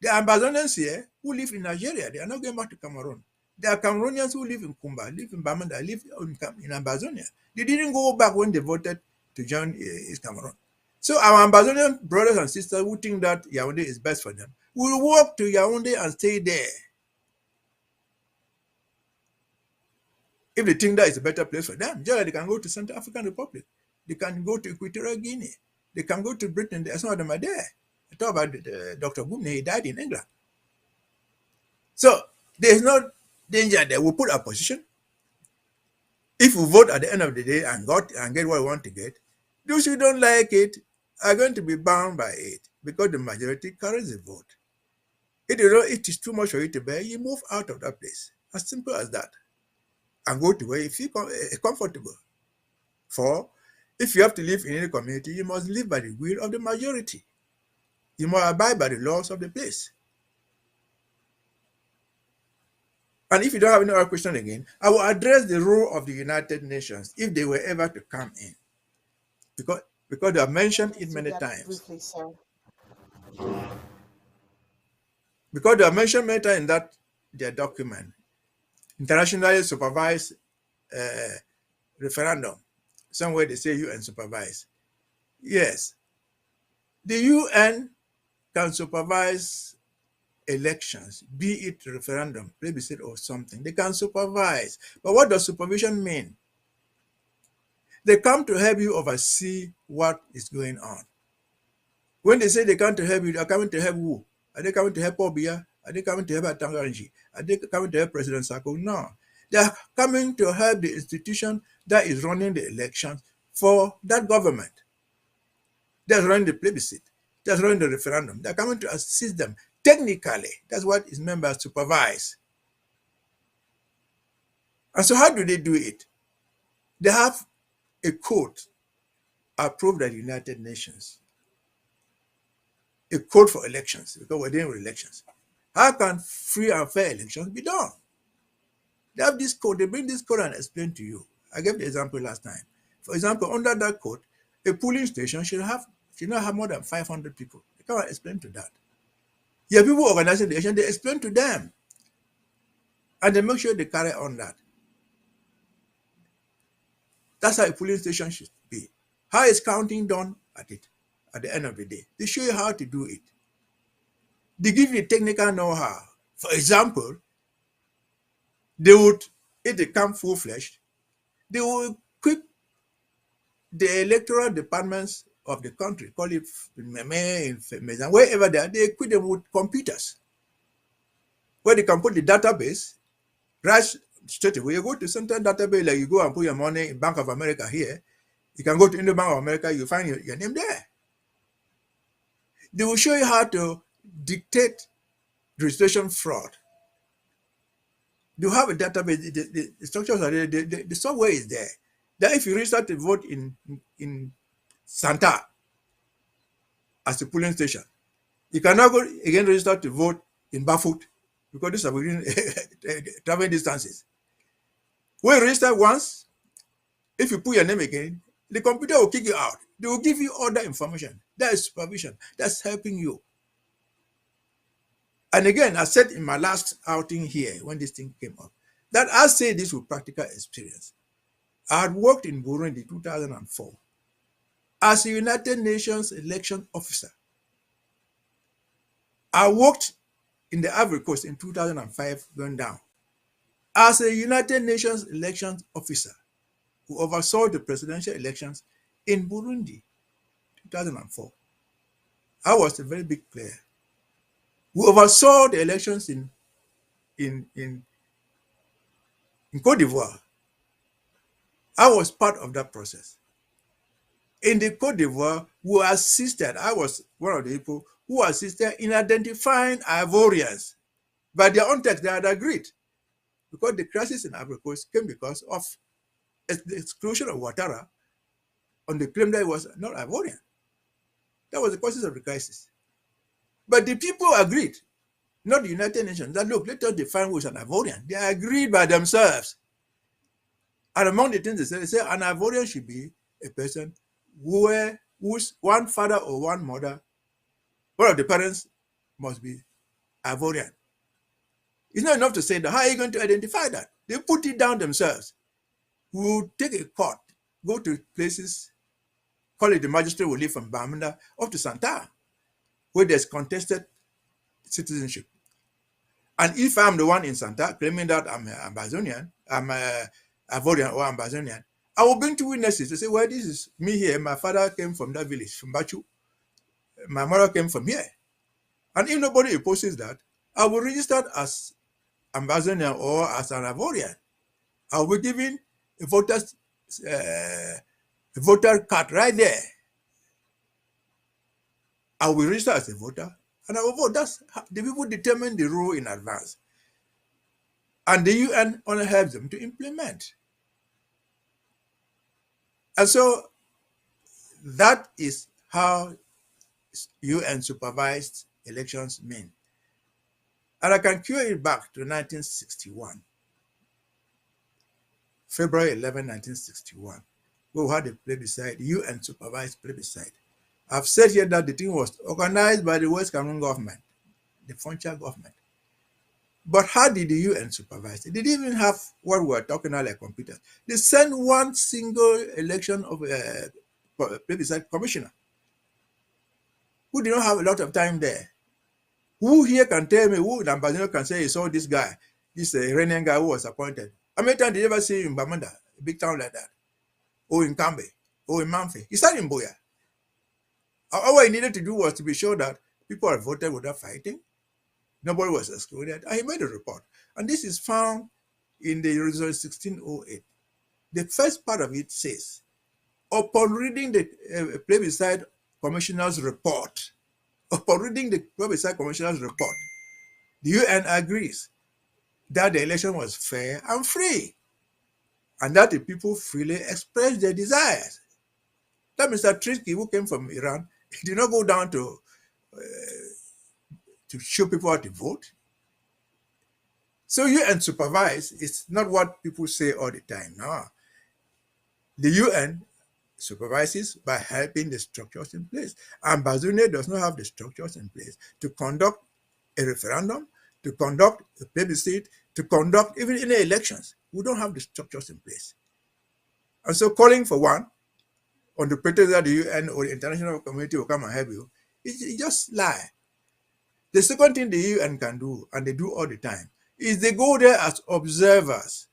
There are Ambazonians here who live in Nigeria. They are not going back to Cameroon. There are Cameroonians who live in Kumba, live in Bamenda, live in Ambazonia. They didn't go back when they voted to join East Cameroon. So our Ambazonian brothers and sisters who think that Yaoundé is best for them will walk to Yaoundé and stay there. If they think that is a better place for them, just like they can go to Central African Republic. They can go to Equatorial Guinea. They can go to Britain. Some of them are there. I talk about Dr. Gumne. He died in England. So there's no danger there. We put our position. If we vote at the end of the day and get what we want to get, those who don't like it are going to be bound by it because the majority carries the vote. If you know it is too much for you to bear, you move out of that place. As simple as that. And go to where you feel comfortable. For if you have to live in any community, you must live by the will of the majority. You must abide by the laws of the place. And if you don't have any other question again, I will address the role of the United Nations if they were ever to come in. Because they have mentioned it many times. Briefly, sir. Because they have mentioned many times in that their document, internationally supervised referendum. Somewhere they say UN supervise. Yes. The UN can supervise elections, be it referendum, plebiscite or something. They can supervise. But what does supervision mean? They come to help you oversee what is going on. When they say they come to help you, they are coming to help who? Are they coming to help Obia? Are they coming to help Atanganji? Are they coming to help President Sako? No. They are coming to help the institution that is running the elections for that government. That's running the plebiscite. That's running the referendum. They're coming to assist them technically. That's what its members supervise. And so how do they do it? They have a code approved by the United Nations. A code for elections, because we're dealing with elections. How can free and fair elections be done? They have this code, they bring this code and explain to you. I gave the example last time. For example, under that code, a polling station should not have more than 500 people. They can't explain to that. Yeah, people organizing the election, they explain to them. And they make sure they carry on that. That's how a polling station should be. How is counting done at the end of the day? They show you how to do it. They give you technical know-how. For example, they would, if they come full-fledged, they will equip the electoral departments of the country, call it in wherever they are, they equip them with computers where they can put the database right straight away. You go to central database, like you go and put your money in Bank of America here, you can go to Indian Bank of America, you find your name there. They will show you how to dictate registration fraud. You have a database, the structures are there, the software is there. That if you register to vote in Santa as a polling station, you can now go again register to vote in Bafut because these are within traveling distances. When you register once, if you put your name again, the computer will kick you out. They will give you other information. That is supervision. That's helping you. And again, I said in my last outing here, when this thing came up, that I say this with practical experience. I had worked in Burundi in 2004 as a United Nations election officer. I worked in the Ivory Coast in 2005 going down as a United Nations elections officer who oversaw the presidential elections in Burundi 2004. I was a very big player. We oversaw the elections in Cote d'Ivoire. I was part of that process. In the Cote d'Ivoire, we assisted, I was one of the people who assisted in identifying Ivorians. By their own text, they had agreed. Because the crisis in Ivory Coast came because of the exclusion of Ouattara on the claim that he was not Ivorian. That was the causes of the crisis. But the people agreed, not the United Nations, that look, let us define who is an Ivorian. They agreed by themselves. And among the things they say an Ivorian should be a person whose one father or one mother, one of the parents must be Ivorian. It's not enough to say that. How are you going to identify that? They put it down themselves. We will take a court, go to places, call it the magistrate will leave from Bamenda up to Santa, where there's contested citizenship. And if I'm the one in Santa claiming that I'm Ambazonian, I'm Ivorian or Ambazonian, I will bring 2 witnesses to say, well, this is me here. My father came from that village, from Bachu. My mother came from here. And if nobody opposes that, I will register as Ambazonian or as an Ivorian. I will be given a voter card right there. I will register as a voter and I will vote. That's how the people determine the rule in advance. And the UN only helps them to implement. And so that is how UN supervised elections mean. And I can cue it back to 1961, February 11, 1961. We had a plebiscite, UN supervised plebiscite. I've said here that the thing was organized by the West Cameroon government, the Frontier government. But how did the UN supervise it? They didn't even have what we're talking about, like computers. They sent one single election of a plebiscite commissioner who did not have a lot of time there. Who here can tell me, who the ambassador can say he saw this guy, this Iranian guy who was appointed? How many times did you ever see him in Bamanda, a big town like that? Or in Kambe, or in Mamfe? He started in Boya. All he needed to do was to be sure that people had voted without fighting. Nobody was excluded. And he made a report. And this is found in the result 1608. The first part of it says, upon reading the plebiscite commissioner's report, the UN agrees that the election was fair and free, and that the people freely expressed their desires. That Mr. Trisky, who came from Iran, he did not go down to show people how to vote. So UN supervise is not what people say all the time. No. The UN supervises by helping the structures in place. Ambazonia does not have the structures in place to conduct a referendum, to conduct a plebiscite, to conduct even any elections. We don't have the structures in place. And so calling for one on the pretext that the UN or the international community will come and help you, it's just lie. The second thing the UN can do, and they do all the time, is they go there as observers,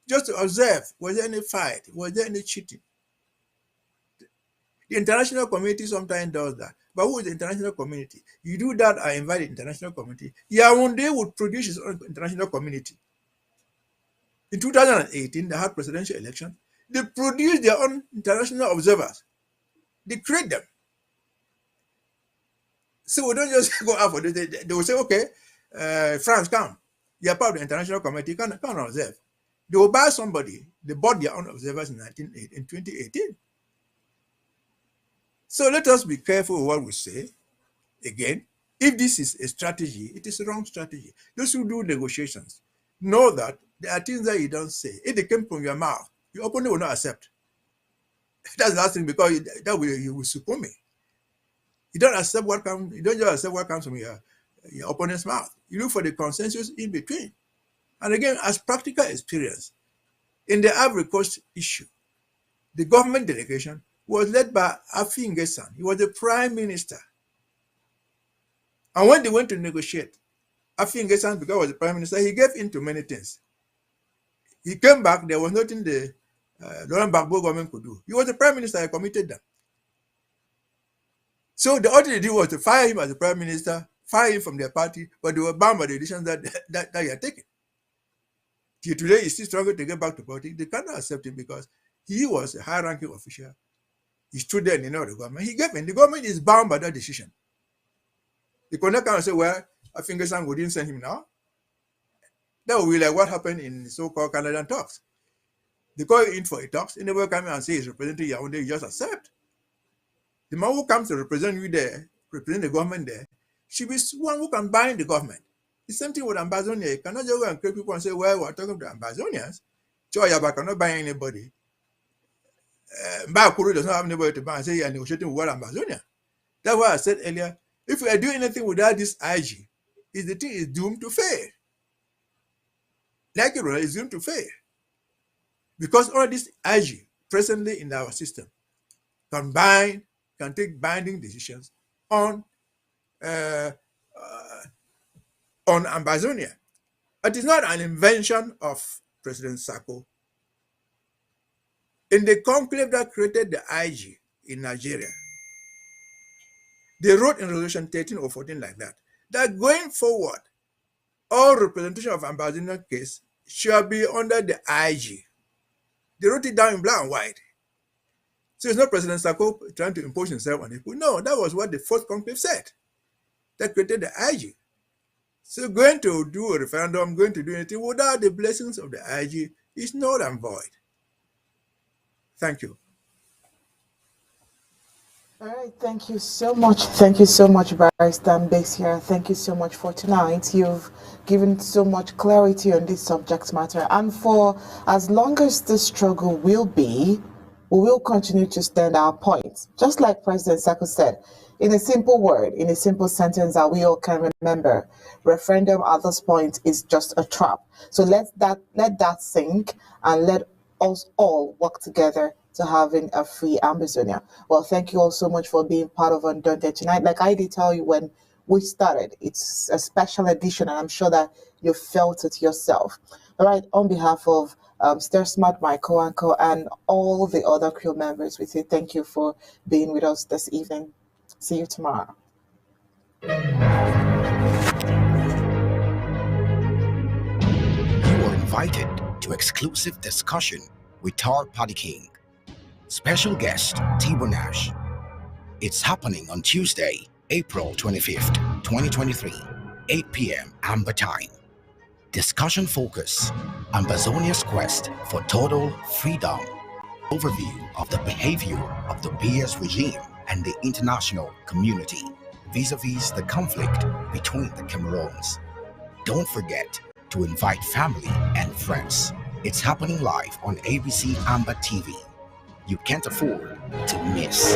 just to observe, was there any fight, was there any cheating? The international community sometimes does that. But who is the international community? You do that, I invite the international community. Yaoundé would produce its own international community. In 2018, they had presidential election. They produced their own international observers. They create them. So we don't just go out for this. They will say, okay, France, come. You are part of the international committee. You can observe. They will buy somebody. They bought their own observers in 2018. So let us be careful with what we say. Again, if this is a strategy, it is a wrong strategy. Those who do negotiations know that there are things that you don't say. If they came from your mouth, your opponent will not accept. That's the last thing, because that way you will succumb me. You don't accept what comes. You don't just accept what comes from your opponent's mouth. You look for the consensus in between. And again, as practical experience, in the Ivory Coast issue, the government delegation was led by Afi N'Guessan. He was the prime minister. And when they went to negotiate, Afi N'Guessan, because he was the prime minister, he gave in to many things. He came back, there was nothing the Laurent Gbagbo government could do. He was the prime minister, he committed them. So the only thing was to fire him as the prime minister, fire him from their party, but they were bound by the decisions that he had taken. Till today, he's still struggling to get back to politics. They cannot accept him because he was a high-ranking official. He stood there in the government. He gave in. The government is bound by that decision. The connect can say, well, I think we didn't send him now. That will be like what happened in the so-called Canadian talks. They call in for a talks, and they will come and say he's representing Yaoundé, you just accept. The man who comes to represent you there, represent the government there, should be one who can bind the government. The same thing with Ambazonia. You cannot just go and create people and say, well, we're talking to Ambazonians. Choyaba cannot bind anybody. Mbakuru does not have anybody to bind and say you're negotiating with Ambazonia. That's why I said earlier, if we are doing anything without this IG, the thing is doomed to fail. Like it is doomed to fail. Because all this IG presently in our system can take binding decisions on Ambazonia. It is not an invention of President Sako. In the conclave that created the IG in Nigeria, they wrote in Resolution 13 or 14 like that going forward, all representation of Ambazonian case shall be under the IG. They wrote it down in black and white. So it's not President Sako trying to impose himself on people. No, that was what the fourth conclave said. That created the IG. So going to do a referendum, going to do anything without the blessings of the IG is null and void. Thank you. All right, thank you so much. Thank you so much, Barrister Mbesia. Thank you so much for tonight. You've given so much clarity on this subject matter. And for as long as the struggle will be, we will continue to stand our points. Just like President Sako said, in a simple word, in a simple sentence that we all can remember, referendum at this point is just a trap. So let that sink and let us all work together to having a free Amazonia. Well, thank you all so much for being part of Undaunted tonight. Like I did tell you when we started, it's a special edition, and I'm sure that you felt it yourself. All right, on behalf of Star Smart, my co-anchor, and all the other crew members, we say thank you for being with us this evening. See you tomorrow. You are invited to exclusive discussion with Tar Party King. Special guest, Tibo Nash. It's happening on Tuesday, April 25th, 2023, 8 p.m. Amber Time. Discussion focus, Ambazonia's quest for total freedom. Overview of the behavior of the BS regime and the international community vis-a-vis the conflict between the Cameroons. Don't forget to invite family and friends. It's happening live on ABC Amber TV. You can't afford to miss.